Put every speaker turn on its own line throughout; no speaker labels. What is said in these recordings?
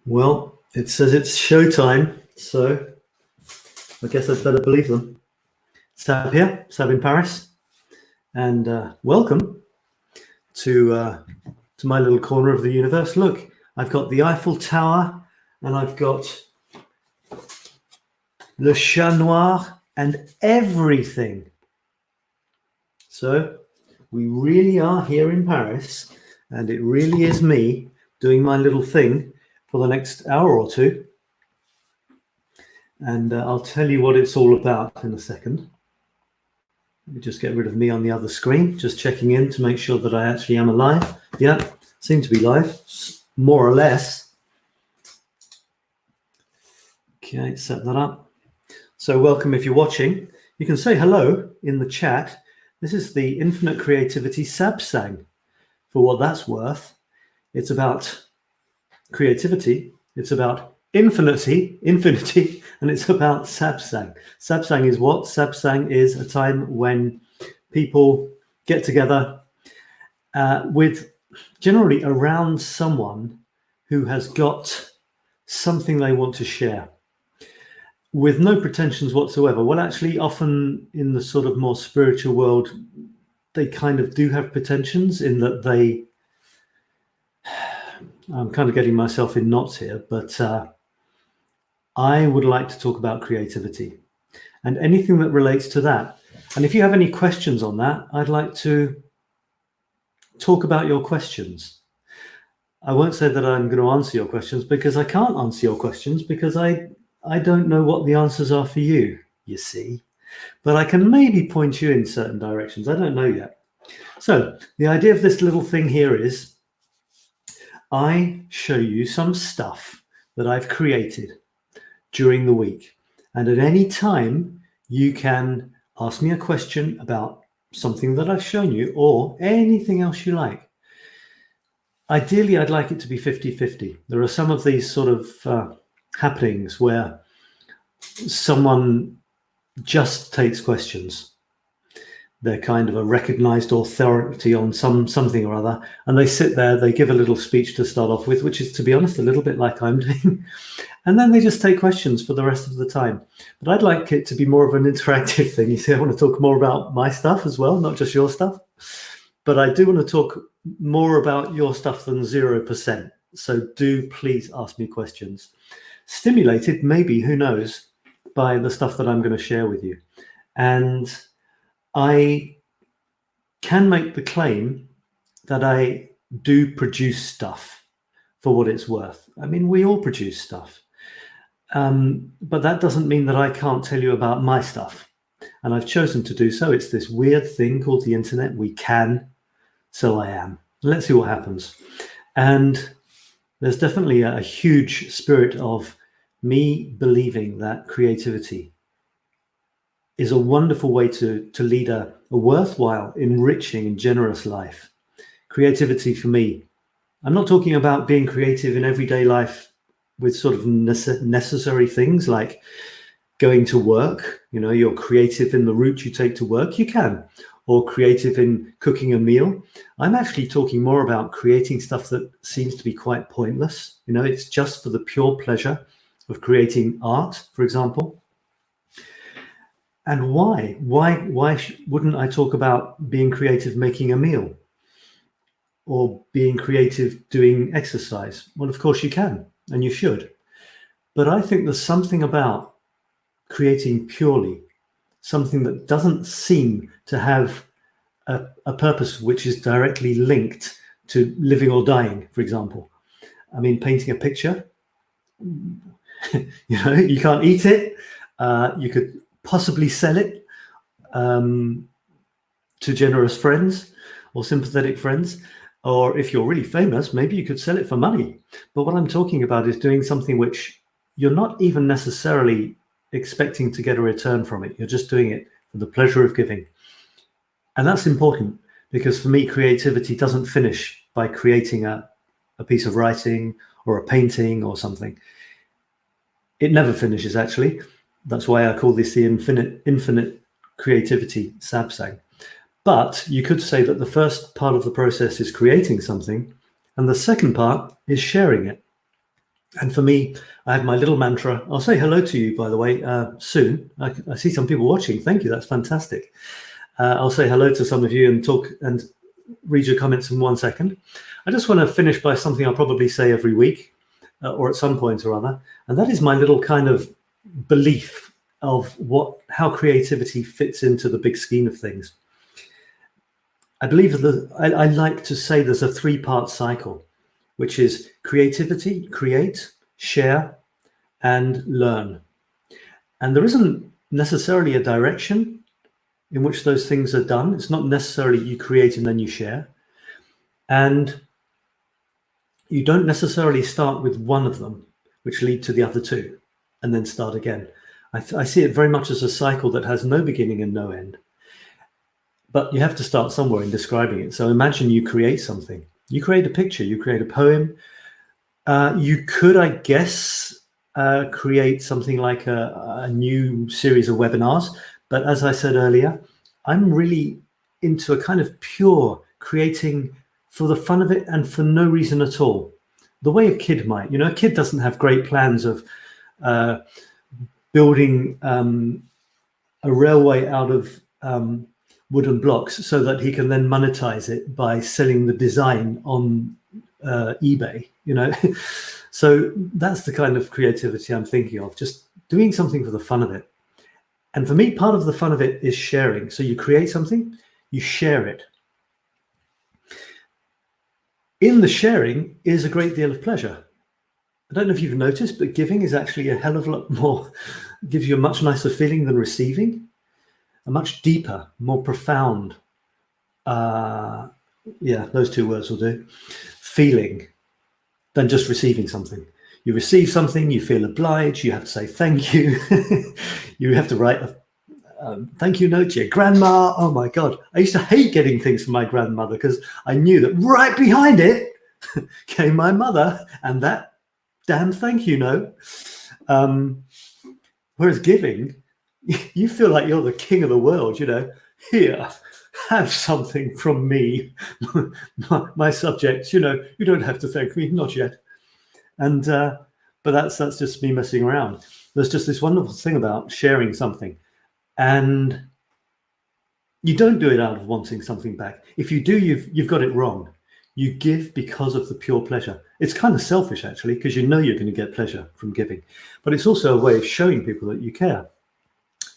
Well, it says it's showtime, so I guess I'd better believe them. Sab here, Sab in Paris, and welcome to my little corner of the universe. Look, I've got the Eiffel Tower, and I've got Le Chat Noir and everything. So we really are here in Paris, and it really is me doing my little thing for the next hour or two. And I'll tell you what it's all about in a second. Let me just get rid of me on the other screen, just checking in to make sure that I actually am alive. Yeah, seem to be live, more or less. Okay, set that up. So welcome if you're watching. You can say hello in the chat. This is the Infinite Creativity Sabsang. For what that's worth, it's about creativity, it's about infinity, and it's about Sabsang. Sabsang is what? Sabsang is a time when people get together with generally around someone who has got something they want to share with no pretensions whatsoever. Well, actually, often in the sort of more spiritual world, they kind of do have pretensions in that they, I'm kind of getting myself in knots here, but I would like to talk about creativity and anything that relates to that. And if you have any questions on that, I'd like to talk about your questions. I won't say that I'm going to answer your questions, because I can't answer your questions, because I don't know what the answers are for you, you see. But I can maybe point you in certain directions. I don't know yet. So the idea of this little thing here is I show you some stuff that I've created during the week. And at any time, you can ask me a question about something that I've shown you or anything else you like. Ideally, I'd like it to be 50-50. There are some of these sort of happenings where someone just takes questions. They're kind of a recognized authority on something or other, and they sit there, they give a little speech to start off with, which is, to be honest, a little bit like I'm doing, and then they just take questions for the rest of the time. But I'd like it to be more of an interactive thing. You see, I want to talk more about my stuff as well, not just your stuff, but I do want to talk more about your stuff than 0%. So do please ask me questions. Stimulated, maybe, who knows, by the stuff that I'm going to share with you. And I can make the claim that I do produce stuff for what it's worth. I mean, we all produce stuff. But that doesn't mean that I can't tell you about my stuff. And I've chosen to do so. It's this weird thing called the internet. We can, so I am. Let's see what happens. And there's definitely a huge spirit of me believing that creativity is a wonderful way to lead a worthwhile, enriching, and generous life. Creativity for me, I'm not talking about being creative in everyday life with sort of necessary things like going to work. You know, you're creative in the route you take to work, you can, or creative in cooking a meal. I'm actually talking more about creating stuff that seems to be quite pointless. You know, it's just for the pure pleasure of creating art, for example. And why wouldn't I talk about being creative making a meal, or being creative doing exercise? Well, of course you can, and you should. But I think there's something about creating purely, something that doesn't seem to have a purpose which is directly linked to living or dying, for example. I mean, painting a picture, you know, you can't eat it. You could possibly sell it to generous friends or sympathetic friends, or if you're really famous, maybe you could sell it for money. But what I'm talking about is doing something which you're not even necessarily expecting to get a return from it. You're just doing it for the pleasure of giving. And that's important, because for me, creativity doesn't finish by creating a piece of writing or a painting or something. It never finishes, actually. That's why I call this the infinite creativity Sabsang. But you could say that the first part of the process is creating something, and the second part is sharing it. And for me, I have my little mantra. I'll say hello to you, by the way, soon. I see some people watching. Thank you. That's fantastic. I'll say hello to some of you and talk and read your comments in 1 second. I just want to finish by something I'll probably say every week or at some point or other. And that is my little kind of belief of how creativity fits into the big scheme of things. I believe that I like to say there's a 3-part cycle, which is creativity, create, share, and learn. And there isn't necessarily a direction in which those things are done. It's not necessarily you create and then you share. And you don't necessarily start with one of them, which lead to the other two, and then start again. I see it very much as a cycle that has no beginning and no end. But you have to start somewhere in describing it. So imagine you create something. You create a picture, you create a poem. You could, I guess, create something like a new series of webinars. But as I said earlier, I'm really into a kind of pure creating for the fun of it and for no reason at all. The way a kid might. A kid doesn't have great plans of building a railway out of wooden blocks so that he can then monetize it by selling the design on eBay, So that's the kind of creativity I'm thinking of, just doing something for the fun of it. And for me, part of the fun of it is sharing. So you create something, you share it. In the sharing is a great deal of pleasure. I don't know if you've noticed, but giving is actually a hell of a lot more, gives you a much nicer feeling than receiving. A much deeper, more profound, those 2 words will do, feeling than just receiving something. You receive something, you feel obliged, you have to say thank you. You have to write a thank you note to your grandma. Oh my God, I used to hate getting things from my grandmother because I knew that right behind it came my mother and that damn thank you note. Whereas giving, you feel like you're the king of the world, here, have something from me, my subjects, you don't have to thank me, not yet. And, but that's just me messing around. There's just this wonderful thing about sharing something, and you don't do it out of wanting something back. If you do, you've got it wrong. You give because of the pure pleasure. It's kind of selfish actually, because you're going to get pleasure from giving, but it's also a way of showing people that you care.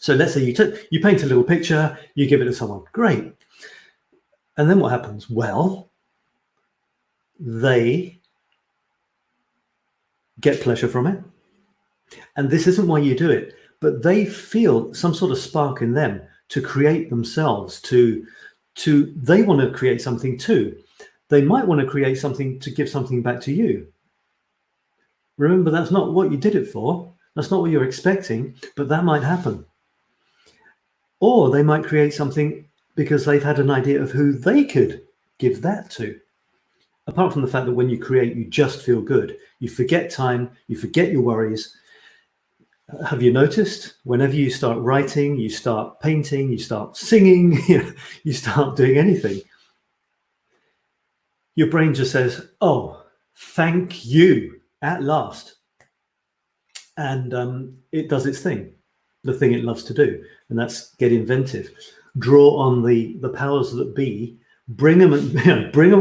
So let's say you paint a little picture, you give it to someone, great. And then what happens? Well, they get pleasure from it. And this isn't why you do it, but they feel some sort of spark in them to create themselves, they want to create something too. They might want to create something to give something back to you. Remember, that's not what you did it for. That's not what you're expecting, but that might happen. Or they might create something because they've had an idea of who they could give that to. Apart from the fact that when you create, you just feel good. You forget time, you forget your worries. Have you noticed whenever you start writing, you start painting, you start singing, you start doing anything, your brain just says, oh, thank you, at last. And it does its thing, the thing it loves to do, and that's get inventive. Draw on the powers that be, bring them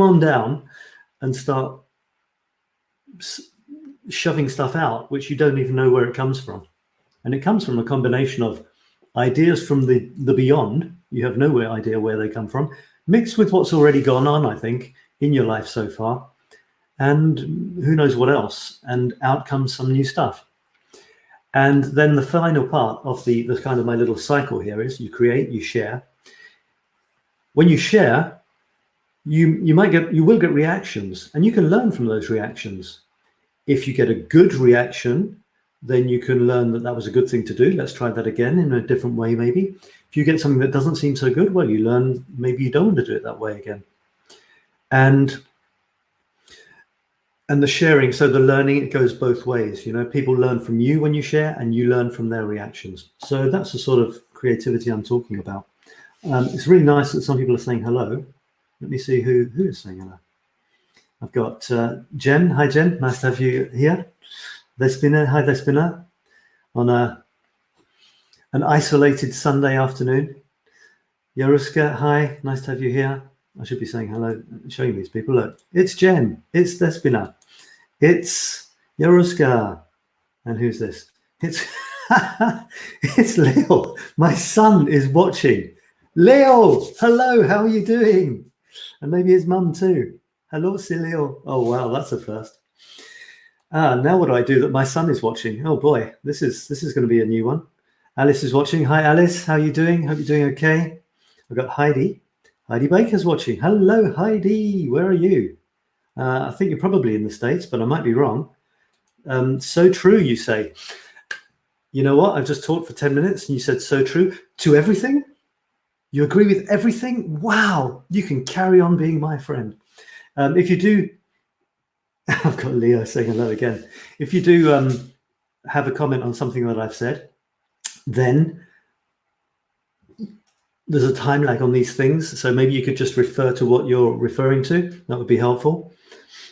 on down and start shoving stuff out, which you don't even know where it comes from. And it comes from a combination of ideas from the beyond. You have no idea where they come from, mixed with what's already gone on, I think, in your life so far. And who knows what else. And out comes some new stuff. And then the final part of the kind of my little cycle here is you create, you share. When you share, you will get reactions, and you can learn from those reactions. If you get a good reaction, then you can learn that was a good thing to do. Let's try that again in a different way, maybe. If you get something that doesn't seem so good, well, you learn maybe you don't want to do it that way again. And the sharing, so the learning, it goes both ways. People learn from you when you share, and you learn from their reactions. So that's the sort of creativity I'm talking about. It's really nice that some people are saying hello. Let me see who is saying hello. I've got Jen. Hi, Jen. Nice to have you here. 𝗪𝗫𝗪. Hi, 𝗪𝗫𝗪. On an isolated Sunday afternoon. 𝗪𝗫𝗘𝗜. Hi. Nice to have you here. I should be saying hello, showing these people. Look, it's Jen. It's 𝗪𝗫𝗪. It's 𝗪𝗫𝗘𝗜. And who's this? It's it's Leo. My son is watching. Leo, hello. How are you doing? And maybe his mum too. Hello, Leo. Oh wow, that's a first. Now what do I do that my son is watching? Oh boy, this is going to be a new one. Alice is watching. Hi, Alice. How are you doing? Hope you're doing okay. I've got Heidi. Heidi Baker's watching. Hello, Heidi. Where are you? I think you're probably in the States, but I might be wrong. So true, you say. You know what? I've just talked for 10 minutes and you said so true to everything. You agree with everything? Wow, you can carry on being my friend. If you do, I've got Leo saying hello again. If you do have a comment on something that I've said, then there's a time lag on these things. So maybe you could just refer to what you're referring to. That would be helpful.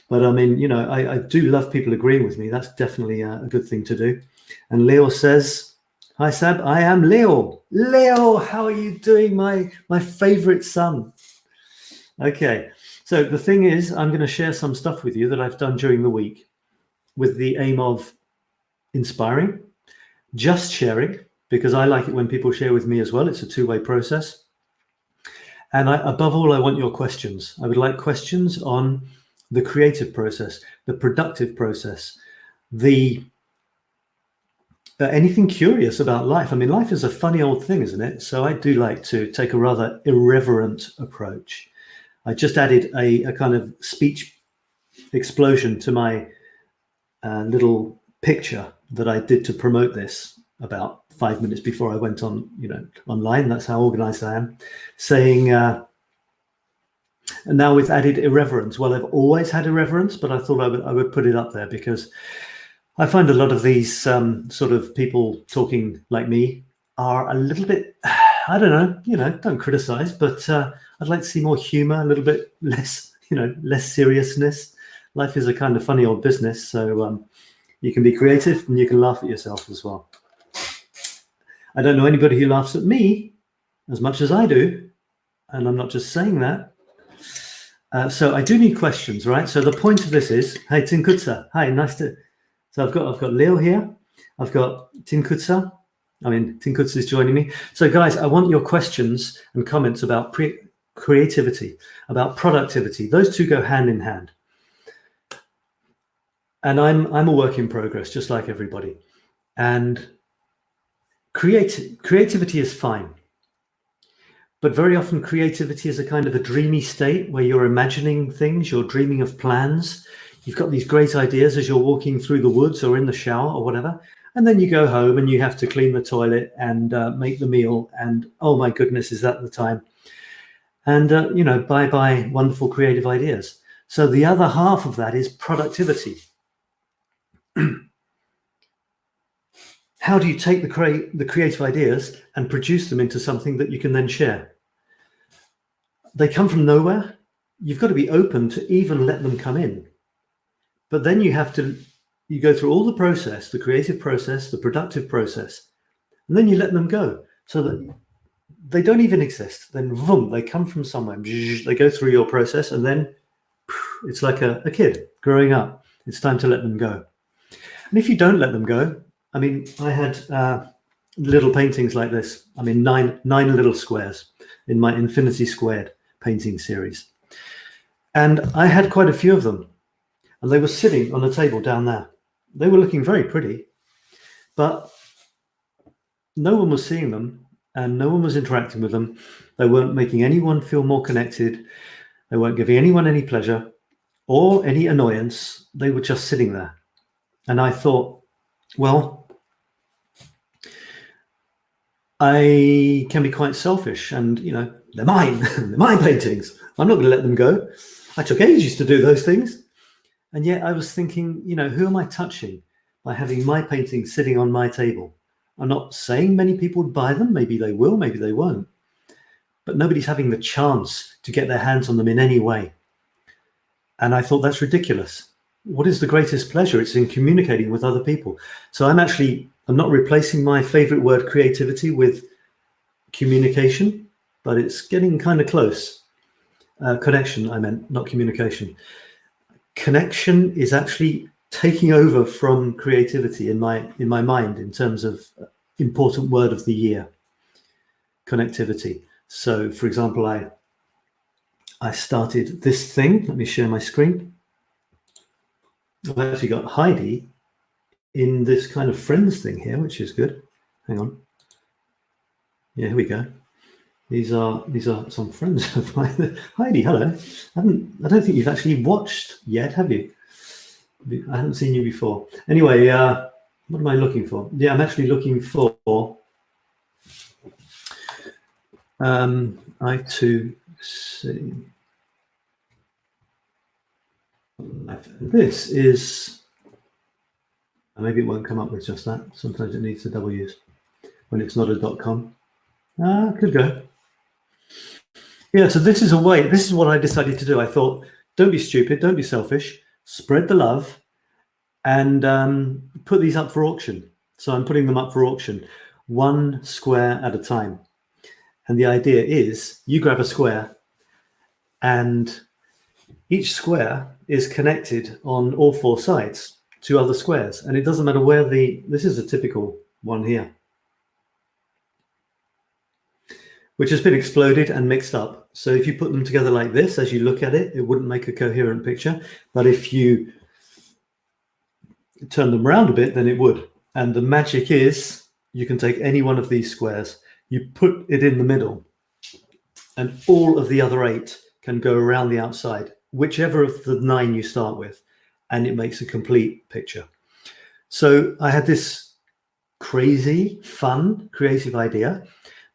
But I mean, you know, I do love people agreeing with me. That's definitely a good thing to do. And Leo says, hi, Sab, I am Leo. Leo, how are you doing, my favorite son? Okay, so the thing is, I'm going to share some stuff with you that I've done during the week with the aim of inspiring, just sharing, because I like it when people share with me as well. It's a two-way process. And above all, I want your questions. I would like questions on the creative process, the productive process, the anything curious about life. I mean, life is a funny old thing, isn't it? So I do like to take a rather irreverent approach. I just added a kind of speech explosion to my little picture that I did to promote this about 5 minutes before I went on, online. That's how organized I am. Saying, and now we've added irreverence. Well, I've always had irreverence, but I thought I would put it up there because I find a lot of these sort of people talking like me are a little bit, I don't know, don't criticize, but I'd like to see more humor, a little bit less, less seriousness. Life is a kind of funny old business. So you can be creative and you can laugh at yourself as well. I don't know anybody who laughs at me as much as I do. And I'm not just saying that. So I do need questions, right? So the point of this is, hey, 𝗬𝗪𝗙𝗧. Hi, nice to... So I've got Leo here. I've got 𝗬𝗪𝗙𝗧. 𝗬𝗪𝗙𝗧 is joining me. So guys, I want your questions and comments about creativity, about productivity. Those two go hand in hand. And I'm a work in progress, just like everybody. And creativity is fine. But very often creativity is a kind of a dreamy state where you're imagining things, you're dreaming of plans. You've got these great ideas as you're walking through the woods or in the shower or whatever. And then you go home and you have to clean the toilet and make the meal. And oh my goodness, is that the time? And, bye-bye wonderful creative ideas. So the other half of that is productivity. How do you take the creative ideas and produce them into something that you can then share? They come from nowhere. You've got to be open to even let them come in. But then you go through all the process, the creative process, the productive process, and then you let them go so that they don't even exist. Then boom, they come from somewhere. They go through your process and then it's like a kid growing up. It's time to let them go. And if you don't let them go, I mean, I had little paintings like this. I mean, nine little squares in my Infinity Squared painting series. And I had quite a few of them. And they were sitting on a table down there. They were looking very pretty, but no one was seeing them and no one was interacting with them. They weren't making anyone feel more connected. They weren't giving anyone any pleasure or any annoyance. They were just sitting there. And I thought, well, I can be quite selfish and, they're mine. They're my paintings. I'm not going to let them go. I took ages to do those things. And yet I was thinking, who am I touching by having my paintings sitting on my table? I'm not saying many people would buy them. Maybe they will, maybe they won't. But nobody's having the chance to get their hands on them in any way. And I thought, that's ridiculous. What is the greatest pleasure? It's in communicating with other people. So I'm not replacing my favorite word, creativity, with communication, but it's getting kind of close. Connection, I meant, not communication. Connection is actually taking over from creativity in my mind in terms of important word of the year, connectivity. So, for example, I started this thing. Let me share my screen. I've actually got Heidi in this kind of friends thing here, which is good. Hang on. Yeah, here we go. These are some friends of mine. Heidi, hello. I don't think you've actually watched yet, have you? I haven't seen you before. Anyway, what am I looking for? Yeah, I'm actually looking for I2C. This is, maybe it won't come up with just that. Sometimes it needs the W's when it's not a .com. Could go. Yeah, so this is what I decided to do. I thought, don't be stupid, don't be selfish, spread the love, and put these up for auction. So I'm putting them up for auction, one square at a time. And the idea is you grab a square, and each square is connected on all four sides to other squares. And it doesn't matter where this is a typical one here, which has been exploded and mixed up. So if you put them together like this, as you look at it, it wouldn't make a coherent picture. But if you turn them around a bit, then it would. And the magic is you can take any one of these squares, you put it in the middle, and all of the other 8 can go around the outside, whichever of the 9 you start with, and it makes a complete picture. So I had this crazy, fun, creative idea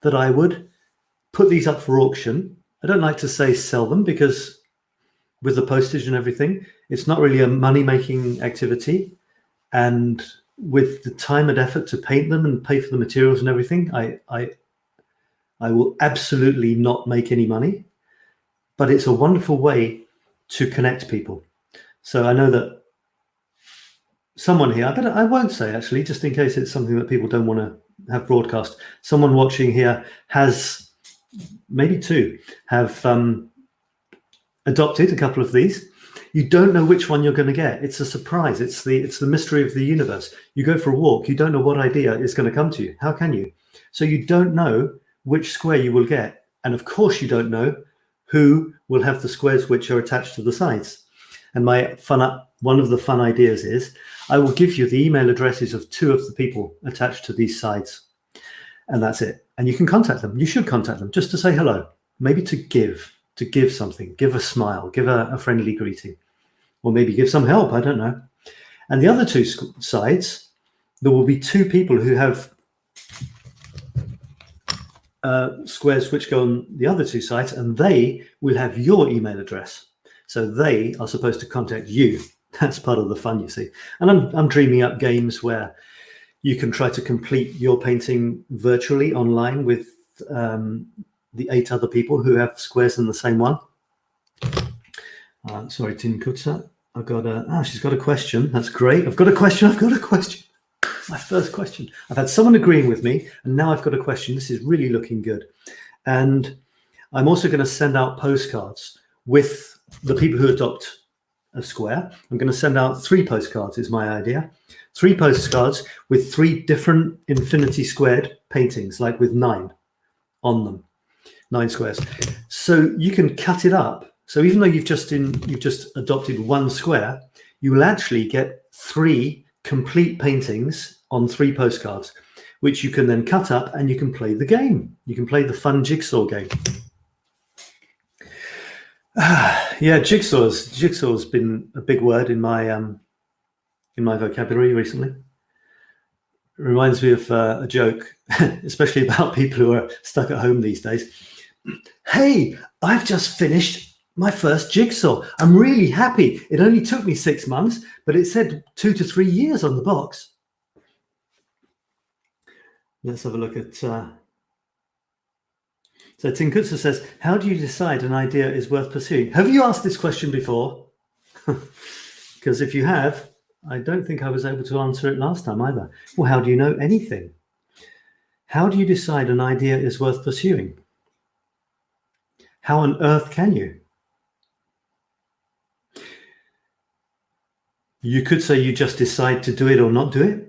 that I would put these up for auction. I don't like to say sell them, because with the postage and everything, it's not really a money-making activity. And with the time and effort to paint them and pay for the materials and everything, I will absolutely not make any money. But it's a wonderful way to connect people. So I know that someone here, I won't say actually, just in case it's something that people don't want to have broadcast, someone watching here has, maybe 2, have adopted a couple of these. You don't know which one you're going to get. It's a surprise. It's the mystery of the universe. You go for a walk, you don't know what idea is going to come to you. How can you? So you don't know which square you will get. And of course you don't know who will have the squares which are attached to the sides. And one of the fun ideas is I will give you the email addresses of 2 of the people attached to these sides. And that's it. And you can contact them. You should contact them just to say hello, maybe to give something, give a smile, give a friendly greeting, or maybe give some help. I don't know. And the other 2 sides, there will be 2 people who have squares which go on the other 2 sides, and they will have your email address. So they are supposed to contact you. That's part of the fun, you see. And I'm dreaming up games where you can try to complete your painting virtually online with the 8 other people who have squares in the same one. Sorry, 𝗏𝗪𝗏. I've got she's got a question. That's great. I've got a question. My first question. I've had someone agreeing with me, and now I've got a question. This is really looking good. And I'm also going to send out postcards with the people who adopt a square. I'm going to send out 3 postcards is my idea. 3 postcards with 3 different infinity squared paintings, like with 9 on them, 9 squares. So you can cut it up. So even though you've just adopted 1 square, you will actually get 3 complete paintings on 3 postcards, which you can then cut up and you can play the game. You can play the fun jigsaw game. Yeah, jigsaw's been a big word in my vocabulary recently. It reminds me of a joke, especially about people who are stuck at home these days. Hey, I've just finished my first jigsaw. I'm really happy. It only took me 6 months, but it said 2 to 3 years on the box. Let's have a look at... So 𝗏𝗏𝗏𝗏 says, how do you decide an idea is worth pursuing? Have you asked this question before? Because if you have, I don't think I was able to answer it last time either. Well, how do you know anything? How do you decide an idea is worth pursuing? How on earth can you? You could say you just decide to do it or not do it.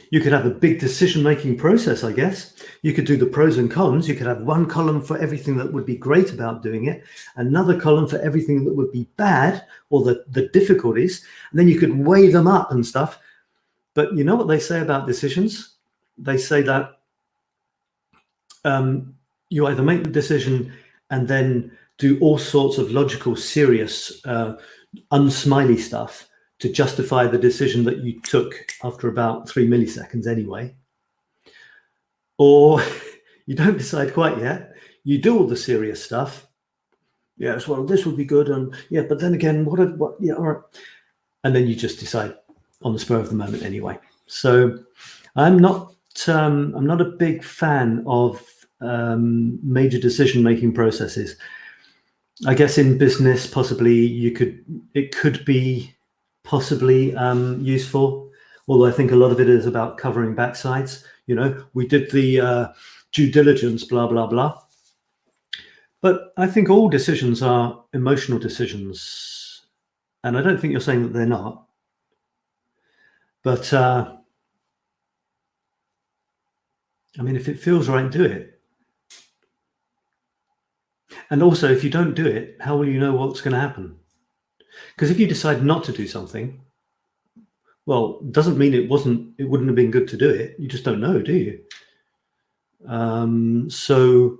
You could have a big decision-making process, I guess. You could do the pros and cons. You could have one column for everything that would be great about doing it, another column for everything that would be bad or the difficulties, and then you could weigh them up and stuff. But you know what they say about decisions? They say that you either make the decision and then do all sorts of logical, serious, unsmiley stuff to justify the decision that you took after about 3 milliseconds anyway. Or you don't decide quite yet. You do all the serious stuff. Yes, well, this would be good. And yeah, but then again, yeah, all right. And then you just decide on the spur of the moment anyway. So I'm not a big fan of major decision-making processes. I guess in business, possibly it could be possibly useful, although I think a lot of it is about covering backsides. You know, we did the due diligence, blah, blah, blah. But I think all decisions are emotional decisions. And I don't think you're saying that they're not. But, I mean, if it feels right, do it. And also, if you don't do it, how will you know what's going to happen? Because if you decide not to do something, well, it doesn't mean it wouldn't have been good to do it. You just don't know, do you? So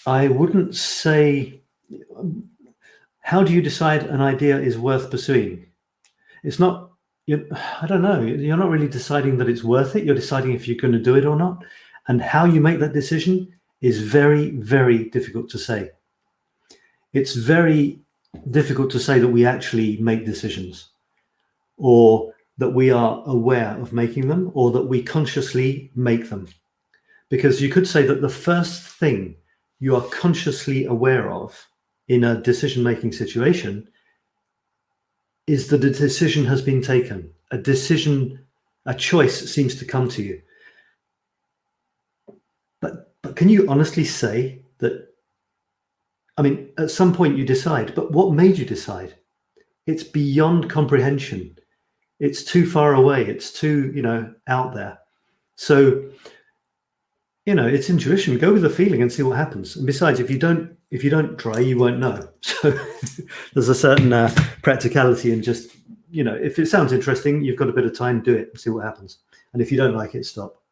I wouldn't say, how do you decide an idea is worth pursuing? It's not, I don't know, you're not really deciding that it's worth it. You're deciding if you're going to do it or not. And how you make that decision is very, very difficult to say. It's very difficult to say that we actually make decisions, or that we are aware of making them, or that we consciously make them. Because you could say that the first thing you are consciously aware of in a decision-making situation is that a decision has been taken. A choice seems to come to you. But can you honestly say that? I mean, at some point you decide, but what made you decide? It's beyond comprehension. It's too far away. It's too, out there. So, it's intuition. Go with the feeling and see what happens. And besides, if you don't try, you won't know. So there's a certain practicality in just, if it sounds interesting, you've got a bit of time, do it and see what happens. And if you don't like it, stop.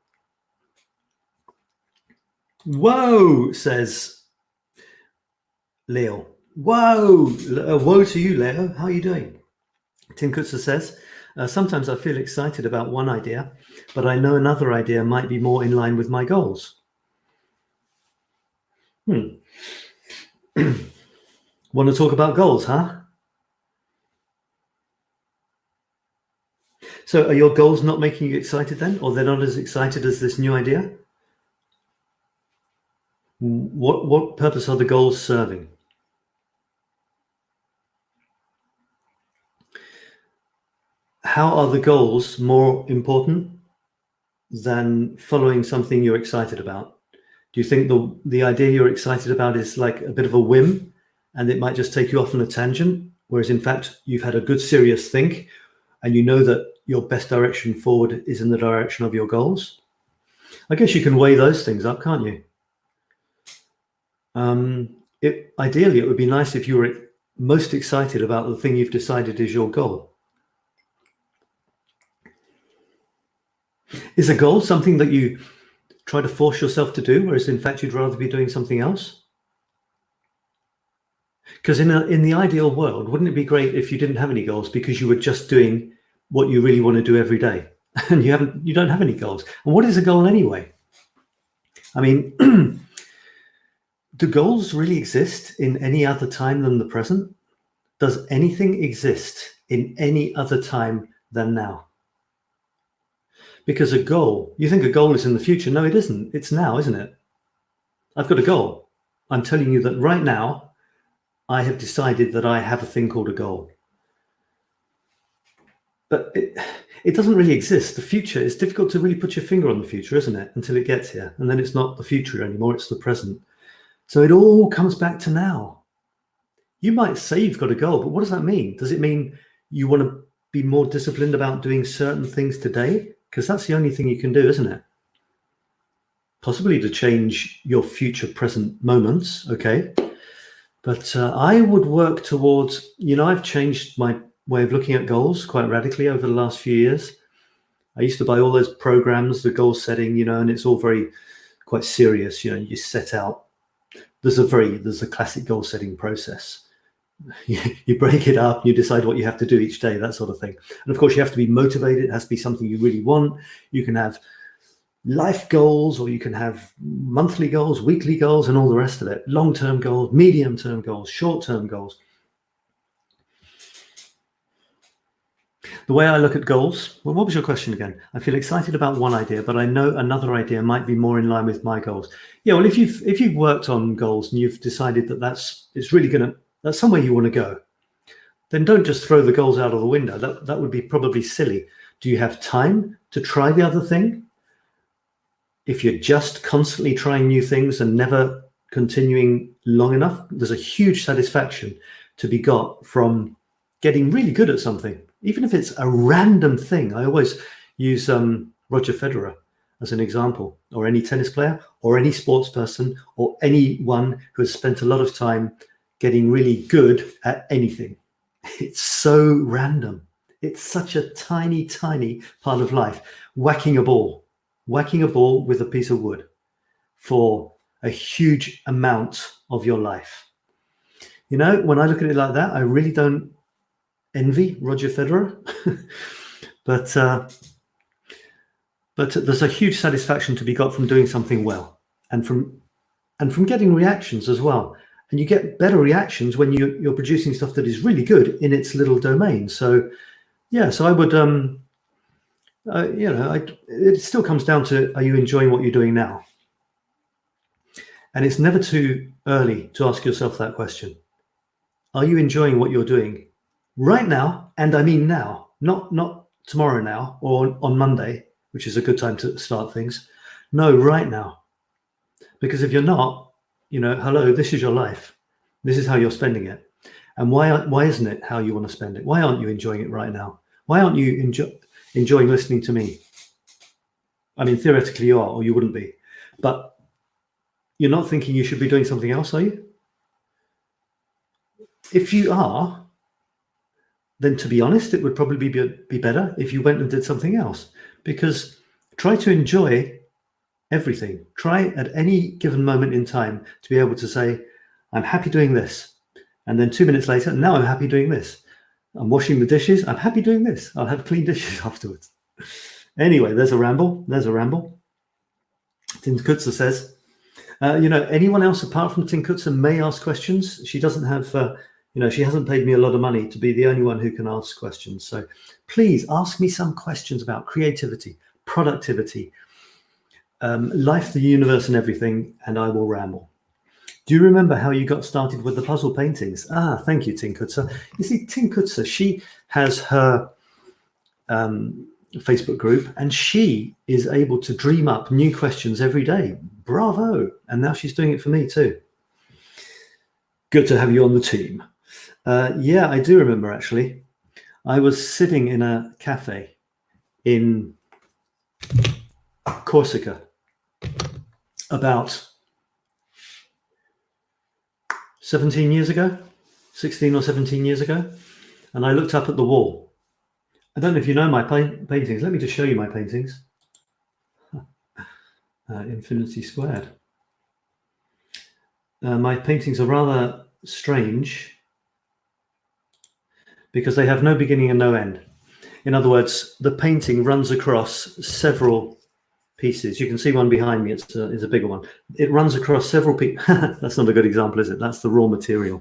Whoa, says Leo. Whoa, woe to you, Leo. How are you doing? Tim Kutzer says, sometimes I feel excited about one idea, but I know another idea might be more in line with my goals. Want to talk about goals, huh? So are your goals not making you excited then? Or they're not as excited as this new idea? What purpose are the goals serving? How are the goals more important than following something you're excited about? Do you think the idea you're excited about is like a bit of a whim and it might just take you off on a tangent, whereas in fact you've had a good serious think and you know that your best direction forward is in the direction of your goals? I guess you can weigh those things up, can't you? Ideally, it would be nice if you were most excited about the thing you've decided is your goal. Is a goal something that you try to force yourself to do, whereas in fact you'd rather be doing something else? Because in the ideal world, wouldn't it be great if you didn't have any goals because you were just doing what you really want to do every day, and you don't have any goals? And what is a goal anyway? I mean, do goals really exist in any other time than the present? Does anything exist in any other time than now? Because a goal, you think a goal is in the future. No, it isn't. It's now, isn't it? I've got a goal. I'm telling you that right now, I have decided that I have a thing called a goal. but it doesn't really exist. The future, it's difficult to really put your finger on the future, isn't it? Until it gets here. And then it's not the future anymore, it's the present. So it all comes back to now. You might say you've got a goal, but what does that mean? Does it mean you want to be more disciplined about doing certain things today? Because that's the only thing you can do, isn't it? Possibly to change your future present moments, okay? But I would work towards, I've changed my way of looking at goals quite radically over the last few years. I used to buy all those programs, the goal setting, and it's all quite serious. You set out, there's a classic goal setting process. You break it up, you decide what you have to do each day, that sort of thing. And of course, you have to be motivated. It has to be something you really want. You can have life goals, or you can have monthly goals, weekly goals, and all the rest of it. Long-term goals, medium-term goals, short-term goals. The way I look at goals, well, what was your question again? I feel excited about one idea, but I know another idea might be more in line with my goals. Yeah, well, if you've worked on goals and you've decided that that's somewhere you want to go, then don't just throw the goals out of the window. That would be probably silly. Do you have time to try the other thing? If you're just constantly trying new things and never continuing long enough, there's a huge satisfaction to be got from getting really good at something, even if it's a random thing. I always use Roger Federer as an example, or any tennis player, or any sports person, or anyone who has spent a lot of time getting really good at anything. It's so random. It's such a tiny, tiny part of life. Whacking a ball with a piece of wood for a huge amount of your life. When I look at it like that, I really don't envy Roger Federer, but there's a huge satisfaction to be got from doing something well, and from getting reactions as well. And you get better reactions when you're producing stuff that is really good in its little domain. So yeah, so I would it still comes down to, are you enjoying what you're doing now? And it's never too early to ask yourself that question. Are you enjoying what you're doing right now? And I mean now, not tomorrow now, or on Monday, which is a good time to start things. No, right now. Because if you're not, hello, this is your life. This is how you're spending it. And why isn't it how you want to spend it? Why aren't you enjoying it right now? Why aren't you enjoying listening to me? I mean, theoretically you are, or you wouldn't be. But you're not thinking you should be doing something else, are you? If you are, then to be honest, it would probably be better if you went and did something else. Because try to enjoy everything. Try at any given moment in time to be able to say, I'm happy doing this. And then 2 minutes later, now I'm happy doing this. I'm washing the dishes. I'm happy doing this. I'll have clean dishes afterwards. Anyway, there's a ramble. 𝗫𝗏𝗏 says, anyone else apart from 𝗫𝗏𝗏 may ask questions. She doesn't have, she hasn't paid me a lot of money to be the only one who can ask questions. So please ask me some questions about creativity, productivity, life, the universe, and everything, and I will ramble. Do you remember how you got started with the puzzle paintings? Thank you, 𝗫𝗏𝗏. You see, 𝗫𝗏𝗏, she has her Facebook group, and she is able to dream up new questions every day. Bravo. And now she's doing it for me too. Good to have you on the team. Yeah, I do remember, actually. I was sitting in a cafe in Corsica about 17 years ago, 16 or 17 years ago, and I looked up at the wall. I don't know if you know my paintings. Let me just show you my paintings. 𝗫𝗏𝗏𝗏. My paintings are rather strange because they have no beginning and no end. In other words, the painting runs across several pieces. You can see one behind me. It's a bigger one. It runs across several pieces. That's not a good example, is it? That's the raw material.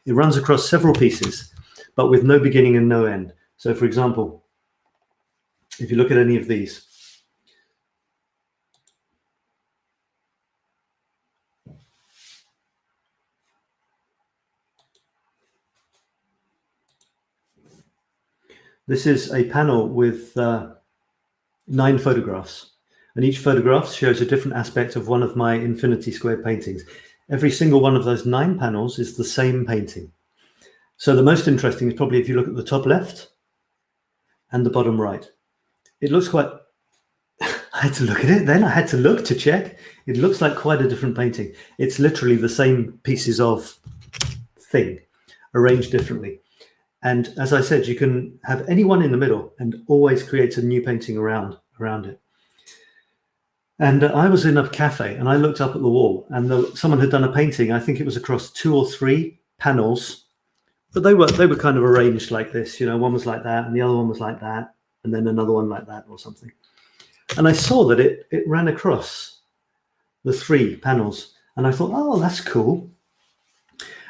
It runs across several pieces, but with no beginning and no end. So, for example, if you look at any of these, This is a panel with 9 photographs, and each photograph shows a different aspect of one of my infinity square paintings. Every single one of those 9 panels is the same painting. So the most interesting is probably if you look at the top left and the bottom right. It looks quite, I had to look at it then, I had to look to check. It looks like quite a different painting. It's literally the same pieces of thing arranged differently. And as I said, you can have anyone in the middle and always create a new painting around it. And I was in a cafe and I looked up at the wall, and someone had done a painting. I think it was across 2 or 3 panels, but they were kind of arranged like this. You know, one was like that, and the other one was like that, and then another one like that or something. And I saw that it ran across the 3 panels, and I thought, oh, that's cool.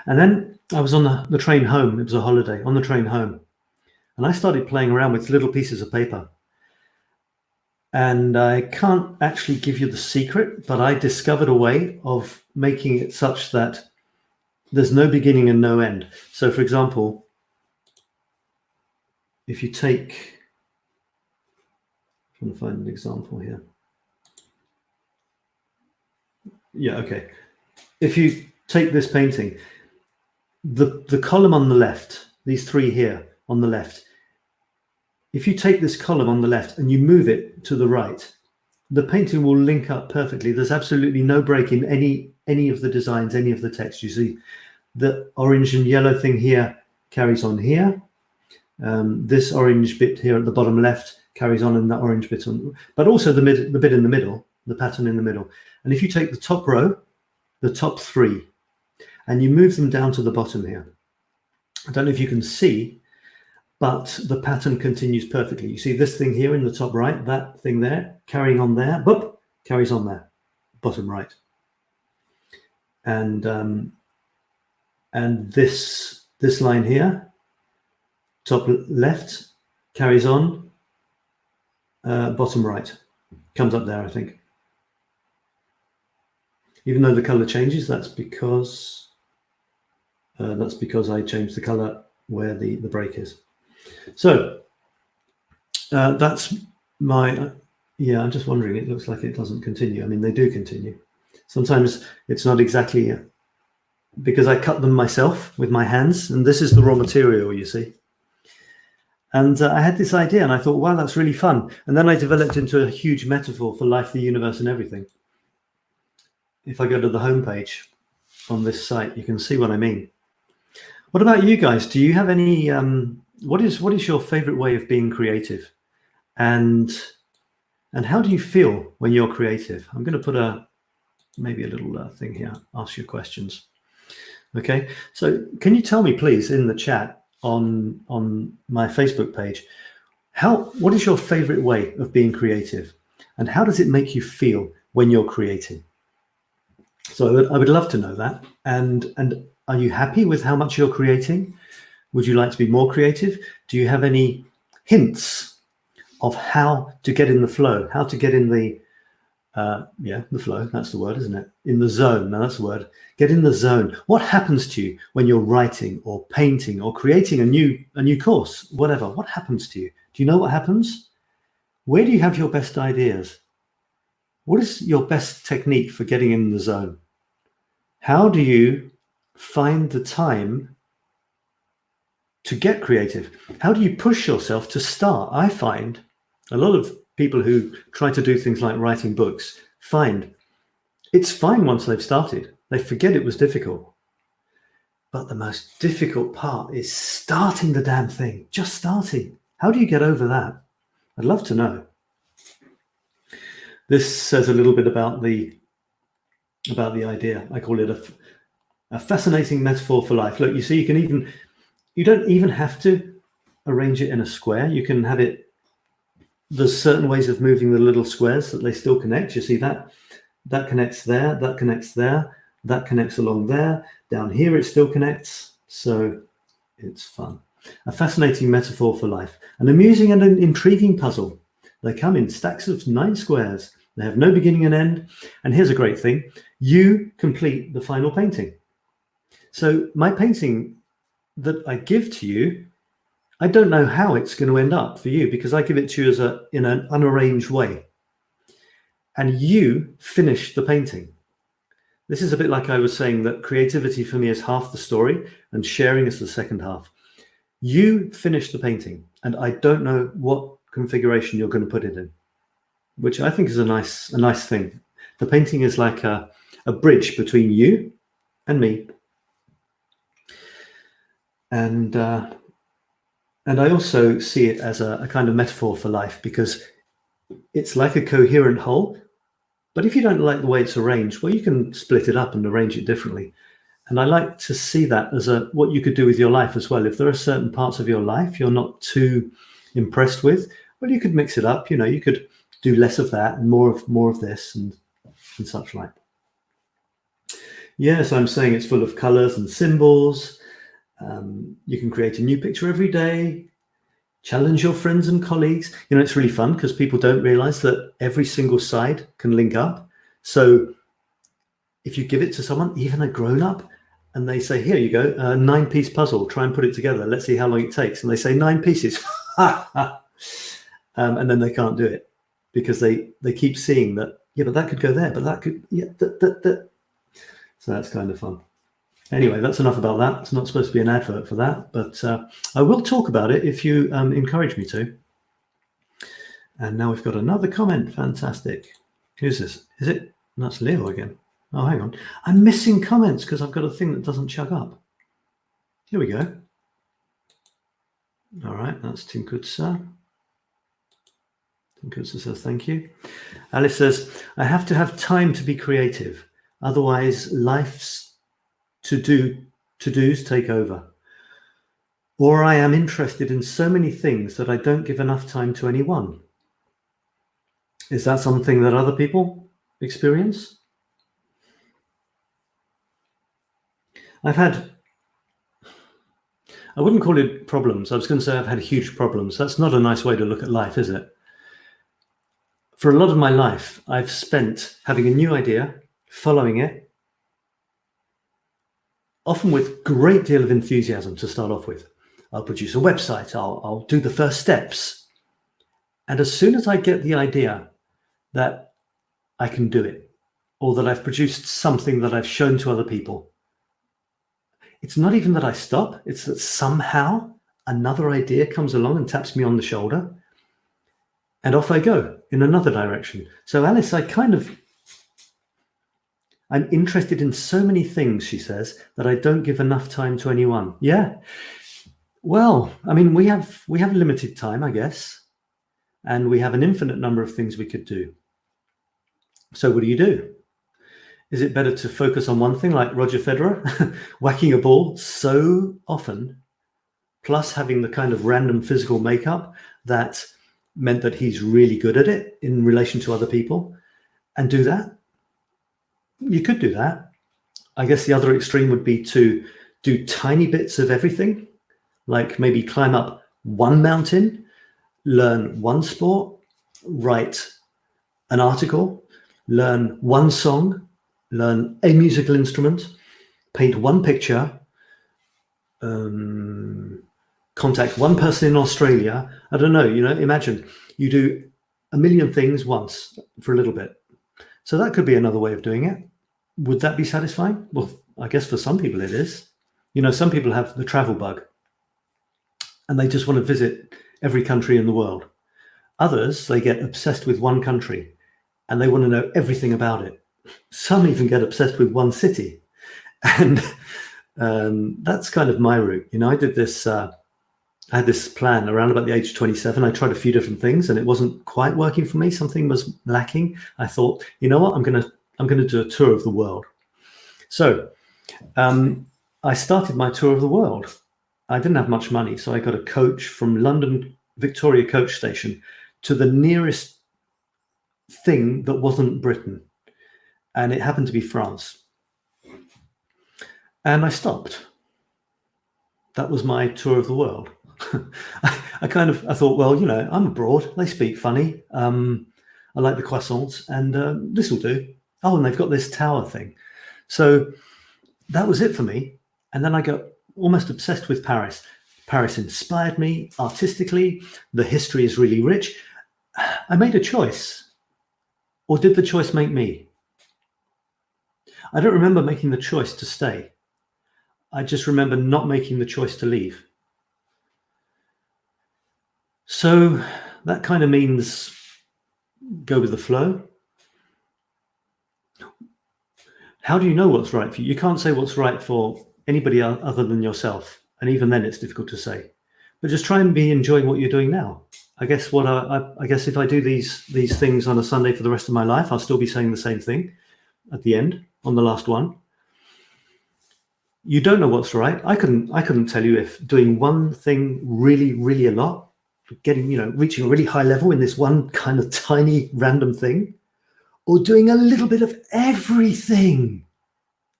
And then I was on the train home. It was a holiday, on the train home, and I started playing around with little pieces of paper. And I can't actually give you the secret, but I discovered a way of making it such that there's no beginning and no end. So for example, if you take, I'm trying to find an example here. Yeah, okay. If you take this painting, the column on the left, these 3 here on the left, if you take this column on the left and you move it to the right, the painting will link up perfectly. There's absolutely no break in any of the designs, any of the text. You see the orange and yellow thing here carries on here. This orange bit here at the bottom left carries on in that orange bit on, but also the bit in the middle, the pattern in the middle. And if you take the top row, the top 3, and you move them down to the bottom here, I don't know if you can see, but the pattern continues perfectly. You see this thing here in the top right, that thing there, carrying on there, boop, carries on there, bottom right. And this line here, top left, carries on, bottom right, comes up there, I think. Even though the color changes, that's because I changed the color where the break is. So that's my, yeah, I'm just wondering, it looks like it doesn't continue. I mean, they do continue. Sometimes it's not exactly, because I cut them myself with my hands, and this is the raw material, you see. And I had this idea and I thought, wow, that's really fun. And then I developed into a huge metaphor for life, the universe, and everything. If I go to the homepage on this site, you can see what I mean. What about you guys? Do you have any, what is your favorite way of being creative? And how do you feel when you're creative? I'm going to put maybe a little thing here, ask you questions. Okay, so can you tell me, please, in the chat on my Facebook page, what is your favorite way of being creative? And how does it make you feel when you're creating? So I would love to know that. And are you happy with how much you're creating? Would you like to be more creative? Do you have any hints of how to get in the flow, how to get in the, the flow, that's the word, isn't it? In the zone, no, that's the word. Get in the zone. What happens to you when you're writing or painting or creating a new course, whatever? What happens to you? Do you know what happens? Where do you have your best ideas? What is your best technique for getting in the zone? How do you find the time to get creative? How do you push yourself to start? I find a lot of people who try to do things like writing books find it's fine once they've started. They forget it was difficult. But the most difficult part is starting the damn thing, just starting. How do you get over that? I'd love to know. This says a little bit about the idea. I call it a fascinating metaphor for life. Look, you see, you don't even have to arrange it in a square. You can have it, there's certain ways of moving the little squares that they still connect. You see that connects there, that connects there, that connects along there. Down here it still connects. So it's fun. A fascinating metaphor for life. An amusing and an intriguing puzzle. They come in stacks of 9 squares. They have no beginning and end. And here's a great thing. You complete the final painting. So my painting that I give to you, I don't know how it's going to end up for you because I give it to you as in an unarranged way. And you finish the painting. This is a bit like I was saying that creativity for me is half the story and sharing is the second half. You finish the painting and I don't know what configuration you're going to put it in, which I think is a nice thing. The painting is like a bridge between you and me. And I also see it as a kind of metaphor for life because it's like a coherent whole. But if you don't like the way it's arranged, well, you can split it up and arrange it differently. And I like to see that as what you could do with your life as well. If there are certain parts of your life you're not too impressed with, well, you could mix it up. You know, you could do less of that and more of this and such like. Yes, I'm saying it's full of colors and symbols. You can create a new picture every day. Challenge your friends and colleagues. You know, it's really fun because people don't realize that every single side can link up. So if you give it to someone, even a grown-up, and they say, here you go, a 9-piece puzzle, try and put it together. Let's see how long it takes. And they say 9 pieces. And then they can't do it because they keep seeing that, yeah, but that could go there, but that could, yeah, So that's kind of fun. Anyway, that's enough about that. It's not supposed to be an advert for that, but I will talk about it if you encourage me to. And now we've got another comment. Fantastic. Who's this? Is it? That's Leo again. Oh, hang on. I'm missing comments because I've got a thing that doesn't chug up. Here we go. All right, that's 𝗬𝗏𝗙𝗂𝗧𝗧. 𝗬𝗏𝗙𝗧𝗧 says thank you. Alice says, I have to have time to be creative. Otherwise, life's to-dos take over. Or I am interested in so many things that I don't give enough time to any one. Is that something that other people experience? I wouldn't call it problems. I was going to say I've had huge problems. That's not a nice way to look at life, is it? For a lot of my life, I've spent having a new idea, following it, often with great deal of enthusiasm to start off with. I'll produce a website, I'll do the first steps. And as soon as I get the idea that I can do it, or that I've produced something that I've shown to other people, it's not even that I stop, it's that somehow another idea comes along and taps me on the shoulder, and off I go in another direction. So Alice, I'm interested in so many things, she says, that I don't give enough time to anyone. Yeah. Well, I mean, we have limited time, I guess, and we have an infinite number of things we could do. So what do? Is it better to focus on one thing like Roger Federer, whacking a ball so often, plus having the kind of random physical makeup that meant that he's really good at it in relation to other people, and do that? You could do that. I guess the other extreme would be to do tiny bits of everything, like maybe climb up one mountain, learn one sport, write an article, learn one song, learn a musical instrument, paint one picture, contact one person in Australia. I don't know, imagine you do a million things once for a little bit. So that could be another way of doing it. Would that be satisfying? Well, I guess for some people it is. Some people have the travel bug and they just want to visit every country in the world. Others, they get obsessed with one country and they want to know everything about it. Some even get obsessed with one city. And that's kind of my route. I did this, I had this plan around about the age of 27. I tried a few different things and it wasn't quite working for me. Something was lacking. I thought, you know what, I'm going to do a tour of the world. So I started my tour of the world. I didn't have much money, so I got a coach from London Victoria coach station to the nearest thing that wasn't Britain. And it happened to be France. And I stopped. That was my tour of the world. I thought, well, I'm abroad. They speak funny. I like the croissants, and this will do. Oh, and they've got this tower thing. So that was it for me. And then I got almost obsessed with Paris. Paris inspired me artistically. The history is really rich. I made a choice. Or did the choice make me? I don't remember making the choice to stay. I just remember not making the choice to leave. So that kind of means go with the flow. How do you know what's right for you? You can't say what's right for anybody other than yourself. And even then it's difficult to say. But just try and be enjoying what you're doing now. I guess I guess if I do these things on a Sunday for the rest of my life, I'll still be saying the same thing at the end, on the last one. You don't know what's right. I couldn't tell you if doing one thing really, really a lot, getting, reaching a really high level in this one kind of tiny random thing, or doing a little bit of everything.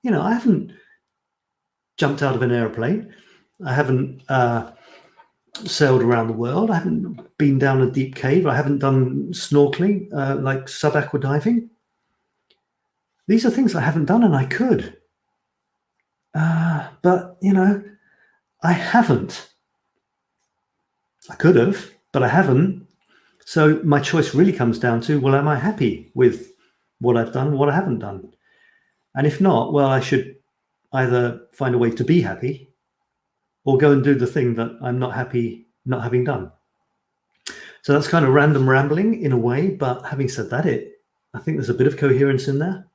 I haven't jumped out of an airplane. I haven't sailed around the world. I haven't been down a deep cave. I haven't done snorkeling, like sub-aqua diving. These are things I haven't done, and I could. But, I haven't. I could have, but I haven't. So my choice really comes down to, well, am I happy with what I've done and what I haven't done? And if not, well, I should either find a way to be happy or go and do the thing that I'm not happy not having done. So that's kind of random rambling in a way, but having said that, I think there's a bit of coherence in there.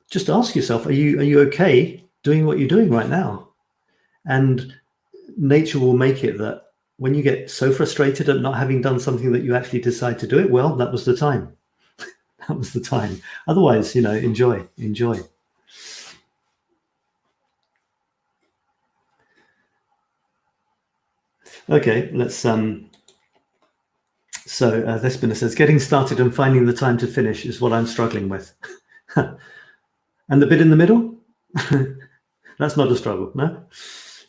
Just ask yourself, are you okay doing what you're doing right now? And nature will make it that when you get so frustrated at not having done something that you actually decide to do it, well, that was the time. That was the time. Otherwise, enjoy. Okay, let's so Thespina says, getting started and finding the time to finish is what I'm struggling with. And the bit in the middle? That's not a struggle, no?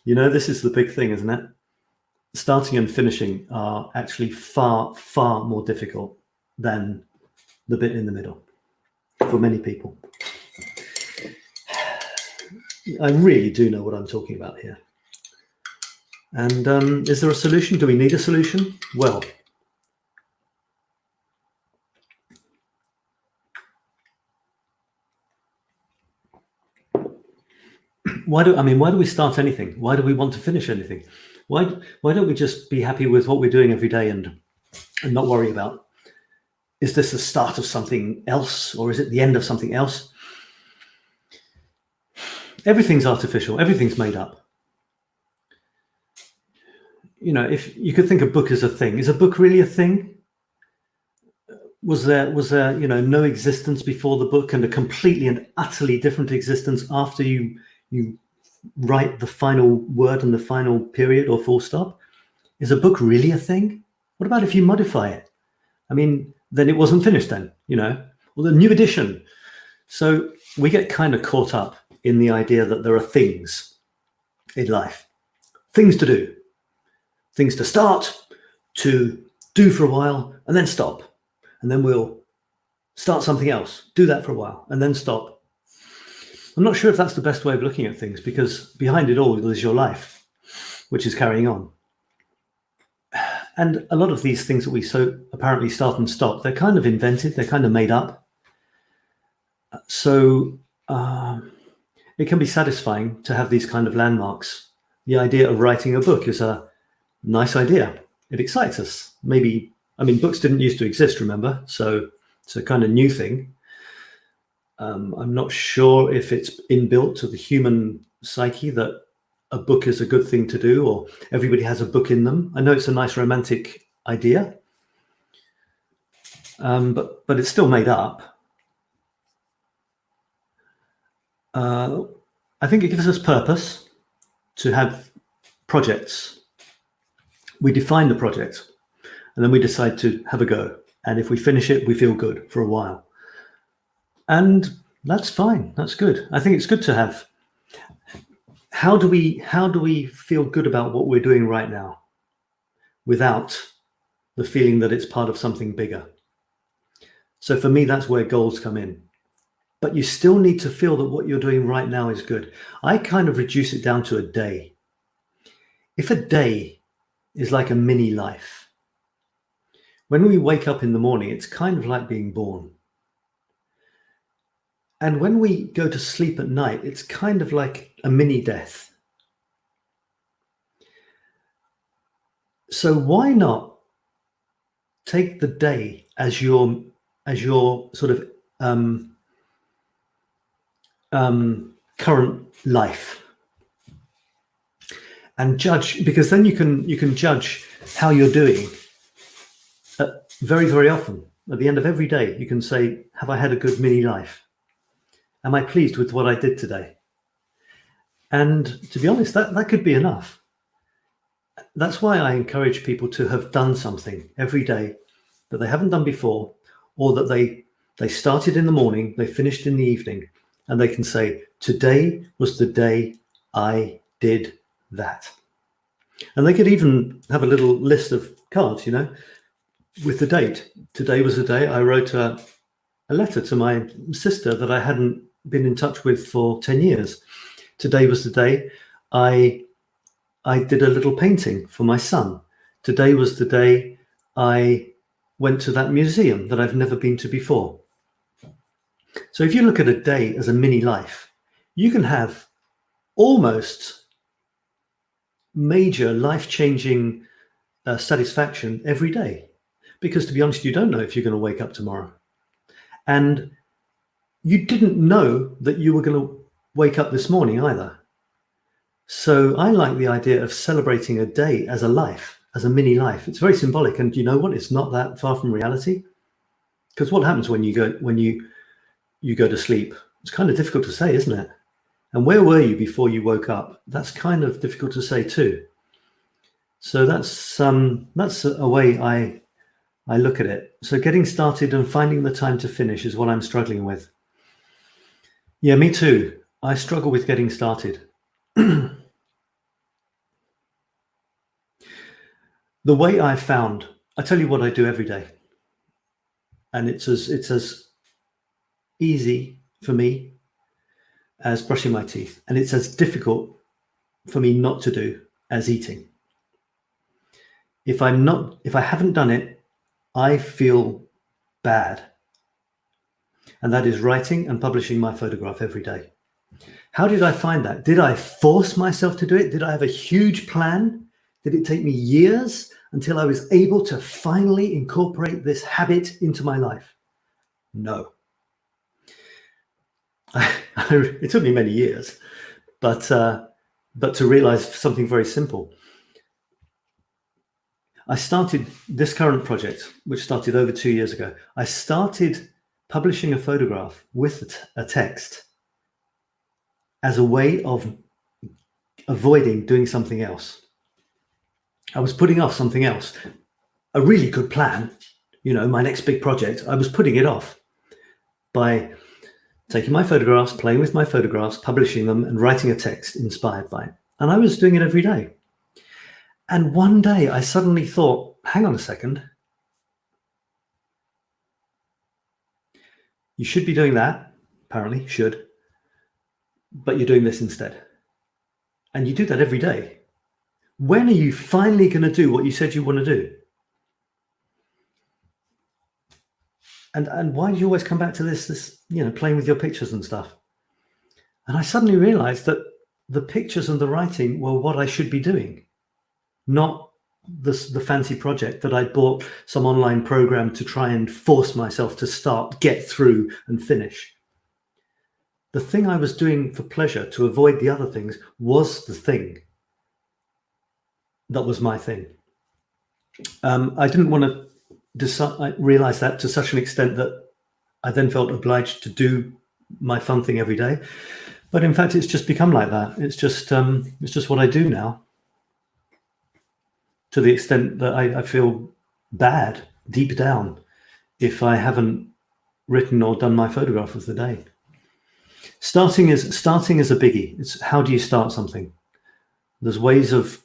This is the big thing, isn't it? Starting and finishing are actually far, far more difficult than the bit in the middle for many people. I really do know what I'm talking about here. And is there a solution? Do we need a solution? Well, why do we start anything? Why do we want to finish anything? Why don't we just be happy with what we're doing every day and not worry about, is this the start of something else or is it the end of something else? Everything's artificial. Everything's made up. If you could think a book as a thing, is a book really a thing? Was there no existence before the book and a completely and utterly different existence after you write the final word and the final period or full stop? Is a book really a thing? What about if you modify it? Then it wasn't finished then, or the new edition. So we get kind of caught up in the idea that there are things in life, things to do, things to start, to do for a while and then stop. And then we'll start something else, do that for a while and then stop. I'm not sure if that's the best way of looking at things, because behind it all is your life, which is carrying on. And a lot of these things that we so apparently start and stop, they're kind of invented, they're kind of made up. So it can be satisfying to have these kind of landmarks. The idea of writing a book is a nice idea. It excites us. Maybe, books didn't used to exist, remember? So it's a kind of new thing. I'm not sure if it's inbuilt to the human psyche that a book is a good thing to do, or everybody has a book in them. I know it's a nice romantic idea, but it's still made up. I think it gives us purpose to have projects. We define the project and then we decide to have a go. And if we finish it, we feel good for a while. And that's fine. That's good. I think it's good to have. How do we feel good about what we're doing right now without the feeling that it's part of something bigger? So for me, that's where goals come in. But you still need to feel that what you're doing right now is good. I kind of reduce it down to a day. if a day is like a mini life, when we wake up in the morning, it's kind of like being born. And when we go to sleep at night, it's kind of like a mini death. So why not take the day as your sort of current life, and judge, because then you can judge how you're doing very, very often. At the end of every day, you can say, have I had a good mini life? Am I pleased with what I did today? And to be honest, that could be enough. That's why I encourage people to have done something every day that they haven't done before, or that they started in the morning, they finished in the evening, and they can say, today was the day I did that. And they could even have a little list of cards, with the date. Today was the day I wrote a letter to my sister that I hadn't been in touch with for 10 years. Today was the day I did a little painting for my son. Today was the day I went to that museum that I've never been to before. So if you look at a day as a mini life, you can have almost major life-changing satisfaction every day. Because to be honest, you don't know if you're going to wake up tomorrow. And you didn't know that you were going to wake up this morning either. So I like the idea of celebrating a day as a life, as a mini life. It's very symbolic, and you know what? It's not that far from reality. Because what happens when you go to sleep? It's kind of difficult to say, isn't it? And where were you before you woke up? That's kind of difficult to say too. So that's a way I look at it. So getting started and finding the time to finish is what I'm struggling with. Yeah, me too. I struggle with getting started. The way I found, I tell you what I do every day. And it's as easy for me as brushing my teeth. And it's as difficult for me not to do as eating. If I haven't done it, I feel bad. And that is writing and publishing my photograph every day. How did I find that? Did I force myself to do it? Did I have a huge plan? Did it take me years until I was able to finally incorporate this habit into my life? No. It took me many years, but to realize something very simple. I started this current project, which started over 2 years ago. I started publishing a photograph with a text as a way of avoiding doing something else. I was putting off something else, a really good plan, my next big project. I was putting it off by taking my photographs, playing with my photographs, publishing them, and writing a text inspired by it. And I was doing it every day. And one day I suddenly thought, hang on a second. You should be doing that, apparently, should, but you're doing this instead. And you do that every day. When are you finally going to do what you said you want to do? And why do you always come back to this, playing with your pictures and stuff? And I suddenly realized that the pictures and the writing were what I should be doing, not the fancy project that I bought some online program to try and force myself to start, get through and finish. The thing I was doing for pleasure to avoid the other things was the thing that was my thing. I didn't want to I realized that to such an extent that I then felt obliged to do my fun thing every day. But in fact, it's just become like that. It's just what I do now, to the extent that I feel bad deep down if I haven't written or done my photograph of the day. Starting is a biggie. It's how do you start something? There's ways of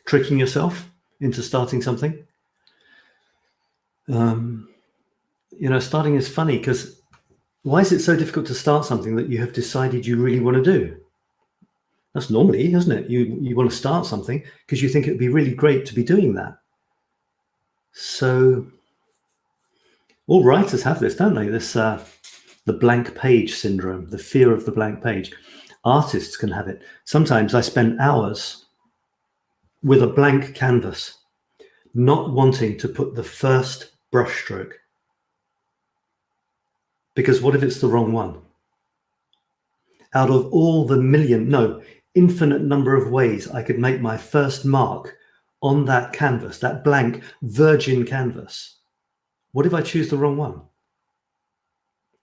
tricking yourself into starting something. Starting is funny because why is it so difficult to start something that you have decided you really want to do? That's normally, isn't it? You want to start something because you think it would be really great to be doing that. So all writers have this, don't they? This the blank page syndrome, the fear of the blank page. Artists can have it. Sometimes I spend hours with a blank canvas, not wanting to put the first brushstroke. Because what if it's the wrong one? Out of all the infinite number of ways I could make my first mark on that canvas, that blank virgin canvas, what if I choose the wrong one?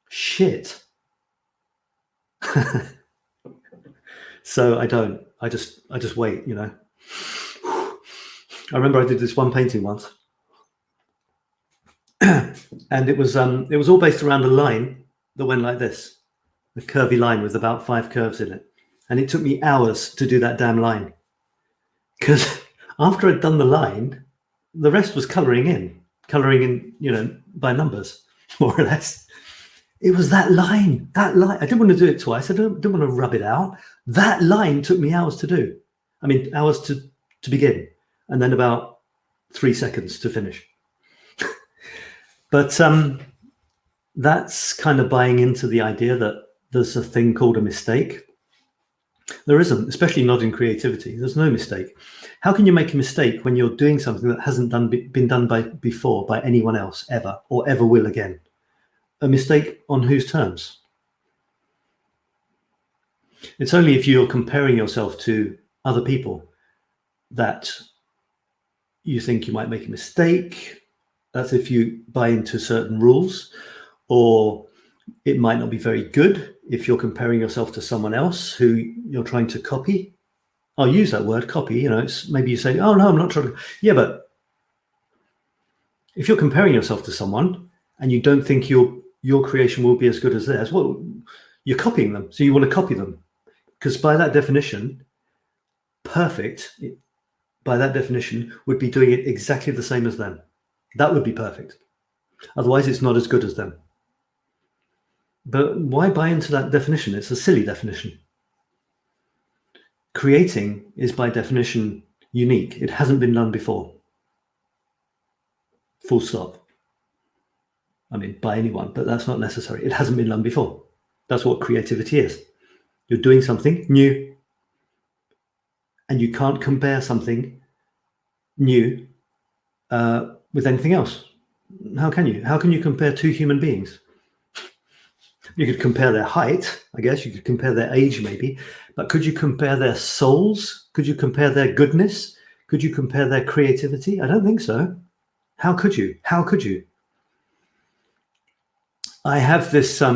Shit. So I don't. I just wait, you know. I remember I did this one painting once, and it was all based around a line that went like this, a curvy line with about 5 curves in it, and it took me hours to do that damn line, because after I'd done the line, the rest was colouring in, you know, by numbers, more or less. It was that line. I didn't want to do it twice. I didn't want to rub it out. That line took me hours to do. I mean, hours to begin, and then about 3 seconds to finish. But that's kind of buying into the idea that there's a thing called a mistake. There isn't, especially not in creativity. There's no mistake. How can you make a mistake when you're doing something that hasn't been done before by anyone else ever, or ever will again? A mistake on whose terms? It's only if you're comparing yourself to other people that you think you might make a mistake. That's if you buy into certain rules, or it might not be very good if you're comparing yourself to someone else who you're trying to copy. I'll use that word, copy. You know, it's maybe you say, oh no, I'm not trying to. Yeah, but if you're comparing yourself to someone and you don't think your creation will be as good as theirs, well, you're copying them. So you want to copy them, because by that definition, perfect, by that definition, would be doing it exactly the same as them. That would be perfect. Otherwise, it's not as good as them. But why buy into that definition? It's a silly definition. Creating is by definition unique. It hasn't been done before. Full stop. I mean, by anyone, but that's not necessary. It hasn't been done before. That's what creativity is. You're doing something new, and you can't compare something new with anything else. How can you? How can you compare two human beings? You could compare their height, I guess. You could compare their age, maybe. But could you compare their souls? Could you compare their goodness? Could you compare their creativity? I don't think so. How could you? How could you? I have this I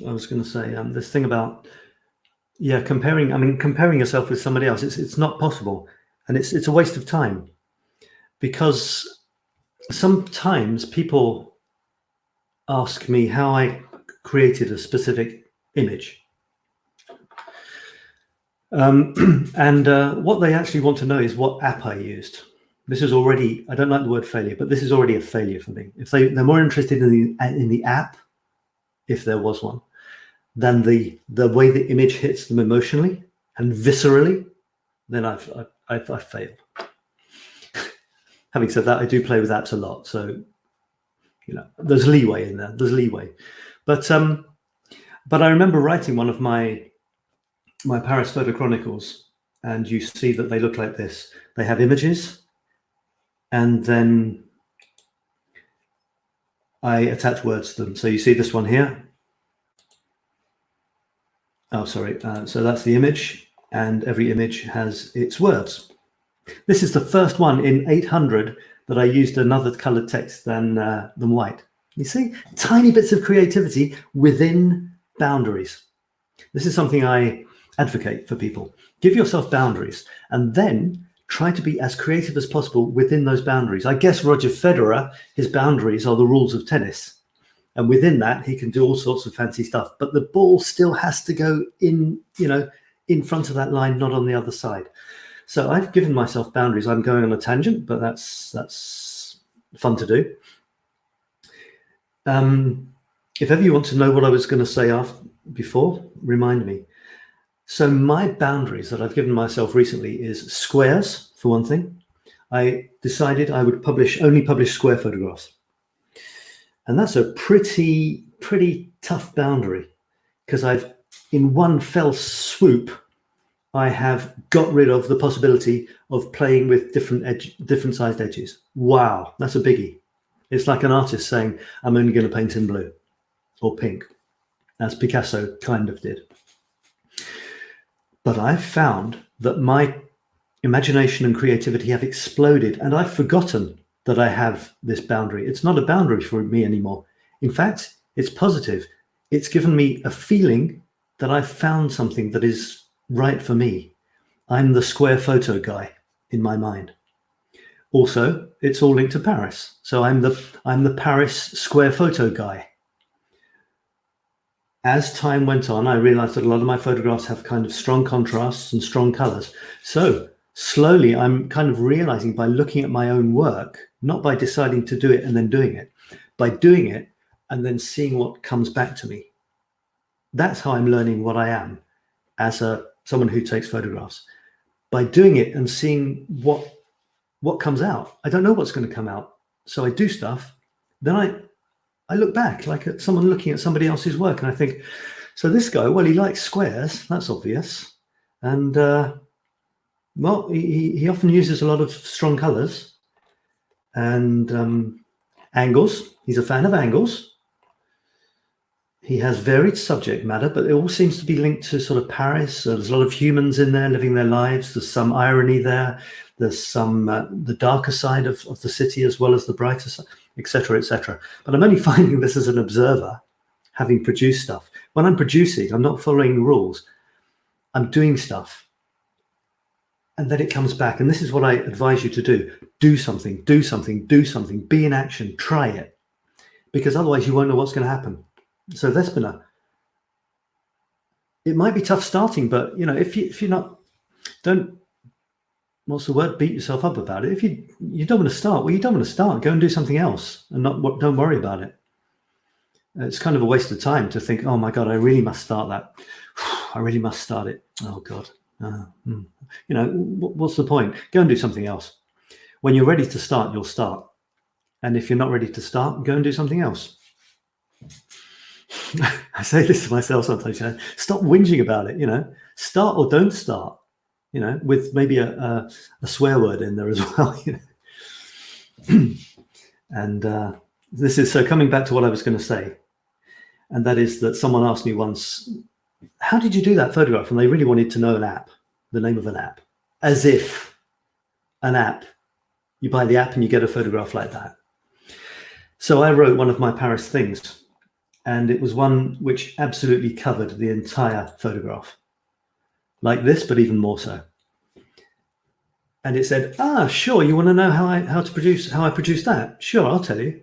was going to say this thing about comparing. I mean, comparing yourself with somebody else. It's not possible, and it's a waste of time, because sometimes people ask me how I created a specific image. And what they actually want to know is what app I used. This is already, I don't like the word failure, but this is already a failure for me. If they're more interested in the app, if there was one, than the way the image hits them emotionally and viscerally, then I've failed. Having said that, I do play with apps a lot, so you know there's leeway in there. There's leeway, but I remember writing one of my Paris photo chronicles, and you see that they look like this. They have images, and then I attach words to them. So you see this one here. Oh, sorry. So that's the image, and every image has its words. This is the first one in 800 that I used another colored text than white. You see, tiny bits of creativity within boundaries. This is something I advocate for people. Give yourself boundaries, and then try to be as creative as possible within those boundaries. I guess Roger Federer, his boundaries are the rules of tennis. And within that, he can do all sorts of fancy stuff. But the ball still has to go in, in front of that line, not on the other side. So I've given myself boundaries. I'm going on a tangent, but that's fun to do. if ever you want to know what I was going to say before, remind me. So my boundaries that I've given myself recently is squares, for one thing. I decided I would only publish square photographs. And that's a pretty tough boundary, because in one fell swoop, I have got rid of the possibility of playing with different sized edges. Wow, that's a biggie. It's like an artist saying, I'm only going to paint in blue or pink, as Picasso kind of did. But I've found that my imagination and creativity have exploded, and I've forgotten that I have this boundary. It's not a boundary for me anymore. In fact, it's positive. It's given me a feeling that I've found something that is right for me. I'm the square photo guy in my mind. Also, it's all linked to Paris. So I'm the Paris square photo guy. As time went on, I realized that a lot of my photographs have kind of strong contrasts and strong colors. So slowly, I'm kind of realizing by looking at my own work, not by deciding to do it and then doing it, by doing it and then seeing what comes back to me. That's how I'm learning what I am as someone who takes photographs. By doing it and seeing what comes out. I don't know what's going to come out. So I do stuff. Then I look back like at someone looking at somebody else's work, and I think, so this guy, well, he likes squares. That's obvious. And well, he often uses a lot of strong colors and angles. He's a fan of angles. He has varied subject matter, but it all seems to be linked to sort of Paris. There's a lot of humans in there living their lives. There's some irony there. There's some the darker side of the city as well as the brighter side, etc., etc. But I'm only finding this as an observer, having produced stuff. When I'm producing, I'm not following rules. I'm doing stuff. And then it comes back. And this is what I advise you to do. Do something, do something, do something. Be in action. Try it. Because otherwise you won't know what's going to happen. So 𝗪𝗏, it might be tough starting, but if you're not, don't, what's the word, beat yourself up about it. If you don't want to start, well, you don't want to start. Go and do something else and don't worry about it. It's kind of a waste of time to think, oh my God, I really must start that. I really must start it. Oh God. What's the point? Go and do something else. When you're ready to start, you'll start. And if you're not ready to start, go and do something else. I say this to myself sometimes, stop whinging about it, start or don't start, with maybe a swear word in there as well, And this is, so coming back to what I was going to say, and that is that someone asked me once, how did you do that photograph? And they really wanted to know an app, the name of an app, as if an app, you buy the app and you get a photograph like that. So I wrote one of my Paris things, and it was one which absolutely covered the entire photograph, like this, but even more so. And it said, sure, you want to know how I produced that? Sure, I'll tell you.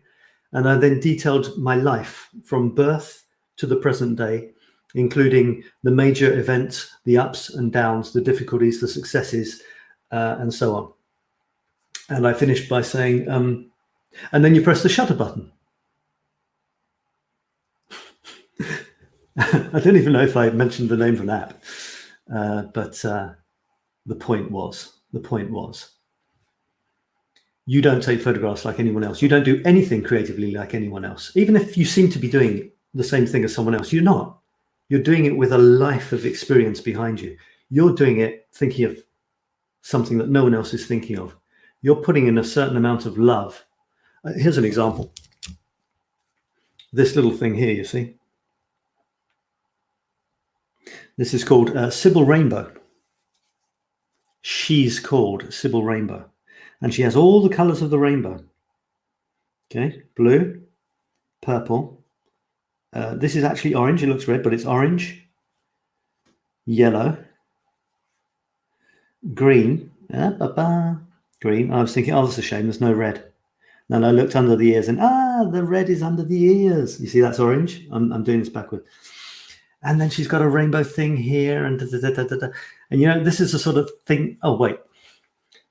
And I then detailed my life from birth to the present day, including the major events, the ups and downs, the difficulties, the successes, and so on. And I finished by saying, and then you press the shutter button. I don't even know if I mentioned the name of an app, but the point was, you don't take photographs like anyone else. You don't do anything creatively like anyone else. Even if you seem to be doing the same thing as someone else, you're not. You're doing it with a life of experience behind you. You're doing it thinking of something that no one else is thinking of. You're putting in a certain amount of love. Here's an example. This little thing here, you see. This is called 𝗪𝗏 Rainbow. She's called 𝗪𝗏 Rainbow. And she has all the colors of the rainbow. Okay, blue, purple. This is actually orange. It looks red, but it's orange, yellow, green. Green. I was thinking, oh, that's a shame. There's no red. Then I looked under the ears and, the red is under the ears. You see, that's orange. I'm doing this backward. And then she's got a rainbow thing here and and this is the sort of thing. Oh, wait.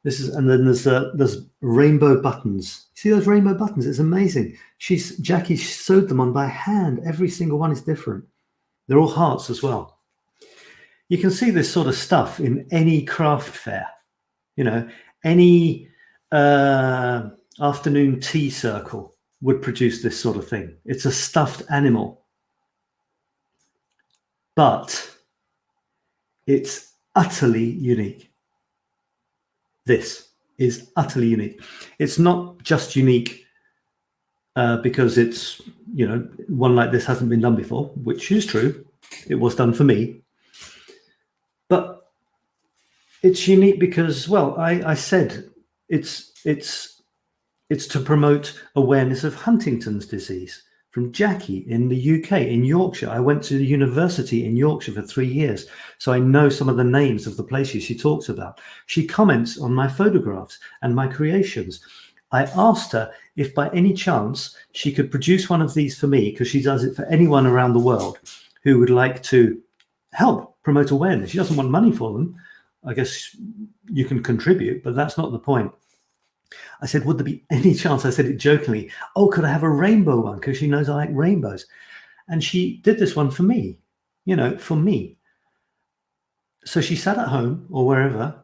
This is, and then there's rainbow buttons. See those rainbow buttons? It's amazing. Jackie sewed them on by hand. Every single one is different. They're all hearts as well. You can see this sort of stuff in any craft fair. You know, any afternoon tea circle would produce this sort of thing. It's a stuffed animal, but it's utterly unique. This is utterly unique. It's not just unique because it's, you know, one like this hasn't been done before, which is true. It was done for me. But it's unique because, well, I said it's to promote awareness of Huntington's disease from Jackie in the UK, in Yorkshire. I went to the university in Yorkshire for 3 years, so I know some of the names of the places she talks about. She comments on my photographs and my creations. I asked her if by any chance she could produce one of these for me, because she does it for anyone around the world who would like to help promote awareness. She doesn't want money for them. I guess you can contribute, but that's not the point. I said, would there be any chance? I said it jokingly. Oh, could I have a rainbow one? Because she knows I like rainbows. And she did this one for me, you know, for me. So she sat at home or wherever,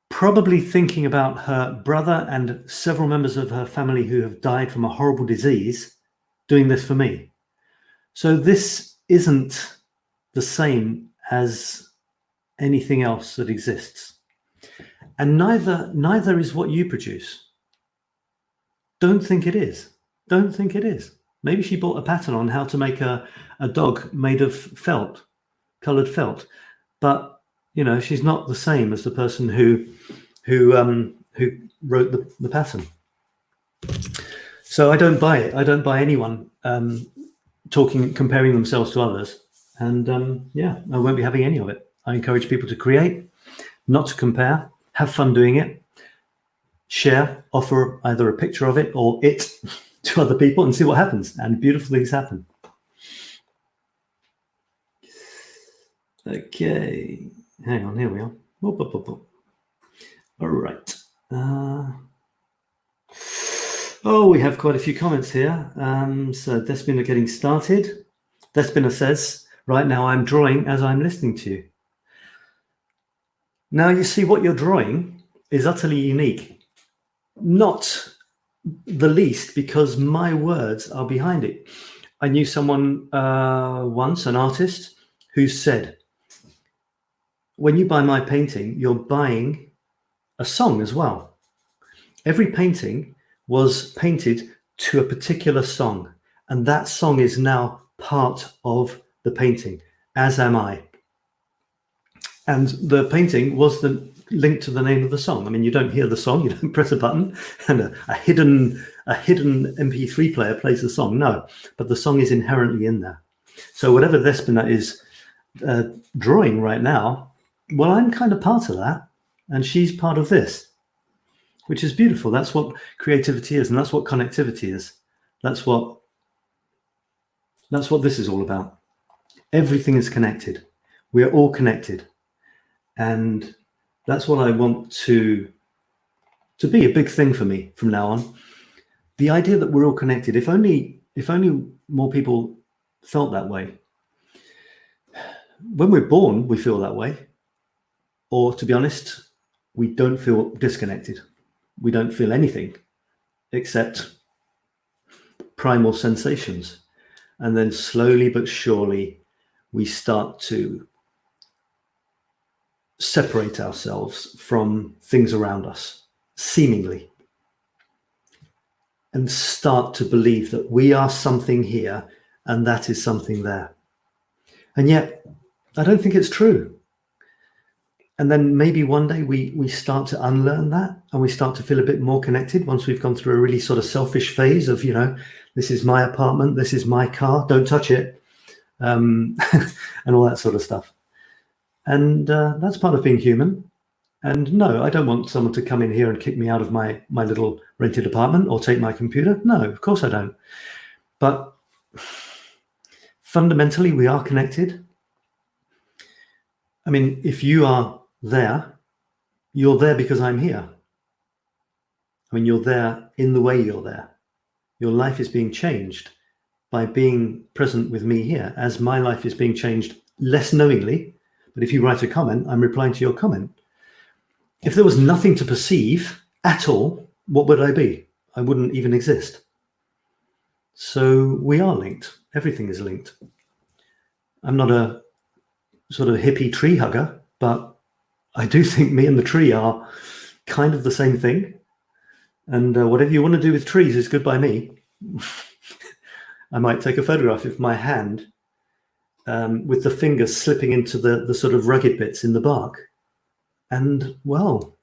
probably thinking about her brother and several members of her family who have died from a horrible disease, doing this for me. So this isn't the same as anything else that exists. And neither is what you produce. Don't think it is. Don't think it is. Maybe she bought a pattern on how to make a dog made of felt, colored felt. But, you know, she's not the same as the person who wrote the pattern. So I don't buy it. I don't buy anyone comparing themselves to others. And yeah, I won't be having any of it. I encourage people to create, not to compare. Have fun doing it, share, offer either a picture of it or it to other people and see what happens. And beautiful things happen. Okay, hang on, here we are. Whoop, whoop, whoop, whoop. All right. Oh, we have quite a few comments here. So Despina getting started. Despina says, right now I'm drawing as I'm listening to you. Now, you see, what you're drawing is utterly unique, not the least because my words are behind it. I knew someone once, an artist, who said, when you buy my painting, you're buying a song as well. Every painting was painted to a particular song, and that song is now part of the painting, as am I. And the painting was linked to the name of the song. I mean, you don't hear the song, you don't press a button, and a hidden MP3 player plays the song. No, but the song is inherently in there. So whatever Despina is drawing right now, well, I'm kind of part of that, and she's part of this, which is beautiful. That's what creativity is, and that's what connectivity is. That's what this is all about. Everything is connected. We are all connected. And that's what I want to be a big thing for me from now on. The idea that we're all connected. If only more people felt that way. When we're born, we feel that way. Or to be honest, we don't feel disconnected. We don't feel anything except primal sensations. And then slowly but surely, we start to separate ourselves from things around us, seemingly, and start to believe that we are something here and that is something there. And yet, I don't think it's true. And then maybe one day we start to unlearn that and we start to feel a bit more connected once we've gone through a really sort of selfish phase of, you know, this is my apartment, this is my car, don't touch it, and all that sort of stuff. And that's part of being human. And no, I don't want someone to come in here and kick me out of my little rented apartment or take my computer. No, of course I don't. But fundamentally, we are connected. I mean, if you are there, you're there because I'm here. I mean, you're there in the way you're there. Your life is being changed by being present with me here, as my life is being changed less knowingly. But if you write a comment, I'm replying to your comment. If there was nothing to perceive at all, what would I be? I wouldn't even exist. So we are linked. Everything is linked. I'm not a sort of hippie tree hugger, but I do think me and the tree are kind of the same thing. And whatever you want to do with trees is good by me. I might take a photograph of my hand with the fingers slipping into the sort of rugged bits in the bark. And well,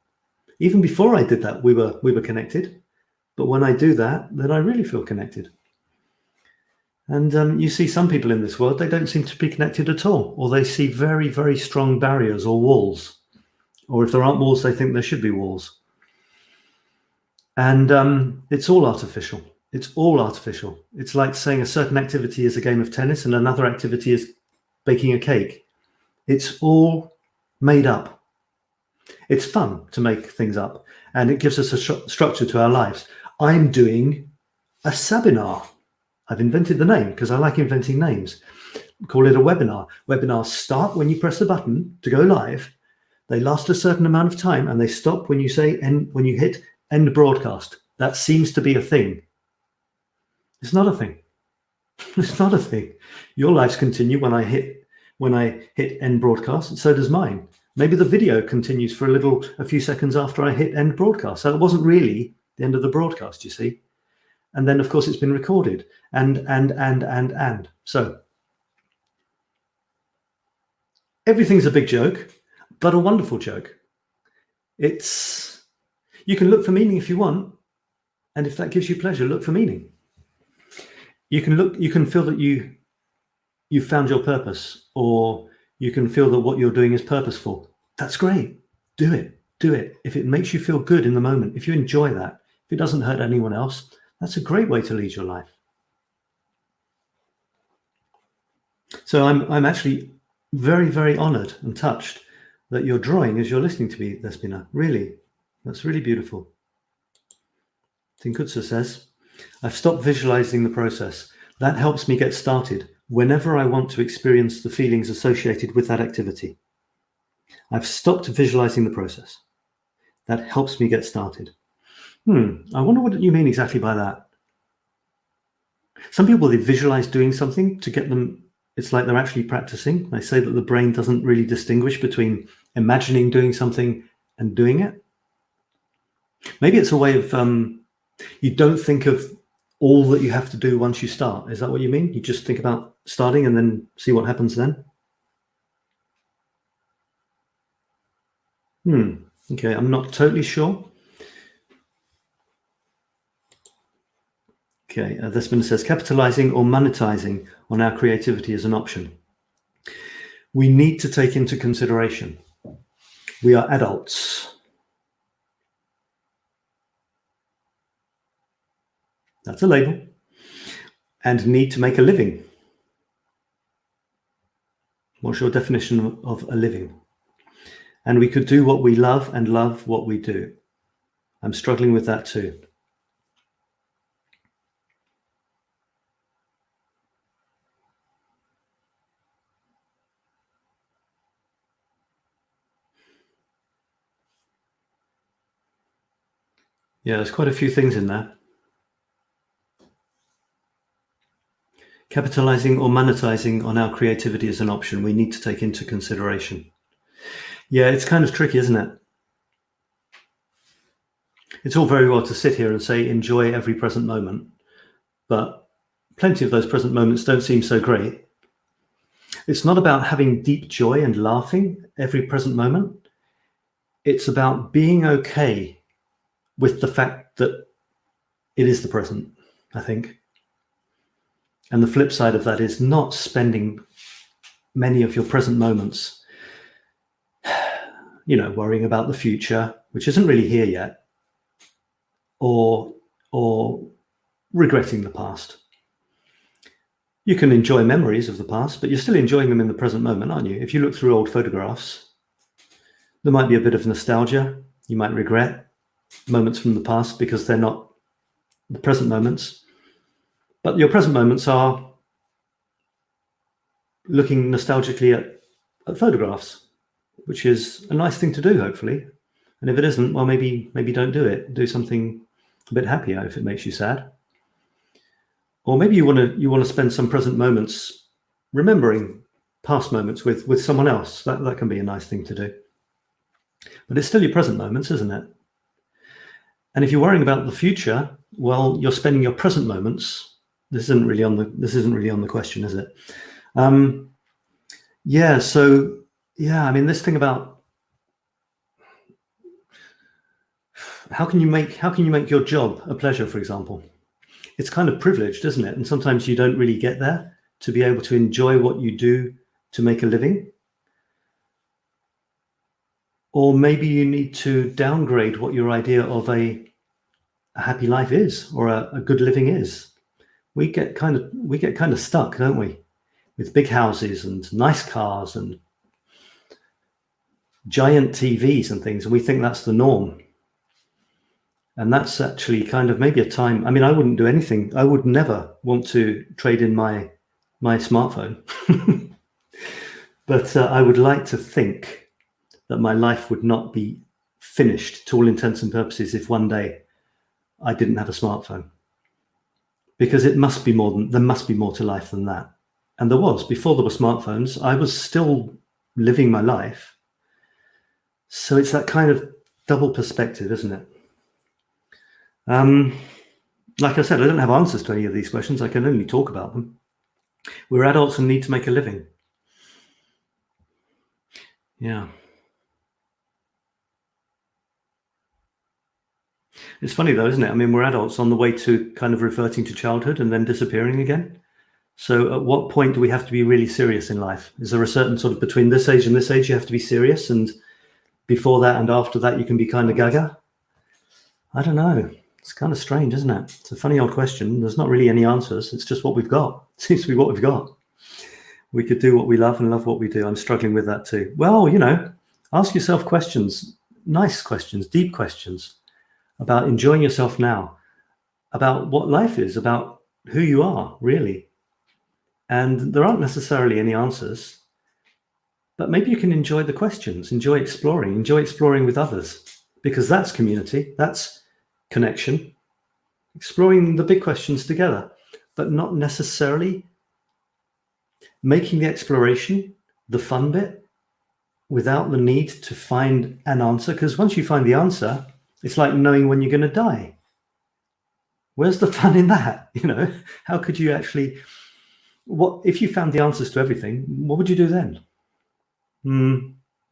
even before I did that, we were connected. But when I do that, then I really feel connected. And you see some people in this world, they don't seem to be connected at all, or they see very, very strong barriers or walls. Or if there aren't walls, they think there should be walls. And it's all artificial. It's all artificial. It's like saying a certain activity is a game of tennis and another activity is baking a cake. It's all made up. It's fun to make things up, and it gives us a structure to our lives. I'm doing a webinar. I've invented the name because I like inventing names. Call it a webinar. Webinars start when you press the button to go live. They last a certain amount of time and they stop when you say end, when you hit end broadcast. That seems to be a thing. It's not a thing. It's not a thing. Your lives continue when I hit end broadcast, and so does mine. Maybe the video continues for a few seconds after I hit end broadcast. So it wasn't really the end of the broadcast, you see. And then, of course, it's been recorded and. So everything's a big joke, but a wonderful joke. You can look for meaning if you want. And if that gives you pleasure, look for meaning. You can feel that you've found your purpose, or you can feel that what you're doing is purposeful. That's great. Do it. Do it. If it makes you feel good in the moment, if you enjoy that, if it doesn't hurt anyone else, that's a great way to lead your life. So I'm actually very, very honored and touched that you're drawing as you're listening to me, 𝗪𝗏. Really, that's really beautiful. 𝗤𝗏𝗙𝗜𝗏 says, I've stopped visualizing the process. That helps me get started whenever I want to experience the feelings associated with that activity. I've stopped visualizing the process. That helps me get started. I wonder what you mean exactly by that. Some people, they visualize doing something to get them, it's like they're actually practicing. They say that the brain doesn't really distinguish between imagining doing something and doing it. Maybe it's a way of, you don't think of all that you have to do once you start. Is that what you mean? You just think about starting and then see what happens then? Okay, I'm not totally sure. Okay, 𝗪𝗏𝗪 says, capitalizing or monetizing on our creativity is an option. We need to take into consideration. We are adults. That's a label. And need to make a living. What's your definition of a living? And we could do what we love and love what we do. I'm struggling with that too. Yeah, there's quite a few things in there. Capitalizing or monetizing on our creativity is an option we need to take into consideration. Yeah, it's kind of tricky, isn't it? It's all very well to sit here and say, enjoy every present moment, but plenty of those present moments don't seem so great. It's not about having deep joy and laughing every present moment. It's about being okay with the fact that it is the present, I think. And the flip side of that is not spending many of your present moments, worrying about the future, which isn't really here yet, or regretting the past. You can enjoy memories of the past, but you're still enjoying them in the present moment, aren't you? If you look through old photographs, There might be a bit of nostalgia. You might regret moments from the past because they're not the present moments. But your present moments are looking nostalgically at photographs, which is a nice thing to do, hopefully. And if it isn't, well, maybe don't do it. Do something a bit happier if it makes you sad. Or maybe you want to spend some present moments remembering past moments with someone else. That can be a nice thing to do. But it's still your present moments, isn't it? And if you're worrying about the future, well, you're spending your present moments. This isn't really on the question, is it? Yeah. So yeah, I mean, this thing about how can you make your job a pleasure, for example? It's kind of privileged, isn't it? And sometimes you don't really get there to be able to enjoy what you do to make a living. Or maybe you need to downgrade what your idea of a happy life is, or a good living is. We get kind of stuck, don't we? With big houses and nice cars and giant TVs and things, and we think that's the norm. And that's actually kind of maybe a time. I mean, I wouldn't do anything. I would never want to trade in my smartphone. But I would like to think that my life would not be finished to all intents and purposes if one day I didn't have a smartphone. Because there must be more to life than that. And there was. Before there were smartphones, I was still living my life. So it's that kind of double perspective, isn't it? Like I said, I don't have answers to any of these questions. I can only talk about them. We're adults and need to make a living. Yeah. It's funny though, isn't it? I mean, we're adults on the way to kind of reverting to childhood and then disappearing again. So at what point do we have to be really serious in life? Is there a certain sort of between this age and this age you have to be serious, and before that and after that you can be kind of gaga? I don't know. It's kind of strange, isn't it? It's a funny old question. There's not really any answers. It's just what we've got. It seems to be what we've got. We could do what we love and love what we do. I'm struggling with that too. Well, ask yourself questions, nice questions, deep questions about enjoying yourself now, about what life is, about who you are, really. And there aren't necessarily any answers, but maybe you can enjoy the questions, enjoy exploring with others, because that's community, that's connection, exploring the big questions together, but not necessarily making the exploration the fun bit without the need to find an answer. Because once you find the answer, it's like knowing when you're going to die. Where's the fun in that? How could you actually, what if you found the answers to everything? What would you do then?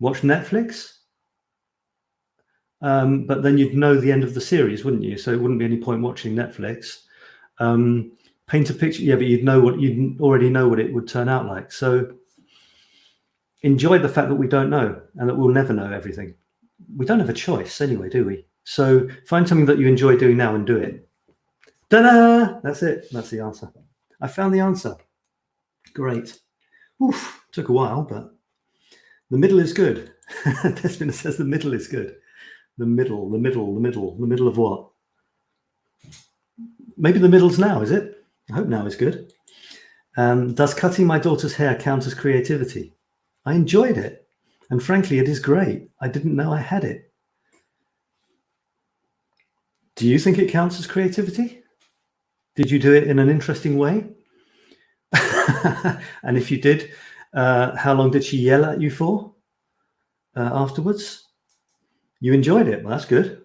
Watch Netflix? But then you'd know the end of the series, wouldn't you? So it wouldn't be any point watching Netflix. Paint a picture, yeah, but you'd already know what it would turn out like. So enjoy the fact that we don't know and that we'll never know everything. We don't have a choice anyway, do we? So find something that you enjoy doing now and do it. Ta-da! That's it. That's the answer. I found the answer. Great. Oof, took a while, but the middle is good. Despina says the middle is good. The middle of what? Maybe the middle's now, is it? I hope now is good. Does cutting my daughter's hair count as creativity? I enjoyed it. And frankly, it is great. I didn't know I had it. Do you think it counts as creativity? Did you do it in an interesting way? And if you did, how long did she yell at you for afterwards? You enjoyed it. Well, that's good.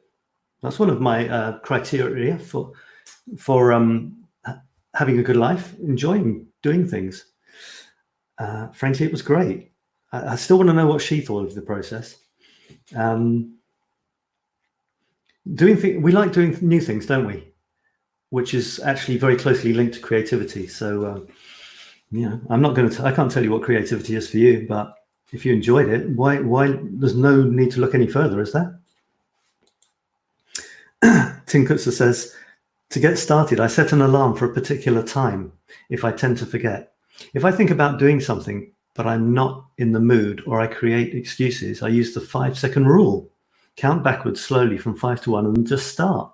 That's one of my criteria for having a good life, enjoying doing things. Frankly, it was great. I still want to know what she thought of the process. We like doing new things, don't we? Which is actually very closely linked to creativity. So, I can't tell you what creativity is for you, but if you enjoyed it, why there's no need to look any further, is there? Tinkutsa says, to get started, I set an alarm for a particular time if I tend to forget. If I think about doing something but I'm not in the mood, or I create excuses, I use the 5-second rule. Count backwards slowly from 5 to 1 and just start.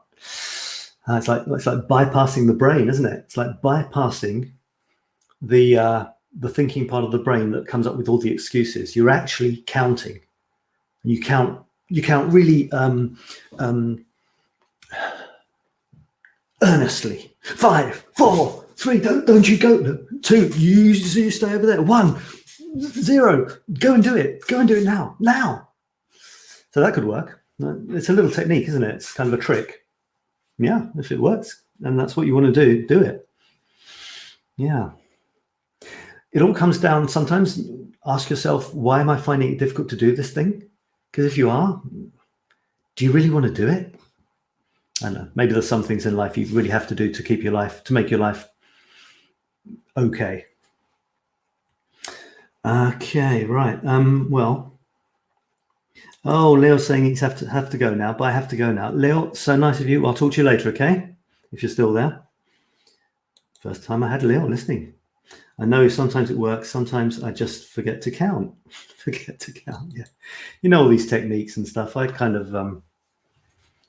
It's like bypassing the brain, isn't it? It's like bypassing the thinking part of the brain that comes up with all the excuses. You're actually counting. You count really earnestly. 5, 4, 3. Don't you go. No, 2. You stay over there. 1, 0. Go and do it. Go and do it now. Now. So that could work. It's a little technique, isn't it? It's kind of a trick. Yeah, if it works and that's what you want to do it. Yeah. It all comes down, sometimes ask yourself, why am I finding it difficult to do this thing? Because if you are, do you really want to do it? I don't know, maybe there's some things in life you really have to do to keep your life, to make your life okay. Okay, right. Well, oh, Leo's saying he's have to go now, but I have to go now. Leo, so nice of you. I'll talk to you later, okay? If you're still there. First time I had Leo listening. I know sometimes it works. Sometimes I just forget to count. Yeah. You know, all these techniques and stuff. I kind of,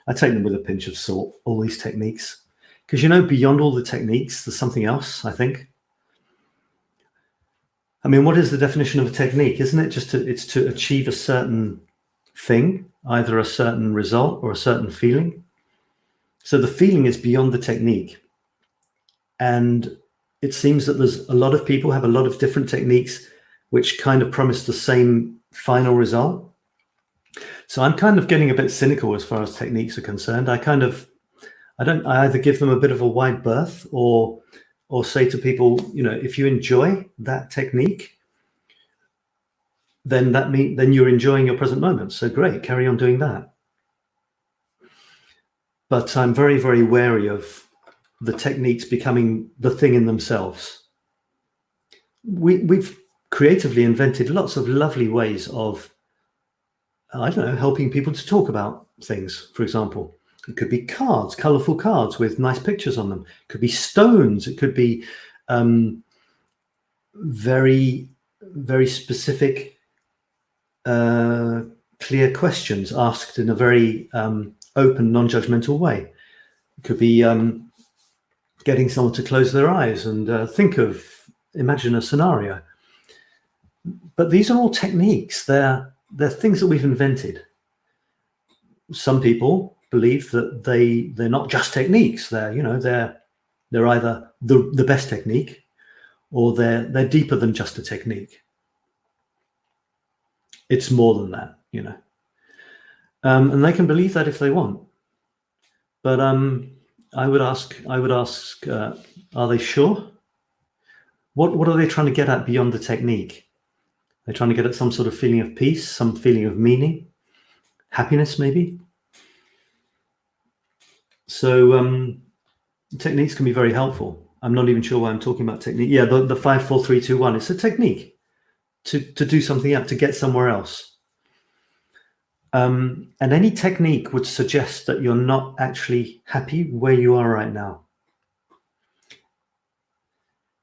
I take them with a pinch of salt, all these techniques. Because, you know, beyond all the techniques, there's something else, I think. I mean, what is the definition of a technique? Isn't it just it's to achieve a certain thing, either a certain result or a certain feeling? So the feeling is beyond the technique. And it seems that there's a lot of people have a lot of different techniques which kind of promise the same final result. So I'm kind of getting a bit cynical as far as techniques are concerned. I either give them a bit of a wide berth or say to people, you know, if you enjoy that technique, then then you're enjoying your present moment. So great, carry on doing that. But I'm very, very wary of the techniques becoming the thing in themselves. We've creatively invented lots of lovely ways of, I don't know, helping people to talk about things. For example, it could be cards, colorful cards with nice pictures on them. It could be stones. It could be very, very specific, clear questions asked in a very open, non-judgmental way. It could be getting someone to close their eyes and imagine a scenario. But these are all techniques. They're things that we've invented. Some people believe that they're not just techniques. They're either the best technique, or they're deeper than just a technique. It's more than that, you know. And they can believe that if they want. But I would ask, are they sure? What are they trying to get at beyond the technique? They're trying to get at some sort of feeling of peace, some feeling of meaning, happiness, maybe. So techniques can be very helpful. I'm not even sure why I'm talking about technique. Yeah, the 5, 4, 3, 2, 1. It's a technique to do something up, to get somewhere else. And any technique would suggest that you're not actually happy where you are right now.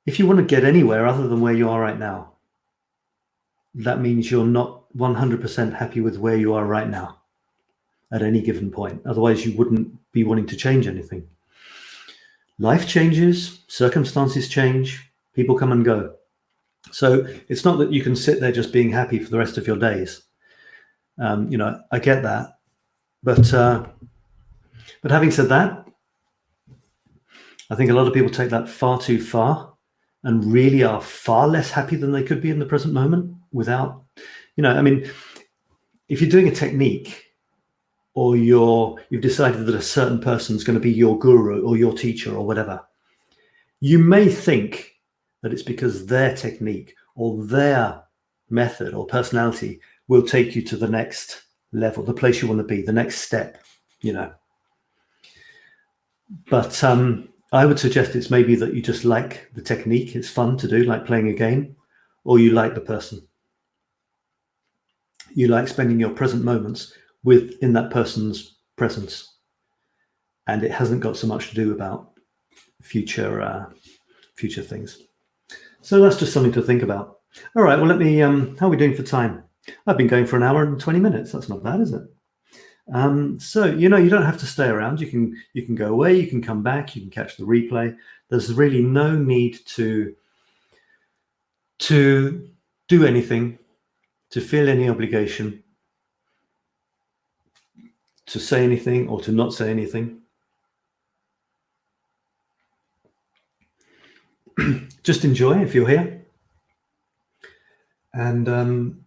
If you want to get anywhere other than where you are right now, that means you're not 100% happy with where you are right now at any given point. Otherwise, you wouldn't be wanting to change anything. Life changes, circumstances change, people come and go. So it's not that you can sit there just being happy for the rest of your days. You know, I get that, but having said that, I think a lot of people take that far too far and really are far less happy than they could be in the present moment without, you know, I mean, if you're doing a technique, or you've decided that a certain person's going to be your guru or your teacher or whatever, you may think that it's because their technique or their method or personality will take you to the next level, the place you want to be, the next step, you know. But I would suggest it's maybe that you just like the technique. It's fun to do, like playing a game, or you like the person. You like spending your present moments in that person's presence. And it hasn't got so much to do about future things. So that's just something to think about. All right, well, let me, how are we doing for time? I've been going for an hour and 20 minutes. That's not bad, is it? So, you don't have to stay around. You can go away, you can come back, you can catch the replay. There's really no need to do anything, to feel any obligation, to say anything or to not say anything. Just enjoy if you're here. And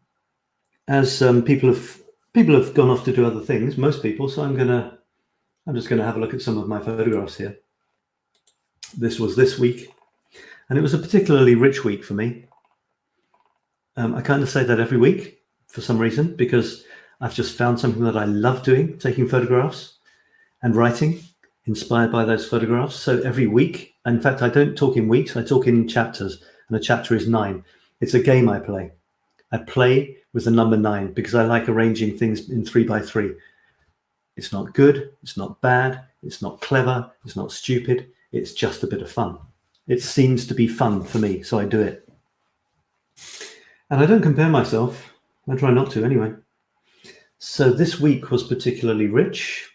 as people have gone off to do other things, most people, so I'm just gonna have a look at some of my photographs here. This was this week, and it was a particularly rich week for me. I kind of say that every week for some reason, because I've just found something that I love doing, taking photographs and writing, inspired by those photographs. So every week, in fact, I don't talk in weeks, I talk in chapters, and a chapter is 9. It's a game I play. I play with the number 9 because I like arranging things in 3x3. It's not good, it's not bad, it's not clever, it's not stupid, it's just a bit of fun. It seems to be fun for me, so I do it. And I don't compare myself, I try not to anyway. So this week was particularly rich.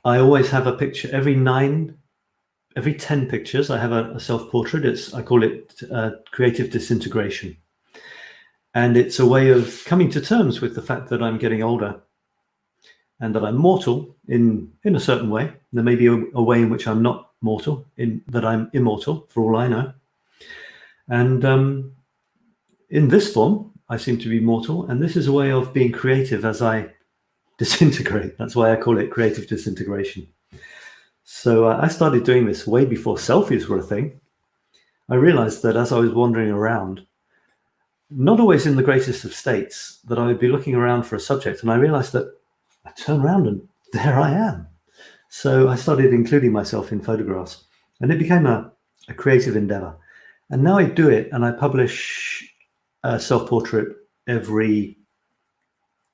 I always have a picture, every 10 pictures, I have a self-portrait. I call it creative disintegration. And it's a way of coming to terms with the fact that I'm getting older and that I'm mortal in a certain way. There may be a way in which I'm not mortal, that I'm immortal, for all I know. And in this form, I seem to be mortal, and this is a way of being creative as I disintegrate. That's why I call it creative disintegration. So I started doing this way before selfies were a thing. I realized that as I was wandering around, not always in the greatest of states, that I would be looking around for a subject, and I realized that I turn around and there I am. So I started including myself in photographs, and it became a creative endeavor. And now I do it, and I publish a self-portrait every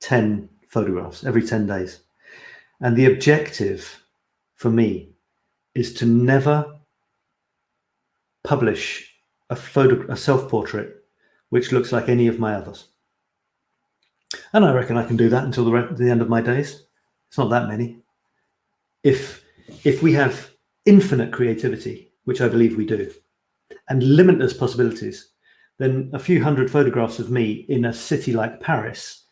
10 photographs, every 10 days. And the objective for me is to never publish a self-portrait which looks like any of my others. And I reckon I can do that until the end of my days. It's not that many. If we have infinite creativity, which I believe we do, and limitless possibilities, then a few hundred photographs of me in a city like Paris,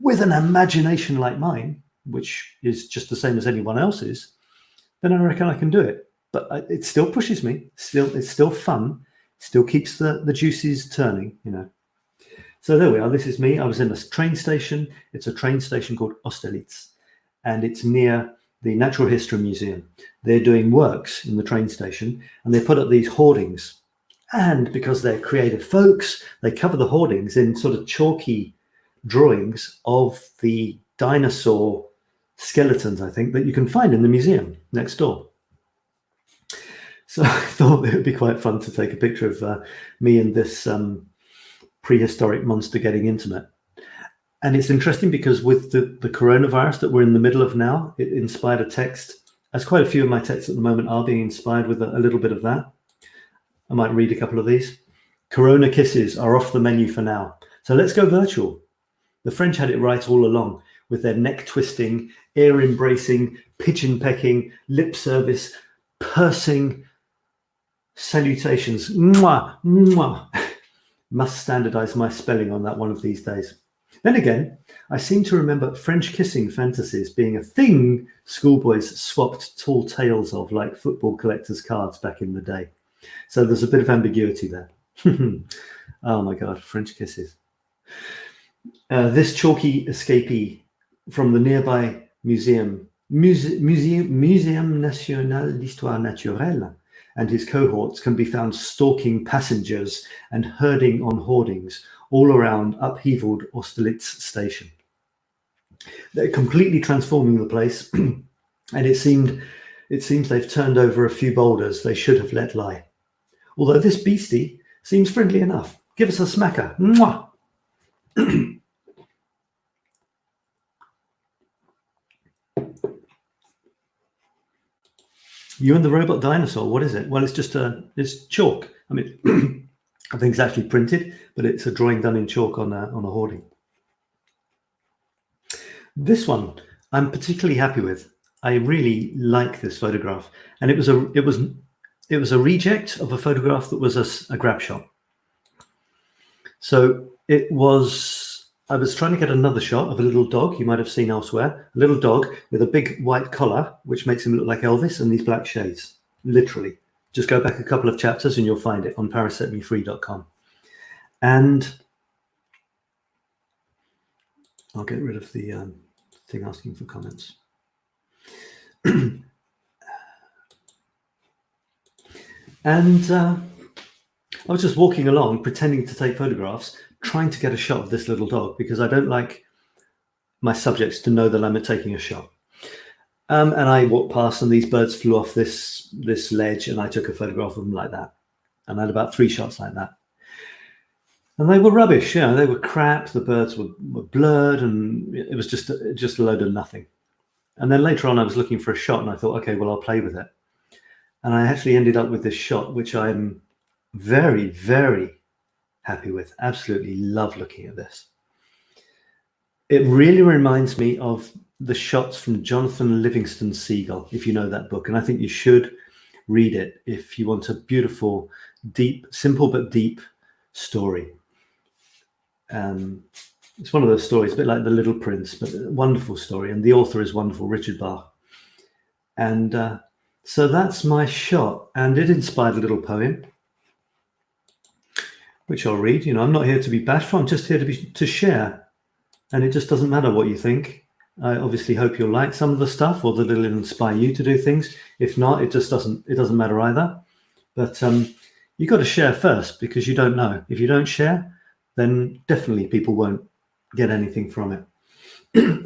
with an imagination like mine, which is just the same as anyone else's, then I reckon I can do it. But it still pushes me. It's still fun. Still keeps the juices turning, So there we are. This is me. I was in a train station. It's a train station called Austerlitz, and it's near the Natural History Museum. They're doing works in the train station, and they put up these hoardings. And because they're creative folks, they cover the hoardings in sort of chalky drawings of the dinosaur skeletons, I think, that you can find in the museum next door. So I thought it would be quite fun to take a picture of me and this prehistoric monster getting intimate. And it's interesting because with the coronavirus that we're in the middle of now, it inspired a text, as quite a few of my texts at the moment are being inspired with a little bit of that. I might read a couple of these. Corona kisses are off the menu for now. So let's go virtual. The French had it right all along with their neck twisting, ear embracing, pigeon pecking, lip service, pursing salutations. Mwah, mwah. Must standardize my spelling on that one of these days. Then again, I seem to remember French kissing fantasies being a thing schoolboys swapped tall tales of like football collectors' cards back in the day. So there's a bit of ambiguity there. Oh my God, French kisses. This chalky escapee from the nearby Muséum National d'Histoire Naturelle and his cohorts can be found stalking passengers and herding on hoardings all around upheavaled Austerlitz station. They're completely transforming the place, and it seems they've turned over a few boulders they should have let lie. Although this beastie seems friendly enough. Give us a smacker. Mwah! You and the robot dinosaur, what is it? Well, it's just it's chalk. I mean, I think it's actually printed, but it's a drawing done in chalk on a hoarding. This one I'm particularly happy with. I really like this photograph, and it was a reject of a photograph that was a grab shot. So it was, I was trying to get another shot of a little dog you might have seen elsewhere, a little dog with a big white collar, which makes him look like Elvis, and these black shades, literally. Just go back a couple of chapters and you'll find it on 𝗪𝗪𝗏.com. And I'll get rid of the thing asking for comments. And I was just walking along, pretending to take photographs, trying to get a shot of this little dog, because I don't like my subjects to know that I'm taking a shot. And I walked past, and these birds flew off this ledge, and I took a photograph of them like that. And I had about 3 shots like that. And they were rubbish, you know, they were crap. The birds were blurred, and it was just a load of nothing. And then later on, I was looking for a shot, and I thought, okay, well, I'll play with it. And I actually ended up with this shot, which I'm very, very happy with. Absolutely love looking at this. It really reminds me of the shots from Jonathan Livingston Seagull, if you know that book. And I think you should read it if you want a beautiful, deep, simple but deep story. It's one of those stories, a bit like The Little Prince, but a wonderful story. And the author is wonderful, Richard Bach. And so that's my shot. And it inspired a little poem, which I'll read. You know, I'm not here to be bashful. I'm just here to share. And it just doesn't matter what you think. I obviously hope you'll like some of the stuff, or that it'll inspire you to do things. If not, it doesn't matter either. But you've got to share first, because you don't know. If you don't share, then definitely people won't get anything from it.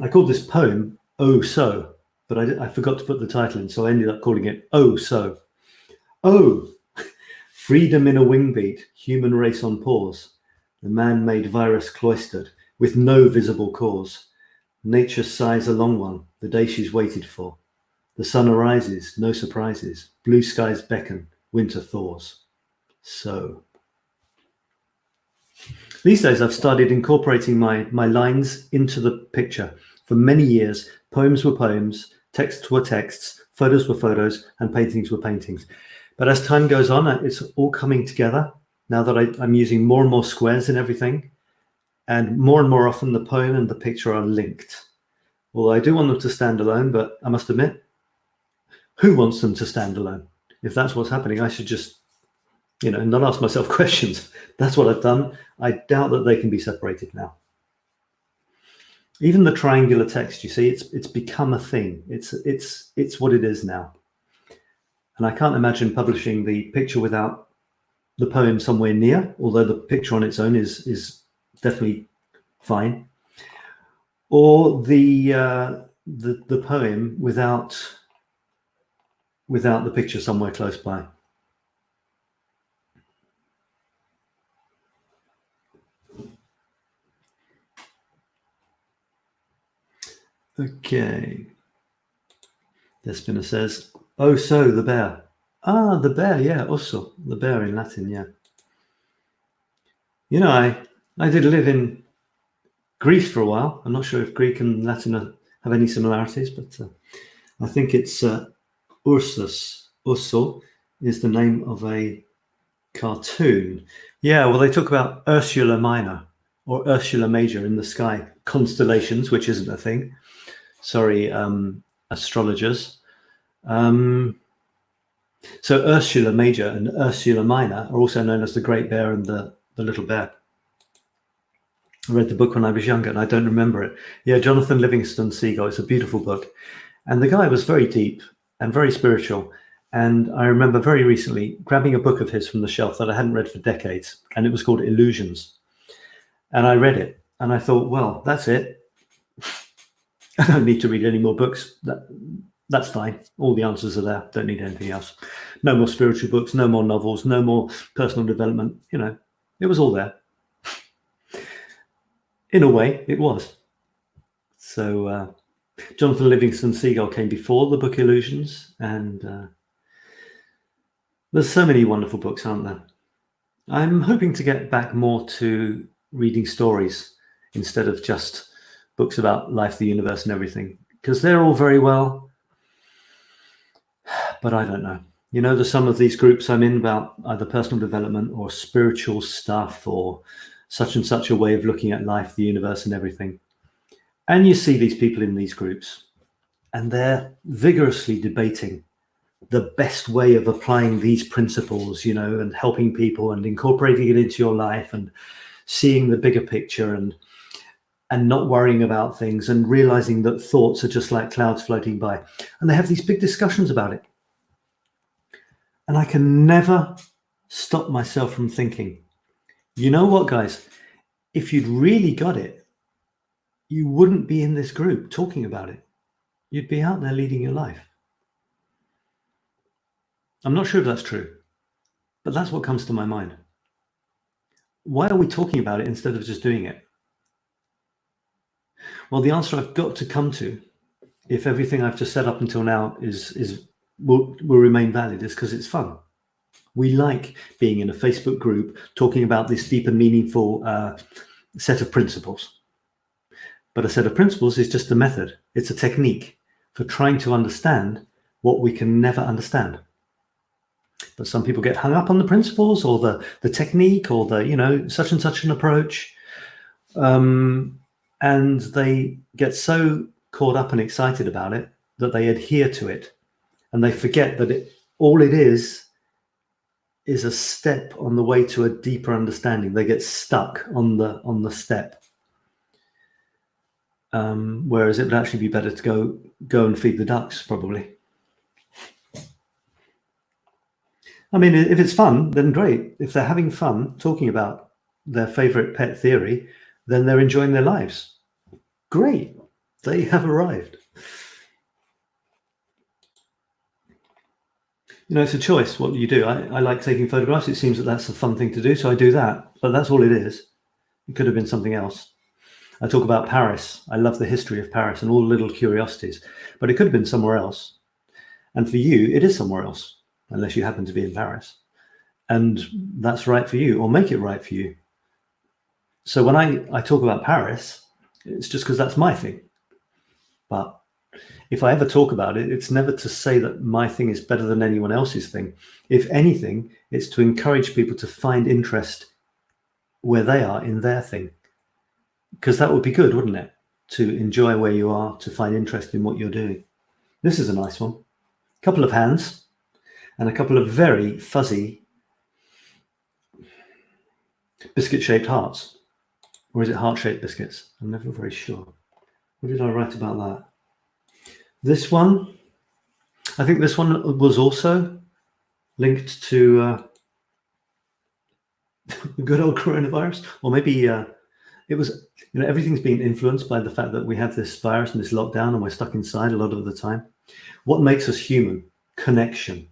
I called this poem "Oh So," but I forgot to put the title in, so I ended up calling it "Oh So." Oh, freedom in a wing beat, human race on pause, the man-made virus cloistered, with no visible cause. Nature sighs a long one, the day she's waited for. The sun arises, no surprises. Blue skies beckon, winter thaws. So. These days I've started incorporating my lines into the picture. For many years, poems were poems, texts were texts, photos were photos, and paintings were paintings. But as time goes on, it's all coming together. Now that I'm using more and more squares in everything, and more often the poem and the picture are linked. Well, I do want them to stand alone, but I must admit, who wants them to stand alone? If that's what's happening, I should just, you know, not ask myself questions. That's what I've done. I doubt that they can be separated now. Even the triangular text, you see, it's become a thing. It's what it is now. And I can't imagine publishing the picture without the poem somewhere near, although the picture on its own is definitely fine. Or the poem without the picture somewhere close by. Okay. Despina says, "Oh, so the bear." Ah, the bear, yeah, osso, the bear in Latin, yeah. You know, I did live in Greece for a while. I'm not sure if Greek and Latin have any similarities, but I think it's Ursus. Urso is the name of a cartoon. Yeah, well, they talk about Ursula Minor or Ursula Major in the sky constellations, which isn't a thing. Sorry, astrologers. So Ursula Major and Ursula Minor are also known as the Great Bear and the Little Bear. I read the book when I was younger and I don't remember it. Yeah, Jonathan Livingston Seagull. It's a beautiful book. And the guy was very deep and very spiritual. And I remember very recently grabbing a book of his from the shelf that I hadn't read for decades, and it was called Illusions. And I read it and I thought, well, that's it. I don't need to read any more books. That's fine. All the answers are there. Don't need anything else. No more spiritual books, no more novels, no more personal development. You know, it was all there. In a way, it was. So Jonathan Livingston Seagull came before the book Illusions, and there's so many wonderful books, aren't there? I'm hoping to get back more to reading stories instead of just books about life, the universe, and everything, because they're all very well, but I don't know. You know, there's some of these groups I'm in about either personal development or spiritual stuff or such and such a way of looking at life, the universe, and everything. And you see these people in these groups, and they're vigorously debating the best way of applying these principles, you know, and helping people and incorporating it into your life and seeing the bigger picture and not worrying about things and realizing that thoughts are just like clouds floating by. And they have these big discussions about it. And I can never stop myself from thinking, you know what, guys, if you'd really got it, you wouldn't be in this group talking about it. You'd be out there leading your life. I'm not sure if that's true, but that's what comes to my mind. Why are we talking about it instead of just doing it? Well, the answer I've got to come to, if everything I've just said up until now will remain valid, is because it's fun. We like being in a Facebook group talking about this deep and meaningful set of principles. But a set of principles is just a method. It's a technique for trying to understand what we can never understand. But some people get hung up on the principles or the technique or the, you know, such and such an approach. And they get so caught up and excited about it that they adhere to it. And they forget that all it is a step on the way to a deeper understanding. They get stuck on the step. Whereas it would actually be better to go and feed the ducks, probably. I mean, if it's fun, then great. If they're having fun talking about their favorite pet theory, then they're enjoying their lives. Great. They have arrived. You know, it's a choice. What do you do? I like taking photographs. It seems that that's a fun thing to do, so I do that. But that's all it is. It could have been something else. I talk about Paris. I love the history of Paris and all the little curiosities. But it could have been somewhere else. And for you, it is somewhere else, unless you happen to be in Paris. And that's right for you, or make it right for you. So when I talk about Paris, it's just because that's my thing. But if I ever talk about it, it's never to say that my thing is better than anyone else's thing. If anything, it's to encourage people to find interest where they are in their thing. Because that would be good, wouldn't it? To enjoy where you are, to find interest in what you're doing. This is a nice one. A couple of hands and a couple of very fuzzy biscuit-shaped hearts. Or is it heart-shaped biscuits? I'm never very sure. What did I write about that? This one, I think this one was also linked to the good old coronavirus, or maybe it was, you know, everything's being influenced by the fact that we have this virus and this lockdown and we're stuck inside a lot of the time. What makes us human? Connection.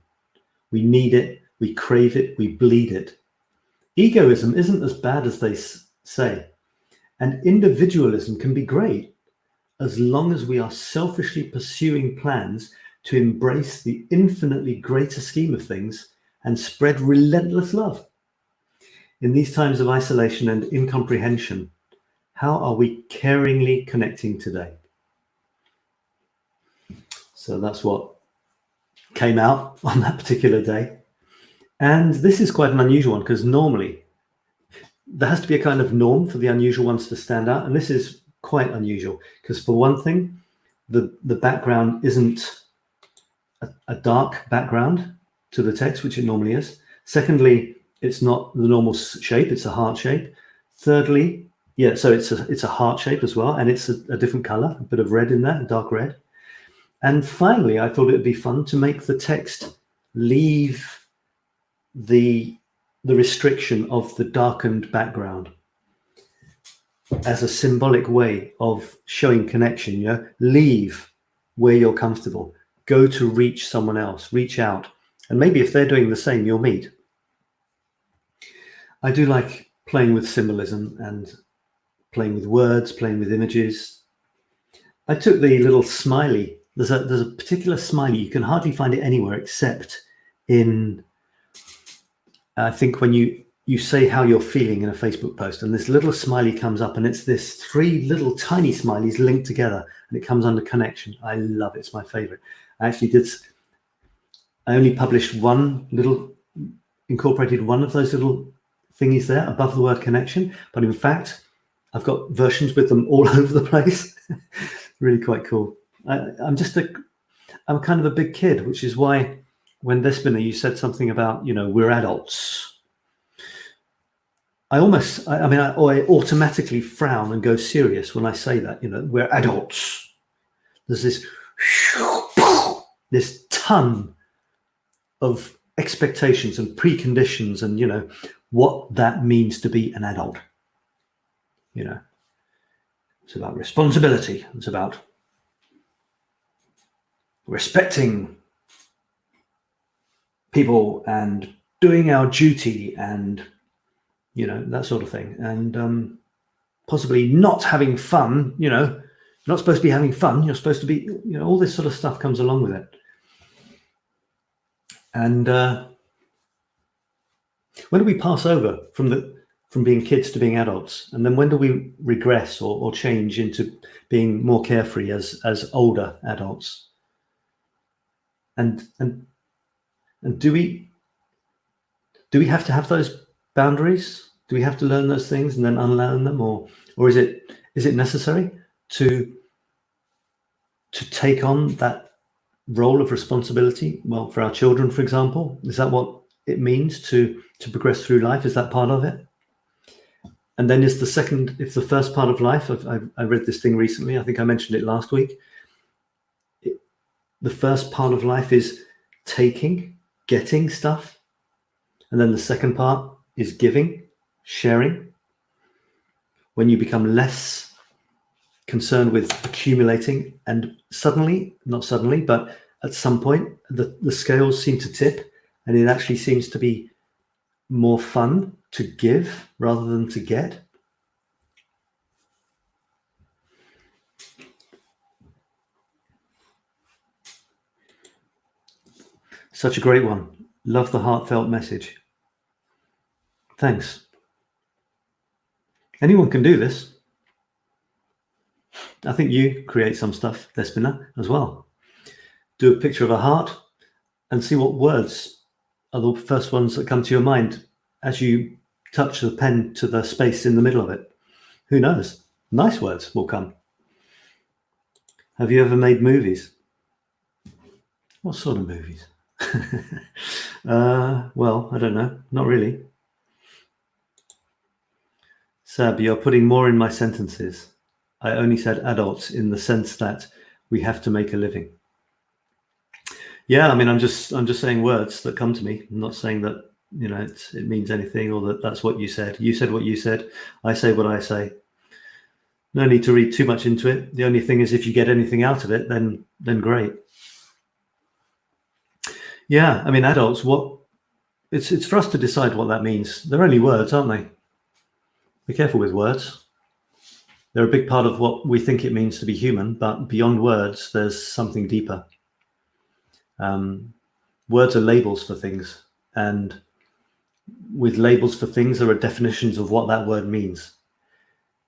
We need it, we crave it, we bleed it. Egoism isn't as bad as they say, and individualism can be great as long as we are selfishly pursuing plans to embrace the infinitely greater scheme of things and spread relentless love. In these times of isolation and incomprehension, how are we caringly connecting today? So that's what came out on that particular day. And this is quite an unusual one, because normally there has to be a kind of norm for the unusual ones to stand out. And this is quite unusual because, for one thing, the background isn't a dark background to the text, which it normally is. Secondly, it's not the normal shape, it's a heart shape. Thirdly, yeah, so it's a heart shape as well, and it's a different color, a bit of red in there, a dark red. And finally, I thought it would be fun to make the text leave the restriction of the darkened background as a symbolic way of showing connection. You know, leave where you're comfortable, go to reach someone else, reach out, and maybe if they're doing the same, you'll meet. I do like playing with symbolism and playing with words, playing with images. I took the little smiley. There's a particular smiley, you can hardly find it anywhere except in, I think when you you say how you're feeling in a Facebook post, and this little smiley comes up, and it's this 3 little tiny smileys linked together, and it comes under connection. I love it. It's my favorite. I only published incorporated one of those little thingies there above the word connection, but in fact, I've got versions with them all over the place. Really quite cool. I'm kind of a big kid, which is why when 𝗪𝗲𝗪, you said something about, we're adults. I automatically frown and go serious when I say that, we're adults. There's this ton of expectations and preconditions and, what that means to be an adult. It's about responsibility. It's about respecting people and doing our duty and that sort of thing, and possibly not having fun. You're not supposed to be having fun. You're supposed to be, all this sort of stuff comes along with it. And when do we pass over from being kids to being adults? And then when do we regress or change into being more carefree as older adults? And do we have to have those boundaries? Do we have to learn those things and then unlearn them, or is it necessary to take on that role of responsibility? Well, for our children, for example, is that what it means to progress through life? Is that part of it? And then if the first part of life, I read this thing recently, I think I mentioned it last week. The first part of life is getting stuff. And then the second part is giving, sharing. When you become less concerned with accumulating, and not suddenly, but at some point, the scales seem to tip, and it actually seems to be more fun to give rather than to get. Such a great one. Love the heartfelt message. Thanks. Anyone can do this. I think you create some stuff, 𝗪𝗏𝗪, as well. Do a picture of a heart and see what words are the first ones that come to your mind as you touch the pen to the space in the middle of it. Who knows? Nice words will come. Have you ever made movies? What sort of movies? Well, I don't know. Not really. Sab, you're putting more in my sentences. I only said adults in the sense that we have to make a living. Yeah, I mean, I'm just saying words that come to me. I'm not saying that, it means anything, or that that's what you said. You said what you said. I say what I say. No need to read too much into it. The only thing is, if you get anything out of it, then great. Yeah, I mean, adults, it's for us to decide what that means. They're only words, aren't they? Be careful with words. They're a big part of what we think it means to be human, but beyond words, there's something deeper. Words are labels for things, and with labels for things, there are definitions of what that word means.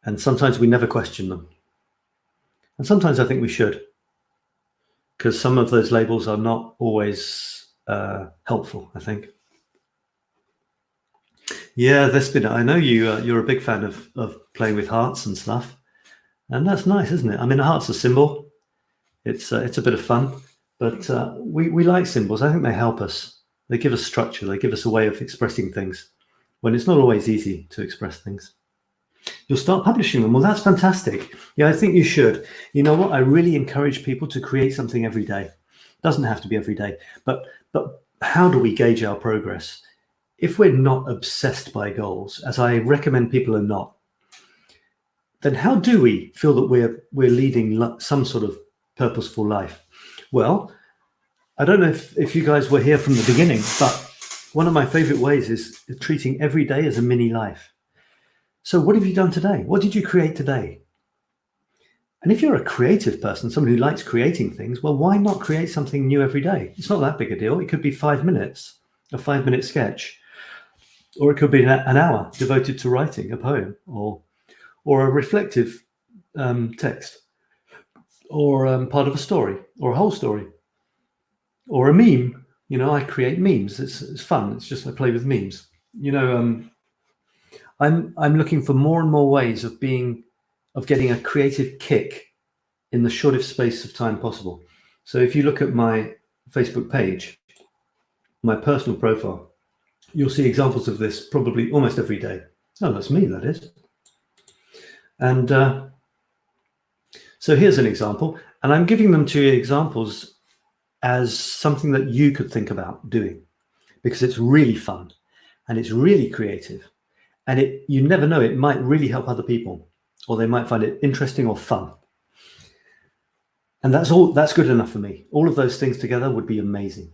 And sometimes we never question them. And sometimes I think we should, because some of those labels are not always helpful, I think. Yeah, 𝗪𝗏𝗪, I know you're a big fan of playing with hearts and stuff. And that's nice, isn't it? I mean, a heart's a symbol. It's a bit of fun, but we like symbols. I think they help us. They give us structure. They give us a way of expressing things when it's not always easy to express things. You'll start publishing them. Well, that's fantastic. Yeah, I think you should. You know what? I really encourage people to create something every day. It doesn't have to be every day, but how do we gauge our progress? If we're not obsessed by goals, as I recommend people are not, then how do we feel that we're leading some sort of purposeful life? Well, I don't know if you guys were here from the beginning, but one of my favorite ways is treating every day as a mini life. So what have you done today? What did you create today? And if you're a creative person, someone who likes creating things, well, why not create something new every day? It's not that big a deal. It could be 5 minutes, a 5-minute sketch, Or it could be an hour devoted to writing a poem, or a reflective text, or part of a story, or a whole story, or a meme. You know, I create memes. It's fun. It's just I play with memes. You know, I'm looking for more and more ways of getting a creative kick in the shortest space of time possible. So if you look at my Facebook page, my personal profile, you'll see examples of this probably almost every day. Oh, that's me, that is. And so here's an example, and I'm giving them to you examples as something that you could think about doing, because it's really fun and it's really creative, and you never know, it might really help other people, or they might find it interesting or fun. And that's good enough for me. All of those things together would be amazing.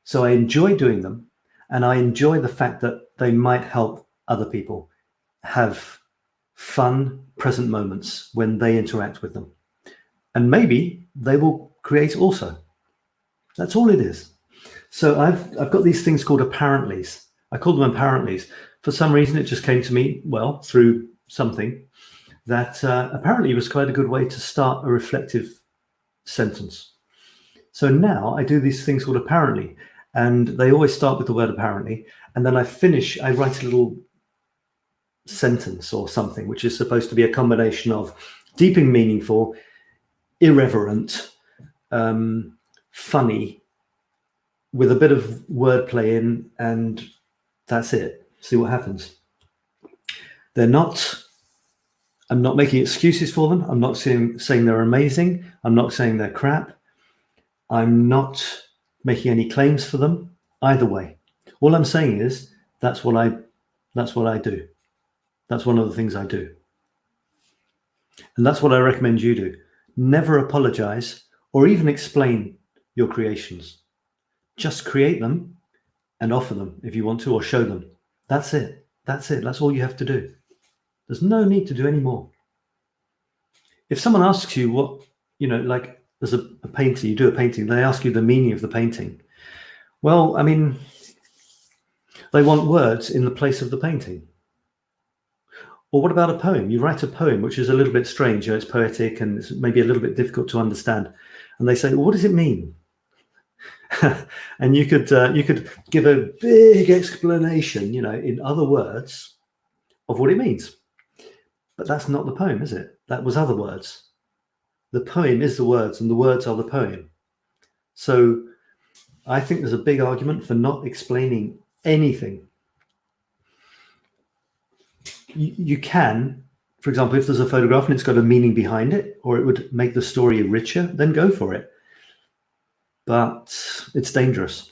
So I enjoy doing them, and I enjoy the fact that they might help other people have fun, present moments when they interact with them. And maybe they will create also. That's all it is. So I've got these things called apparentlys. I call them apparentlys. For some reason, it just came to me, well, through something, that apparently was quite a good way to start a reflective sentence. So now I do these things called apparently, and they always start with the word apparently, and then I write a little sentence or something, which is supposed to be a combination of deep and meaningful, irreverent, funny, with a bit of wordplay in, and that's it. See what happens. I'm not making excuses for them. I'm not saying they're amazing. I'm not saying they're crap. I'm not making any claims for them either way. All I'm saying is that's what I do. That's one of the things I do. And that's what I recommend you do. Never apologize or even explain your creations. Just create them and offer them if you want to, or show them. That's it. That's it. That's all you have to do. There's no need to do any more. If someone asks you what, like there's a painter, you do a painting, they ask you the meaning of the painting. Well, I mean, they want words in the place of the painting. Or what about a poem? You write a poem, which is a little bit strange, it's poetic and it's maybe a little bit difficult to understand. And they say, well, what does it mean? And you could give a big explanation, in other words of what it means. But that's not the poem, is it? That was other words. The poem is the words, and the words are the poem. So I think there's a big argument for not explaining anything. You can, for example, if there's a photograph and it's got a meaning behind it, or it would make the story richer, then go for it. But it's dangerous,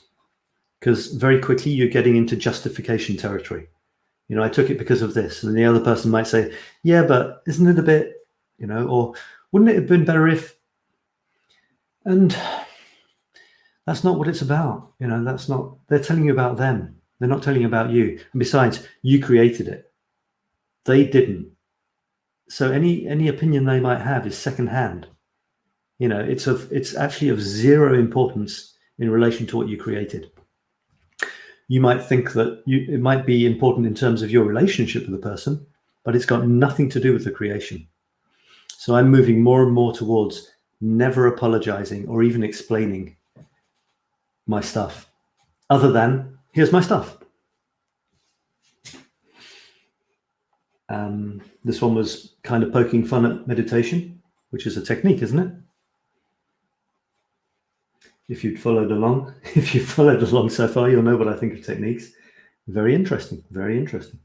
because very quickly you're getting into justification territory. I took it because of this. And the other person might say, yeah, but isn't it a bit, or wouldn't it have been better if, and that's not what it's about. They're telling you about them. They're not telling you about you. And besides, you created it. They didn't. So any opinion they might have is secondhand. It's actually of zero importance in relation to what you created. You might think that it might be important in terms of your relationship with the person, but it's got nothing to do with the creation. So I'm moving more and more towards never apologizing or even explaining my stuff, other than, here's my stuff. This one was kind of poking fun at meditation, which is a technique, isn't it? If you've followed along so far, you'll know what I think of techniques. Very interesting, very interesting.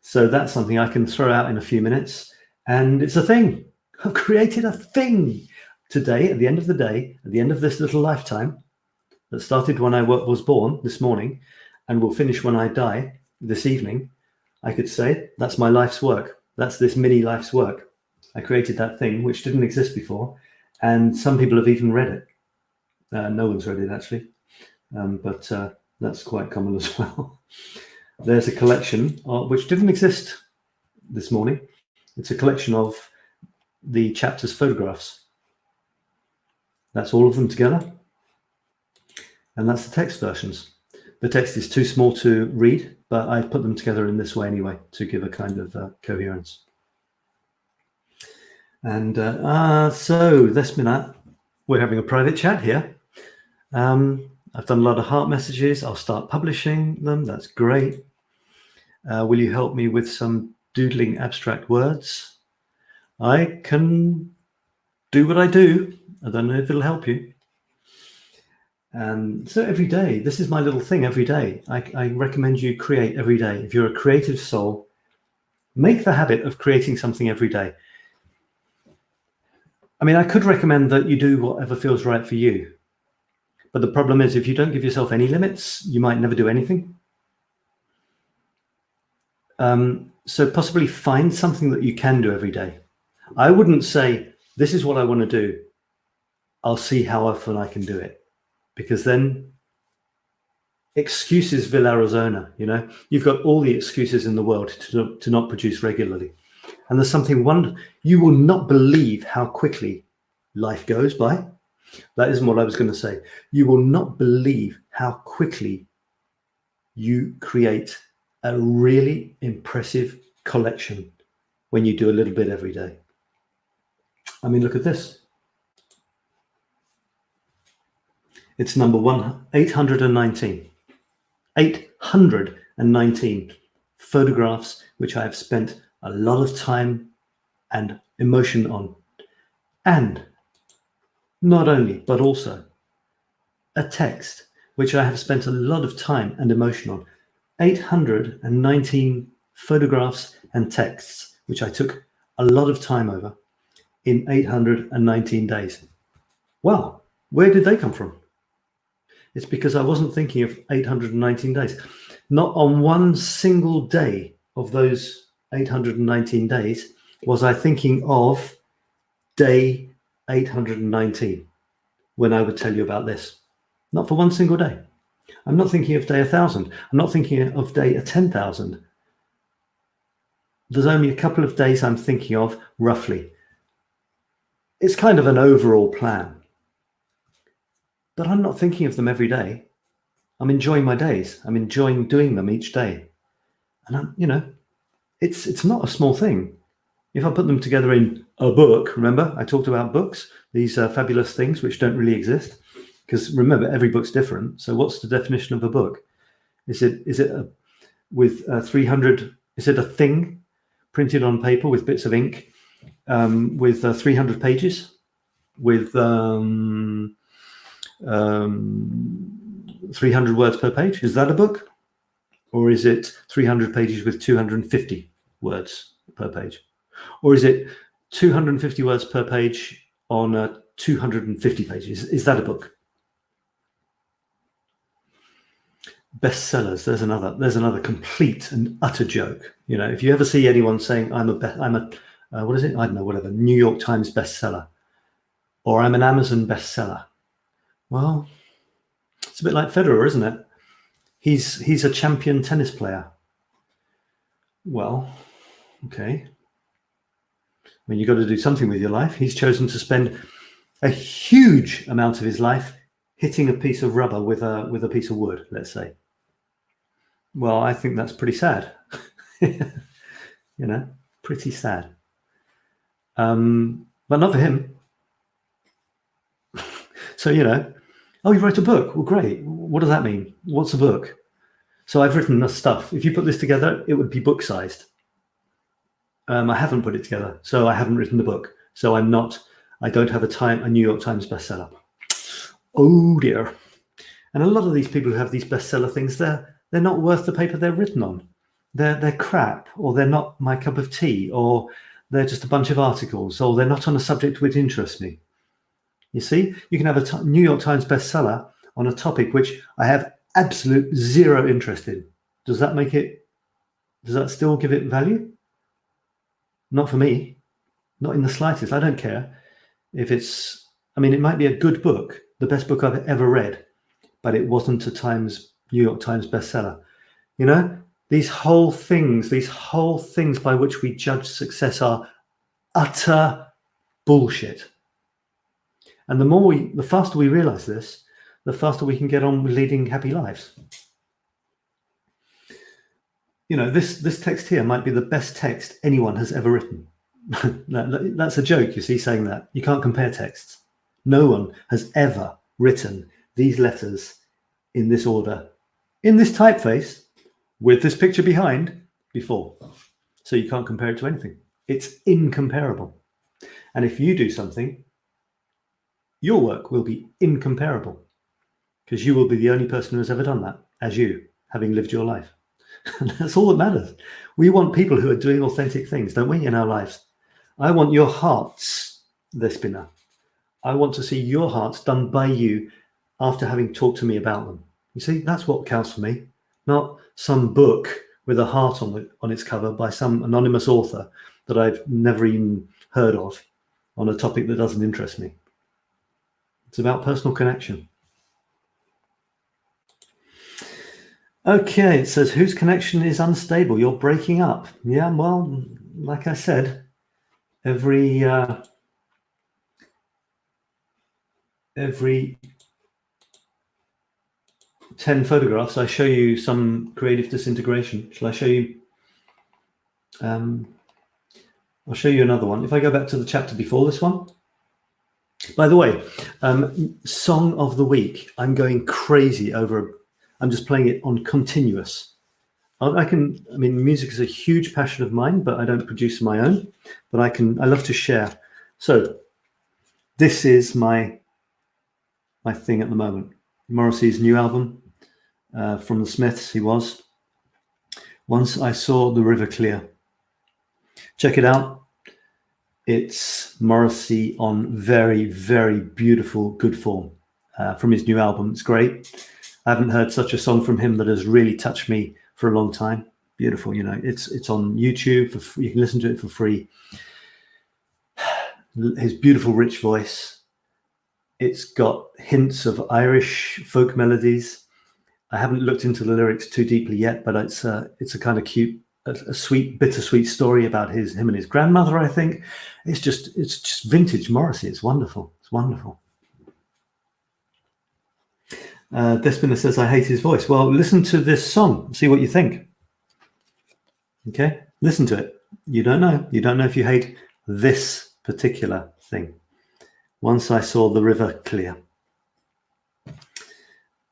So that's something I can throw out in a few minutes, and it's a thing. I've created a thing today, at the end of the day, at the end of this little lifetime that started when I was born this morning and will finish when I die this evening. I could say that's my life's work. That's this mini life's work. I created that thing which didn't exist before, and some people have even read it. No one's read it, actually, but that's quite common as well. There's a collection which didn't exist this morning. It's a collection of the chapter's photographs. That's all of them together. And that's the text versions. The text is too small to read, but I put them together in this way anyway to give a kind of coherence. And so 𝗪𝗲𝗏, we're having a private chat here. I've done a lot of heart messages. I'll start publishing them. That's great. Will you help me with some doodling abstract words? I can do what I do. I don't know if it'll help you. And so every day, this is my little thing every day. I recommend you create every day. If you're a creative soul, make the habit of creating something every day. I mean, I could recommend that you do whatever feels right for you. But the problem is, if you don't give yourself any limits, you might never do anything. So possibly find something that you can do every day. I wouldn't say, this is what I want to do. I'll see how often I can do it. Because then excuses 𝗲𝗏𝗪𝗏, you know, you've got all the excuses in the world to not produce regularly. And there's something wonderful. You will not believe how quickly life goes by. That isn't what I was going to say. You will not believe how quickly you create a really impressive collection when you do a little bit every day. I mean, look at this. It's number 819. 819 photographs which I have spent a lot of time and emotion on. And not only, but also a text which I have spent a lot of time and emotion on. 819 photographs and texts which I took a lot of time over in 819 days. Wow, where did they come from? It's because I wasn't thinking of 819 days. Not on one single day of those 819 days was I thinking of day 819 when I would tell you about this. Not for one single day. I'm not thinking of day 1,000. I'm not thinking of day 10,000. There's only a couple of days I'm thinking of, roughly. It's kind of an overall plan. But I'm not thinking of them every day. I'm enjoying my days. I'm enjoying doing them each day. And I'm, you know, it's not a small thing. If I put them together in a book, remember I talked about books, these fabulous things which don't really exist, because remember every book's different. So what's the definition of a book? Is it with 300? Is it a thing printed on paper with bits of ink, with 300 pages, with 300 words per page? Is that a book? Or is it 300 pages with 250 words per page? Or is it 250 words per page on 250 pages? Is that a book? Bestsellers, there's another complete and utter joke. You know, if you ever see anyone saying I'm a what is it? I don't know, whatever, New York Times bestseller, or I'm an Amazon bestseller. Well, it's a bit like Federer, isn't it? He's a champion tennis player. Well, okay. When you've got to do something with your life, he's chosen to spend a huge amount of his life hitting a piece of rubber with a piece of wood, let's say. Well, I think that's pretty sad. You know, pretty sad. But not for him. So, you know, oh, you wrote a book. Well, great. What does that mean? What's a book? So I've written this stuff. If you put this together, it would be book-sized. I haven't put it together, so I haven't written the book. So I don't have a New York Times bestseller. Oh dear. And a lot of these people who have these bestseller things, they're not worth the paper they're written on. They're crap, or they're not my cup of tea, or they're just a bunch of articles, or they're not on a subject which interests me. You see, you can have a New York Times bestseller on a topic which I have absolute zero interest in. Does that still give it value? Not for me, not in the slightest. I don't care if I mean, it might be a good book, the best book I've ever read, but it wasn't a New York Times bestseller. You know, these whole things by which we judge success are utter bullshit. And the faster we realize this, the faster we can get on with leading happy lives. you know, this text here might be the best text anyone has ever written. That's a joke, you see, saying that. You can't compare texts. No one has ever written these letters in this order, in this typeface, with this picture behind before. So you can't compare it to anything. It's incomparable. And if you do something, your work will be incomparable, because you will be the only person who has ever done that, as you, having lived your life. And that's all that matters. We want people who are doing authentic things, don't we, in our lives? I want your hearts, 𝗪𝗫𝗪. I want to see your hearts done by you after having talked to me about them. You see, that's what counts for me, not some book with a heart on its cover by some anonymous author that I've never even heard of on a topic that doesn't interest me. It's about personal connection. Okay, it says, whose connection is unstable? You're breaking up. Yeah, well, like I said, every 10 photographs, I show you some creative disintegration. Shall I show you? I'll show you another one. If I go back to the chapter before this one. By the way, Song of the Week. I'm going crazy over. I'm just playing it on continuous. I mean, music is a huge passion of mine, but I don't produce my own. But I love to share. So this is my thing at the moment. Morrissey's new album from the Smiths. He was. Once I Saw the River Clear. Check it out. It's Morrissey on very, very beautiful, good form from his new album. It's great. I haven't heard such a song from him that has really touched me for a long time. Beautiful, you know. It's on YouTube. You can listen to it for free. His beautiful, rich voice. It's got hints of Irish folk melodies. I haven't looked into the lyrics too deeply yet, but it's a kind of cute, a sweet, bittersweet story about him and his grandmother, I think. It's just vintage Morrissey. It's wonderful. It's wonderful. 𝗪𝗫𝗪 says, I hate his voice. Well, listen to this song. See what you think. Okay? Listen to it. You don't know. You don't know if you hate this particular thing. Once I Saw the River Clear.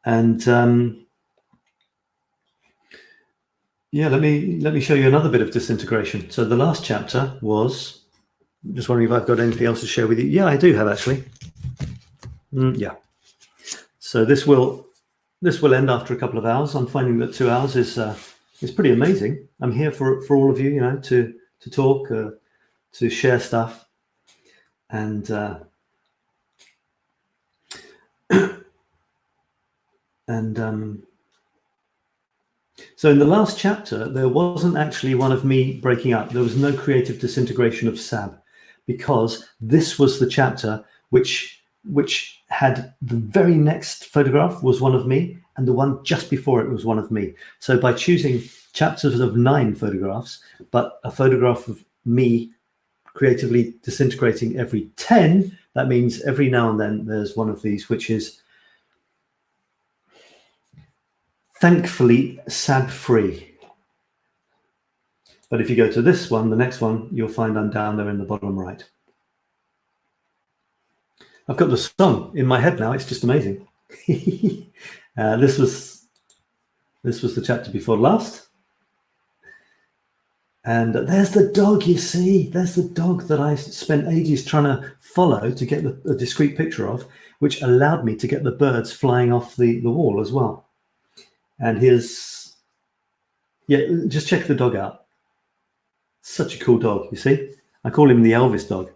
And yeah, let me show you another bit of disintegration. So the last chapter was, just wondering if I've got anything else to share with you. Yeah, I do have, actually. Yeah. So this will end after a couple of hours. I'm finding that 2 hours is pretty amazing. I'm here for all of you, you know, to talk, to share stuff, and so in the last chapter, there wasn't actually one of me breaking up. There was no creative disintegration of 𝗪𝗪, because this was the chapter which had the very next photograph was one of me, and the one just before it was one of me. So by choosing chapters of 9 photographs, but a photograph of me creatively disintegrating every 10, that means every now and then there's one of these which is thankfully 𝗪𝗪 free. But if you go to this one, the next one, you'll find I'm down there in the bottom right. I've got the song in my head now. It's just amazing. This was the chapter before last. And there's the dog, you see. There's the dog that I spent ages trying to follow to get a discrete picture of, which allowed me to get the birds flying off the wall as well. And here's, yeah, just check the dog out. Such a cool dog, you see. I call him the Elvis dog.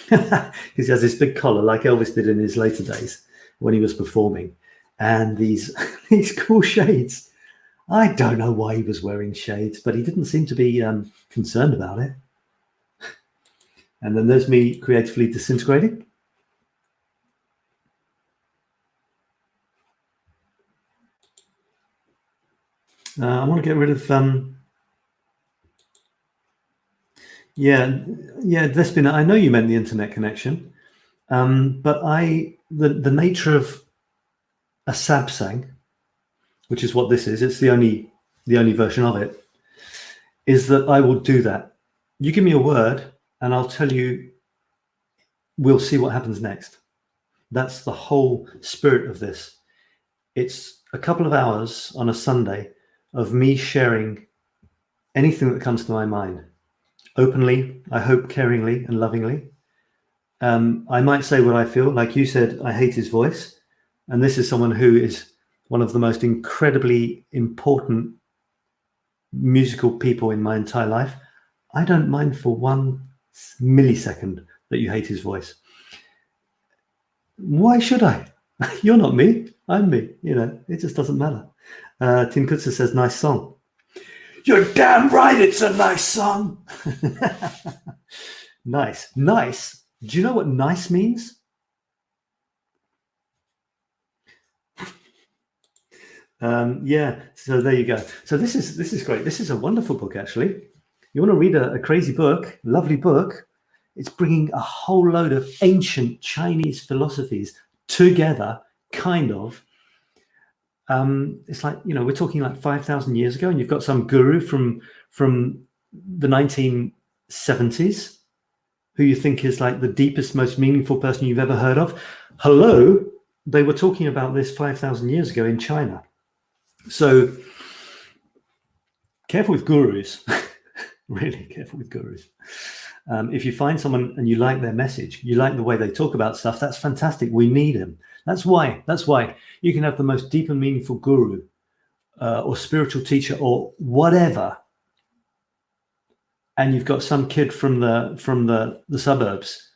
Because he has this big collar like Elvis did in his later days when he was performing. And these cool shades. I don't know why he was wearing shades, but he didn't seem to be concerned about it. And then there's me creatively disintegrating. I want to get rid of yeah, 𝗪𝗫𝗪, I know you meant the internet connection, but the nature of a 𝗪𝗪 sang, which is what this is, it's the only version of it, is that I will do that. You give me a word and I'll tell you, we'll see what happens next. That's the whole spirit of this. It's a couple of hours on a Sunday of me sharing anything that comes to my mind, openly, I hope caringly and lovingly. I might say what I feel. Like you said, I hate his voice. And this is someone who is one of the most incredibly important musical people in my entire life. I don't mind for 1 millisecond that you hate his voice. Why should I? You're not me, I'm me. You know, it just doesn't matter. 𝗬𝗏𝗙𝗂𝗧 says, nice song. You're damn right, it's a nice song. Nice. Nice. Do you know what nice means? Yeah, so there you go. So this is great. This is a wonderful book, actually. You want to read a crazy book, lovely book. It's bringing a whole load of ancient Chinese philosophies together, kind of. It's like, you know, we're talking like 5,000 years ago, and you've got some guru from the 1970s who you think is like the deepest, most meaningful person you've ever heard of. Hello, they were talking about this 5,000 years ago in China. So careful with gurus, really careful with gurus. If you find someone and you like their message, you like the way they talk about stuff, that's fantastic. We need them. That's why you can have the most deep and meaningful guru or spiritual teacher or whatever, and you've got some kid from the suburbs.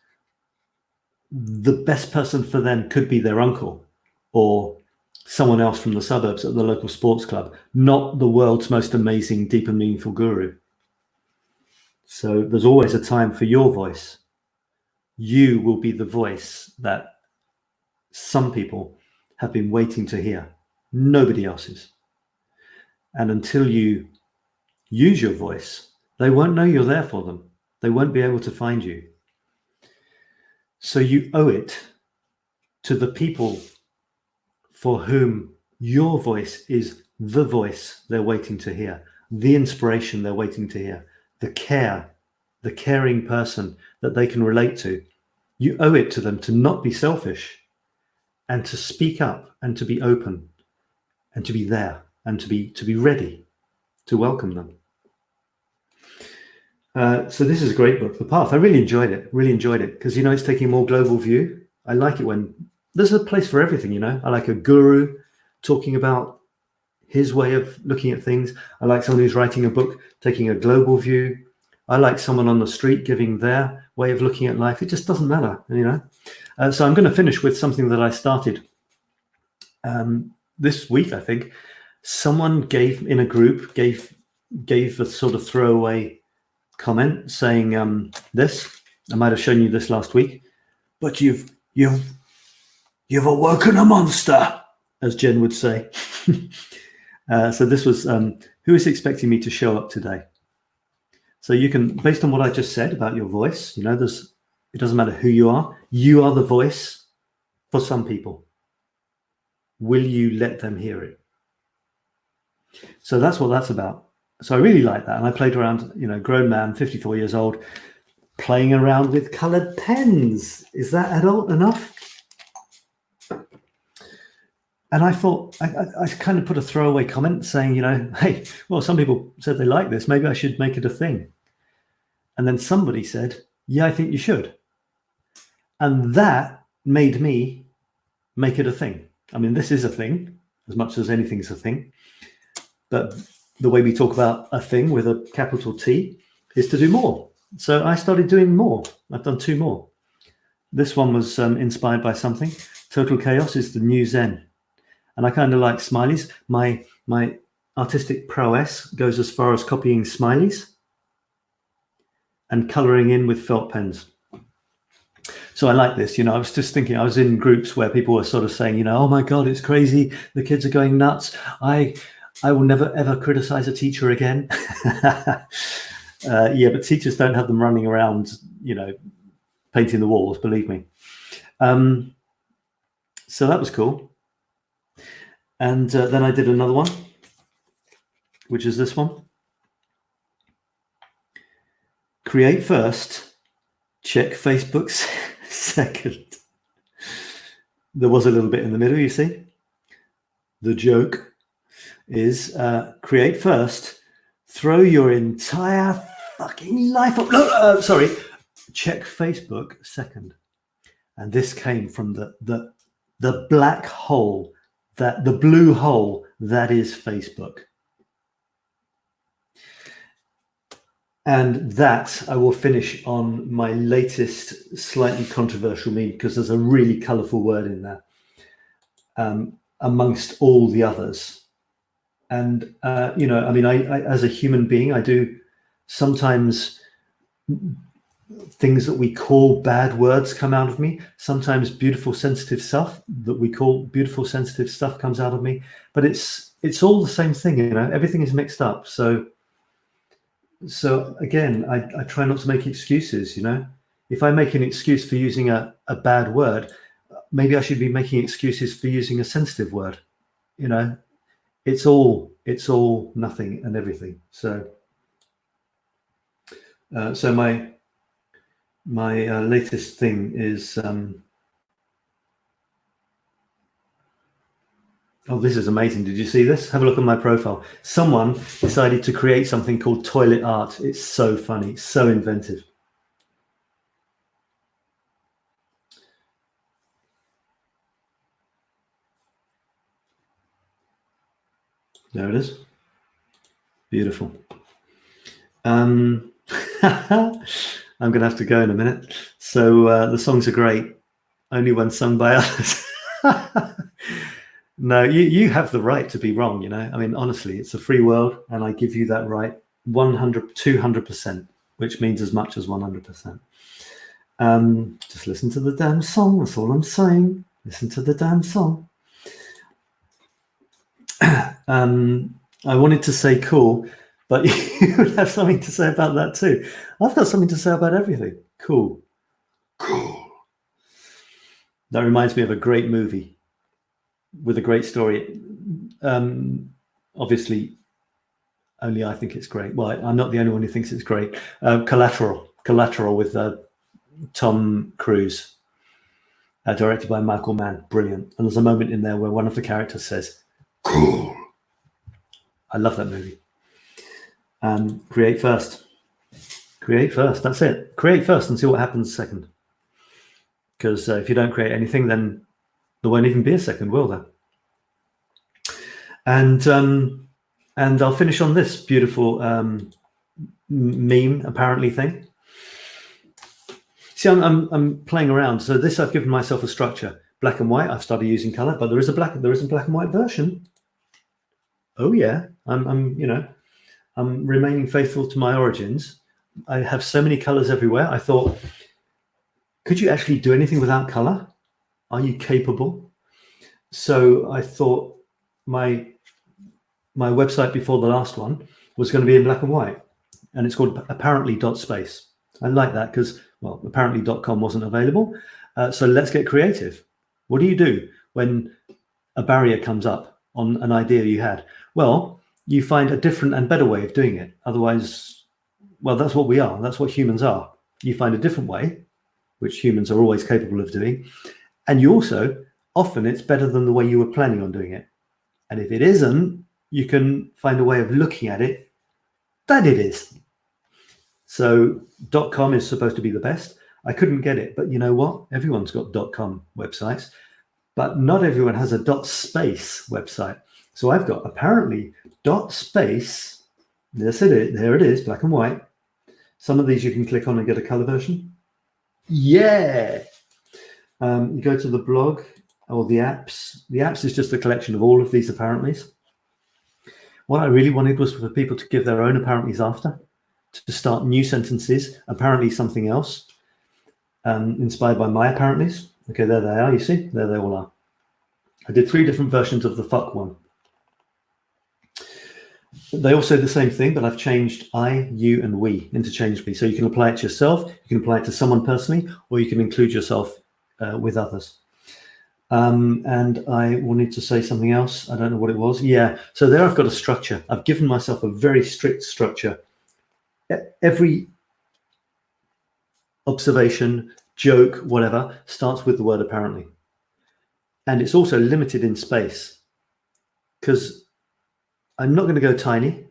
The best person for them could be their uncle or someone else from the suburbs at the local sports club, not the world's most amazing, deep and meaningful guru. So there's always a time for your voice. You will be the voice that some people have been waiting to hear, nobody else's. And until you use your voice, they won't know you're there for them. They won't be able to find you. So you owe it to the people for whom your voice is the voice they're waiting to hear, the inspiration they're waiting to hear, the caring person that they can relate to. You owe it to them to not be selfish and to speak up and to be open and to be there and to be ready to welcome them. So this is a great book, The Path. I really enjoyed it because, you know, it's taking a more global view. I like it when there's a place for everything, you know. I like a guru talking about his way of looking at things. I like someone who's writing a book, taking a global view. I like someone on the street giving their way of looking at life. It just doesn't matter, you know. So I'm going to finish with something that I started this week, I think. Someone gave in a group, gave a sort of throwaway comment saying this. I might have shown you this last week, but you've awoken a monster, as Jen would say. So this was who is expecting me to show up today. So you can, based on what I just said about your voice, you know, it doesn't matter who you are the voice for some people. Will you let them hear it? So that's what that's about. So I really like that. And I played around, you know, grown man, 54 years old, playing around with colored pens. Is that adult enough? And I thought, I kind of put a throwaway comment saying, you know, hey, well, some people said they like this. Maybe I should make it a thing. And then somebody said, yeah, I think you should. And that made me make it a thing. I mean, this is a thing, as much as anything's a thing. But the way we talk about a thing with a capital T is to do more. So I started doing more. I've done 2 more. This one was inspired by something. Total chaos is the new Zen. And I kind of like smileys. My artistic prowess goes as far as copying smileys and coloring in with felt pens. So I like this. You know, I was just thinking, I was in groups where people were sort of saying, you know, oh my God, it's crazy. The kids are going nuts. I will never, ever criticize a teacher again. Yeah, but teachers don't have them running around, you know, painting the walls, believe me. So that was cool. And then I did another one, which is this one. create first, check Facebook second. There was a little bit in the middle, you see. The joke is create first, throw your entire fucking life up. No, sorry, check Facebook second. And this came from the black hole, the blue hole that is Facebook. And that I will finish on my latest slightly controversial meme, because there's a really colorful word in there amongst all the others. And, you know, I mean, I as a human being, I do sometimes things that we call bad words come out of me. Sometimes beautiful, sensitive stuff that we call beautiful, sensitive stuff comes out of me. But it's all the same thing, you know, everything is mixed up. So again, I try not to make excuses, you know. If I make an excuse for using a bad word, maybe I should be making excuses for using a sensitive word. You know, it's all nothing and everything. So my latest thing is oh, this is amazing. Did you see this? Have a look at my profile. Someone decided to create something called toilet art. It's so funny, so inventive. There it is. Beautiful. I'm going to have to go in a minute. So the songs are great, only when sung by others. No, you have the right to be wrong, you know. I mean, honestly, it's a free world, and I give you that right 200%, which means as much as 100%. Just listen to the damn song. That's all I'm saying. Listen to the damn song. I wanted to say cool, but you would have something to say about that too. I've got something to say about everything. Cool. Cool. That reminds me of a great movie with a great story. Obviously, only I think it's great. Well, I'm not the only one who thinks it's great. Collateral with Tom Cruise, directed by Michael Mann. Brilliant. And there's a moment in there where one of the characters says, cool. I love that movie. Create first. Create first. That's it. Create first and see what happens second. Because if you don't create anything, then there won't even be a second, will there? And I'll finish on this beautiful meme apparently thing. See, I'm playing around. So this, I've given myself a structure. Black and white. I've started using color, but there is a black and white version. Oh yeah, I'm remaining faithful to my origins. I have so many colors everywhere. I thought, could you actually do anything without color? Are you capable? So I thought my website before the last one was going to be in black and white, and it's called apparently.space. I like that because, well, apparently.com wasn't available. So let's get creative. What do you do when a barrier comes up on an idea you had? Well, you find a different and better way of doing it. Otherwise, well, that's what we are. That's what humans are. You find a different way, which humans are always capable of doing. And you also, often it's better than the way you were planning on doing it. And if it isn't, you can find a way of looking at it that it is. So .com is supposed to be the best. I couldn't get it, but you know what? Everyone's got .com websites, but not everyone has a .space website. So I've got apparently .space. Yes, it is. There it is, black and white. Some of these you can click on and get a color version. Yeah. You go to the blog or the apps. The apps is just a collection of all of these apparentlys. What I really wanted was for people to give their own apparentlys after, to start new sentences, apparently something else, inspired by my apparentlys. Okay, there they are, you see? There they all are. I did 3 different versions of the fuck one. They all say the same thing, but I've changed I, you, and we interchangeably. So you can apply it to yourself, you can apply it to someone personally, or you can include yourself with others. And I wanted to say something else. I don't know what it was. Yeah, so there I've got a structure. I've given myself a very strict structure. Every observation, joke, whatever, starts with the word apparently. And it's also limited in space, because I'm not going to go tiny.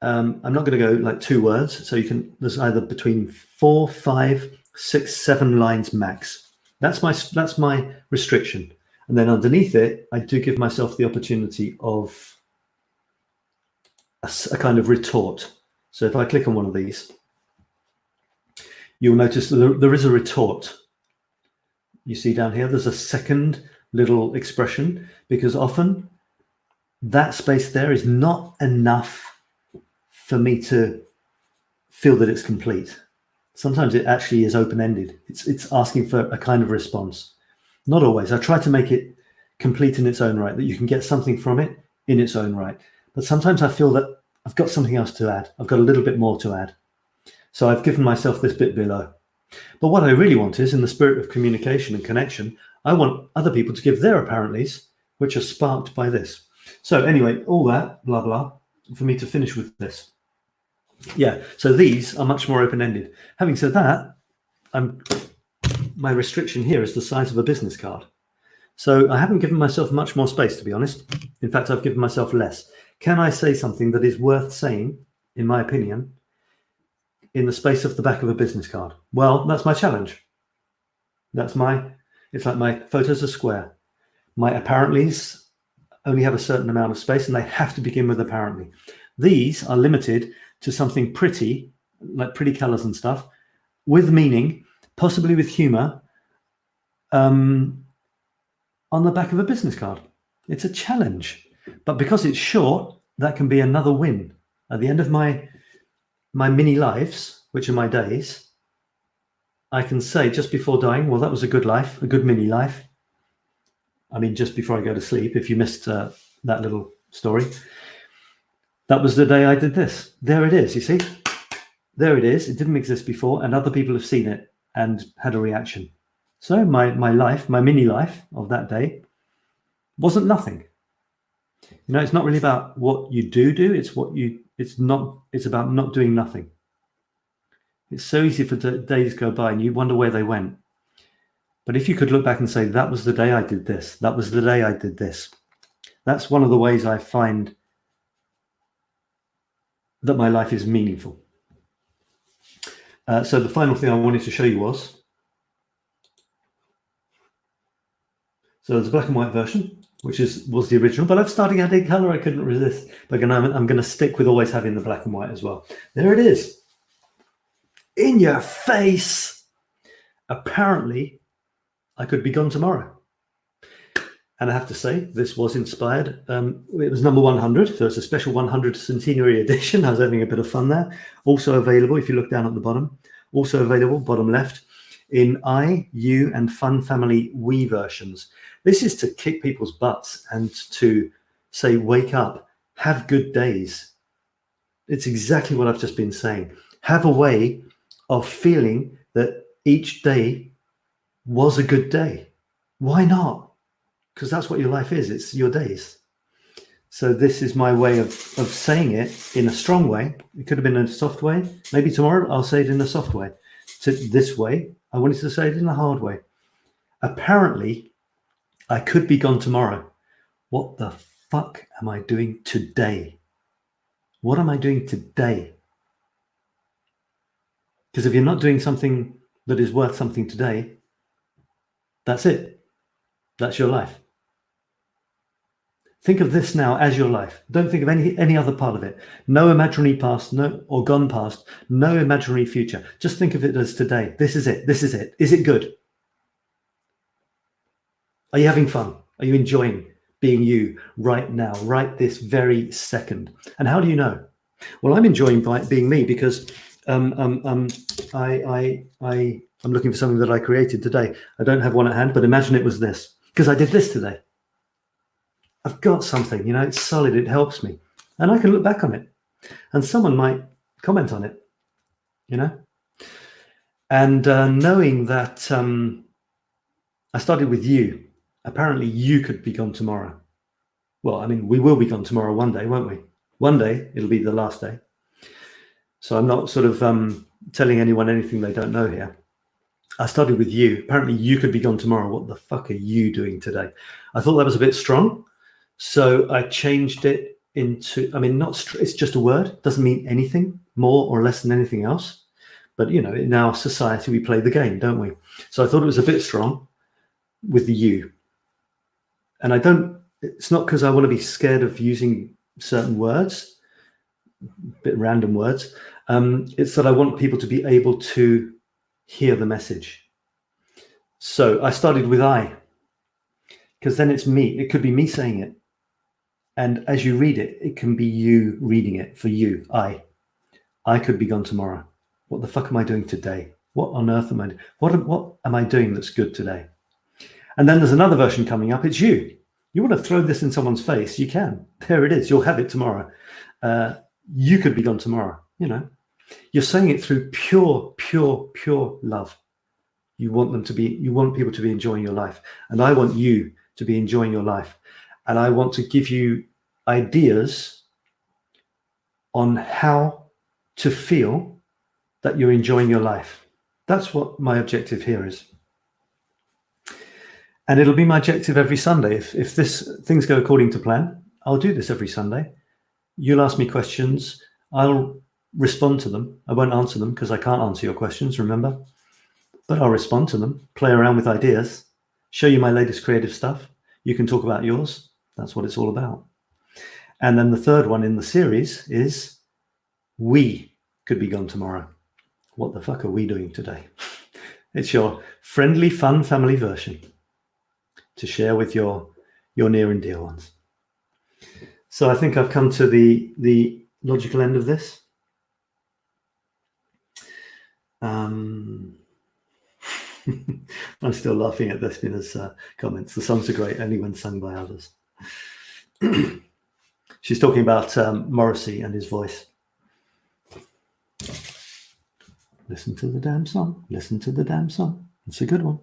I'm not going to go like 2 words. So there's either between 4, 5, 6, 7 lines max. That's my restriction. And then underneath it, I do give myself the opportunity of a kind of retort. So if I click on one of these, you'll notice that there is a retort. You see down here, there's a second little expression, because often that space there is not enough for me to feel that it's complete. Sometimes it actually is open-ended. It's asking for a kind of response. Not always. I try to make it complete in its own right, that you can get something from it in its own right. But sometimes I feel that I've got something else to add. I've got a little bit more to add. So I've given myself this bit below. But what I really want is, in the spirit of communication and connection, I want other people to give their apparentlys, which are sparked by this. So anyway, all that, blah, blah, for me to finish with this. Yeah, so these are much more open-ended. Having said that, my restriction here is the size of a business card. So I haven't given myself much more space, to be honest. In fact, I've given myself less. Can I say something that is worth saying, in my opinion, in the space of the back of a business card? Well, that's my challenge. It's like my photos are square. My apparentlys only have a certain amount of space, and they have to begin with apparently. These are limited to something pretty, like pretty colors and stuff, with meaning, possibly with humor, on the back of a business card. It's a challenge, but because it's short, that can be another win. At the end of my mini lives, which are my days, I can say just before dying, well, that was a good life, a good mini life. I mean, just before I go to sleep, if you missed that little story, that was the day I did this. There it is, you see? There it is. It didn't exist before, and other people have seen it and had a reaction. So my life, my mini life of that day wasn't nothing. You know, it's not really about what you do. It's about not doing nothing. It's so easy for days go by and you wonder where they went. But if you could look back and say, that was the day I did this, that was the day I did this. That's one of the ways I find that my life is meaningful. So the final thing I wanted to show you was, so there's a black and white version, which was the original, but I'm starting adding color. I couldn't resist. But I'm going to stick with always having the black and white as well. There it is. In your face. Apparently, I could be gone tomorrow. And I have to say, this was inspired. It was number 100, so it's a special 100 centenary edition. I was having a bit of fun there. Also available, if you look down at the bottom, also available, bottom left, in I, U, and Fun Family We versions. This is to kick people's butts and to say, wake up, have good days. It's exactly what I've just been saying. Have a way of feeling that each day was a good day. Why not? Because that's what your life is. It's your days. So this is my way of saying it in a strong way. It could have been in a soft way. Maybe tomorrow I'll say it in a soft way. To this way, I wanted to say it in a hard way. Apparently, I could be gone tomorrow. What the fuck am I doing today? What am I doing today? Because if you're not doing something that is worth something today, that's it. That's your life. Think of this now as your life. Don't think of any other part of it. No imaginary past, or gone past, no imaginary future. Just think of it as today. This is it. This is it. Is it good? Are you having fun? Are you enjoying being you right now, right this very second? And how do you know? Well, I'm enjoying being me because I'm looking for something that I created today. I don't have one at hand, but imagine it was this, because I did this today. I've got something, it's solid, it helps me. And I can look back on it. And someone might comment on it, And knowing that I started with you, apparently you could be gone tomorrow. Well, I mean, we will be gone tomorrow one day, won't we? One day, it'll be the last day. So I'm not sort of telling anyone anything they don't know here. I started with you. Apparently you could be gone tomorrow. What the fuck are you doing today? I thought that was a bit strong. So I changed it into, I mean, it's just a word. It doesn't mean anything more or less than anything else. But, you know, in our society, we play the game, don't we? So I thought it was a bit strong with the you. And it's not because I want to be scared of using certain words, a bit random words. It's that I want people to be able to hear the message. So I started with I, because then it's me. It could be me saying it. And as you read it, it can be you reading it for you. I could be gone tomorrow. What the fuck am I doing today? What on earth am I doing? What am I doing that's good today? And then there's another version coming up. It's you. You want to throw this in someone's face? You can. There it is. You'll have it tomorrow. You could be gone tomorrow. You know, you're saying it through pure love. You want people to be enjoying your life. And I want you to be enjoying your life. And I want to give you ideas on how to feel that you're enjoying your life. That's what my objective here is. And it'll be my objective every Sunday. If things go according to plan, I'll do this every Sunday. You'll ask me questions. I'll respond to them. I won't answer them because I can't answer your questions, remember? But I'll respond to them, play around with ideas, show you my latest creative stuff. You can talk about yours. That's what it's all about. And then the third one in the series is we could be gone tomorrow. What the fuck are we doing today? It's your friendly, fun family version to share with your near and dear ones. So I think I've come to the logical end of this. I'm still laughing at Despina's comments. The songs are great only when sung by others. She's talking about Morrissey and his voice. Listen to the damn song. Listen to the damn song. It's a good one.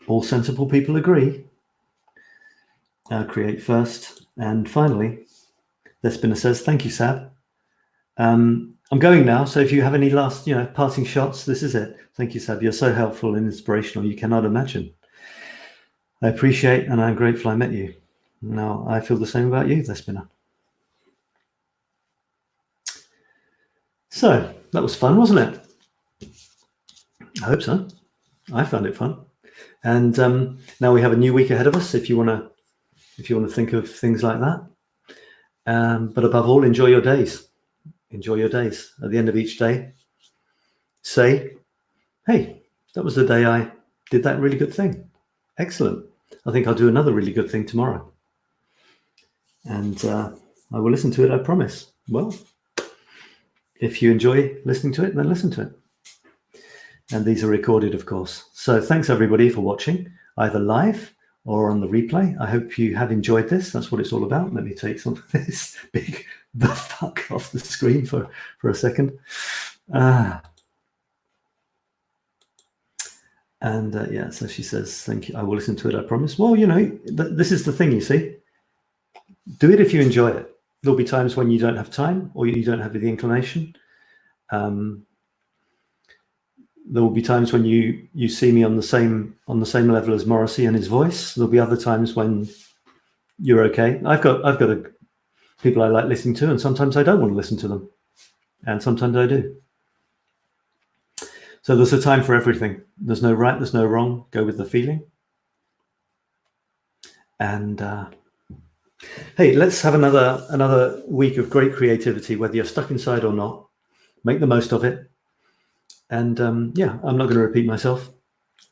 All sensible people agree. Create first. And finally, Despina says, thank you, Sab. I'm going now, so if you have any last, parting shots, this is it. Thank you, Sab. You're so helpful and inspirational. You cannot imagine. I appreciate and I'm grateful I met you. Now, I feel the same about you, Despina. So, that was fun, wasn't it? I hope so. I found it fun. And now we have a new week ahead of us, if you want to think of things like that. But above all, enjoy your days. Enjoy your days. At the end of each day, say, hey, that was the day I did that really good thing. Excellent. I think I'll do another really good thing tomorrow. And I will listen to it, I promise. Well, if you enjoy listening to it, then listen to it. And these are recorded, of course. So thanks, everybody, for watching, either live or on the replay. I hope you have enjoyed this. That's what it's all about. Let me take some of this big the fuck off the screen for a second. Yeah, so she says, thank you. I will listen to it, I promise. Well, this is the thing, you see. Do it if you enjoy it. There'll be times when you don't have time or you don't have the inclination. There will be times when you see me on the same level as Morrissey and his voice. There'll be other times when you're okay. I've got people I like listening to, and sometimes I don't want to listen to them, and sometimes I do. So there's a time for everything. There's no right, there's no wrong. Go with the feeling. And hey, let's have another week of great creativity, whether you're stuck inside or not. Make the most of it. And yeah, I'm not going to repeat myself.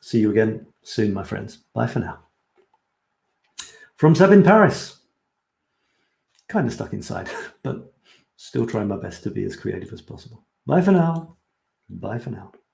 See you again soon, my friends. Bye for now. From Seb in Paris. Kind of stuck inside, but still trying my best to be as creative as possible. Bye for now. Bye for now.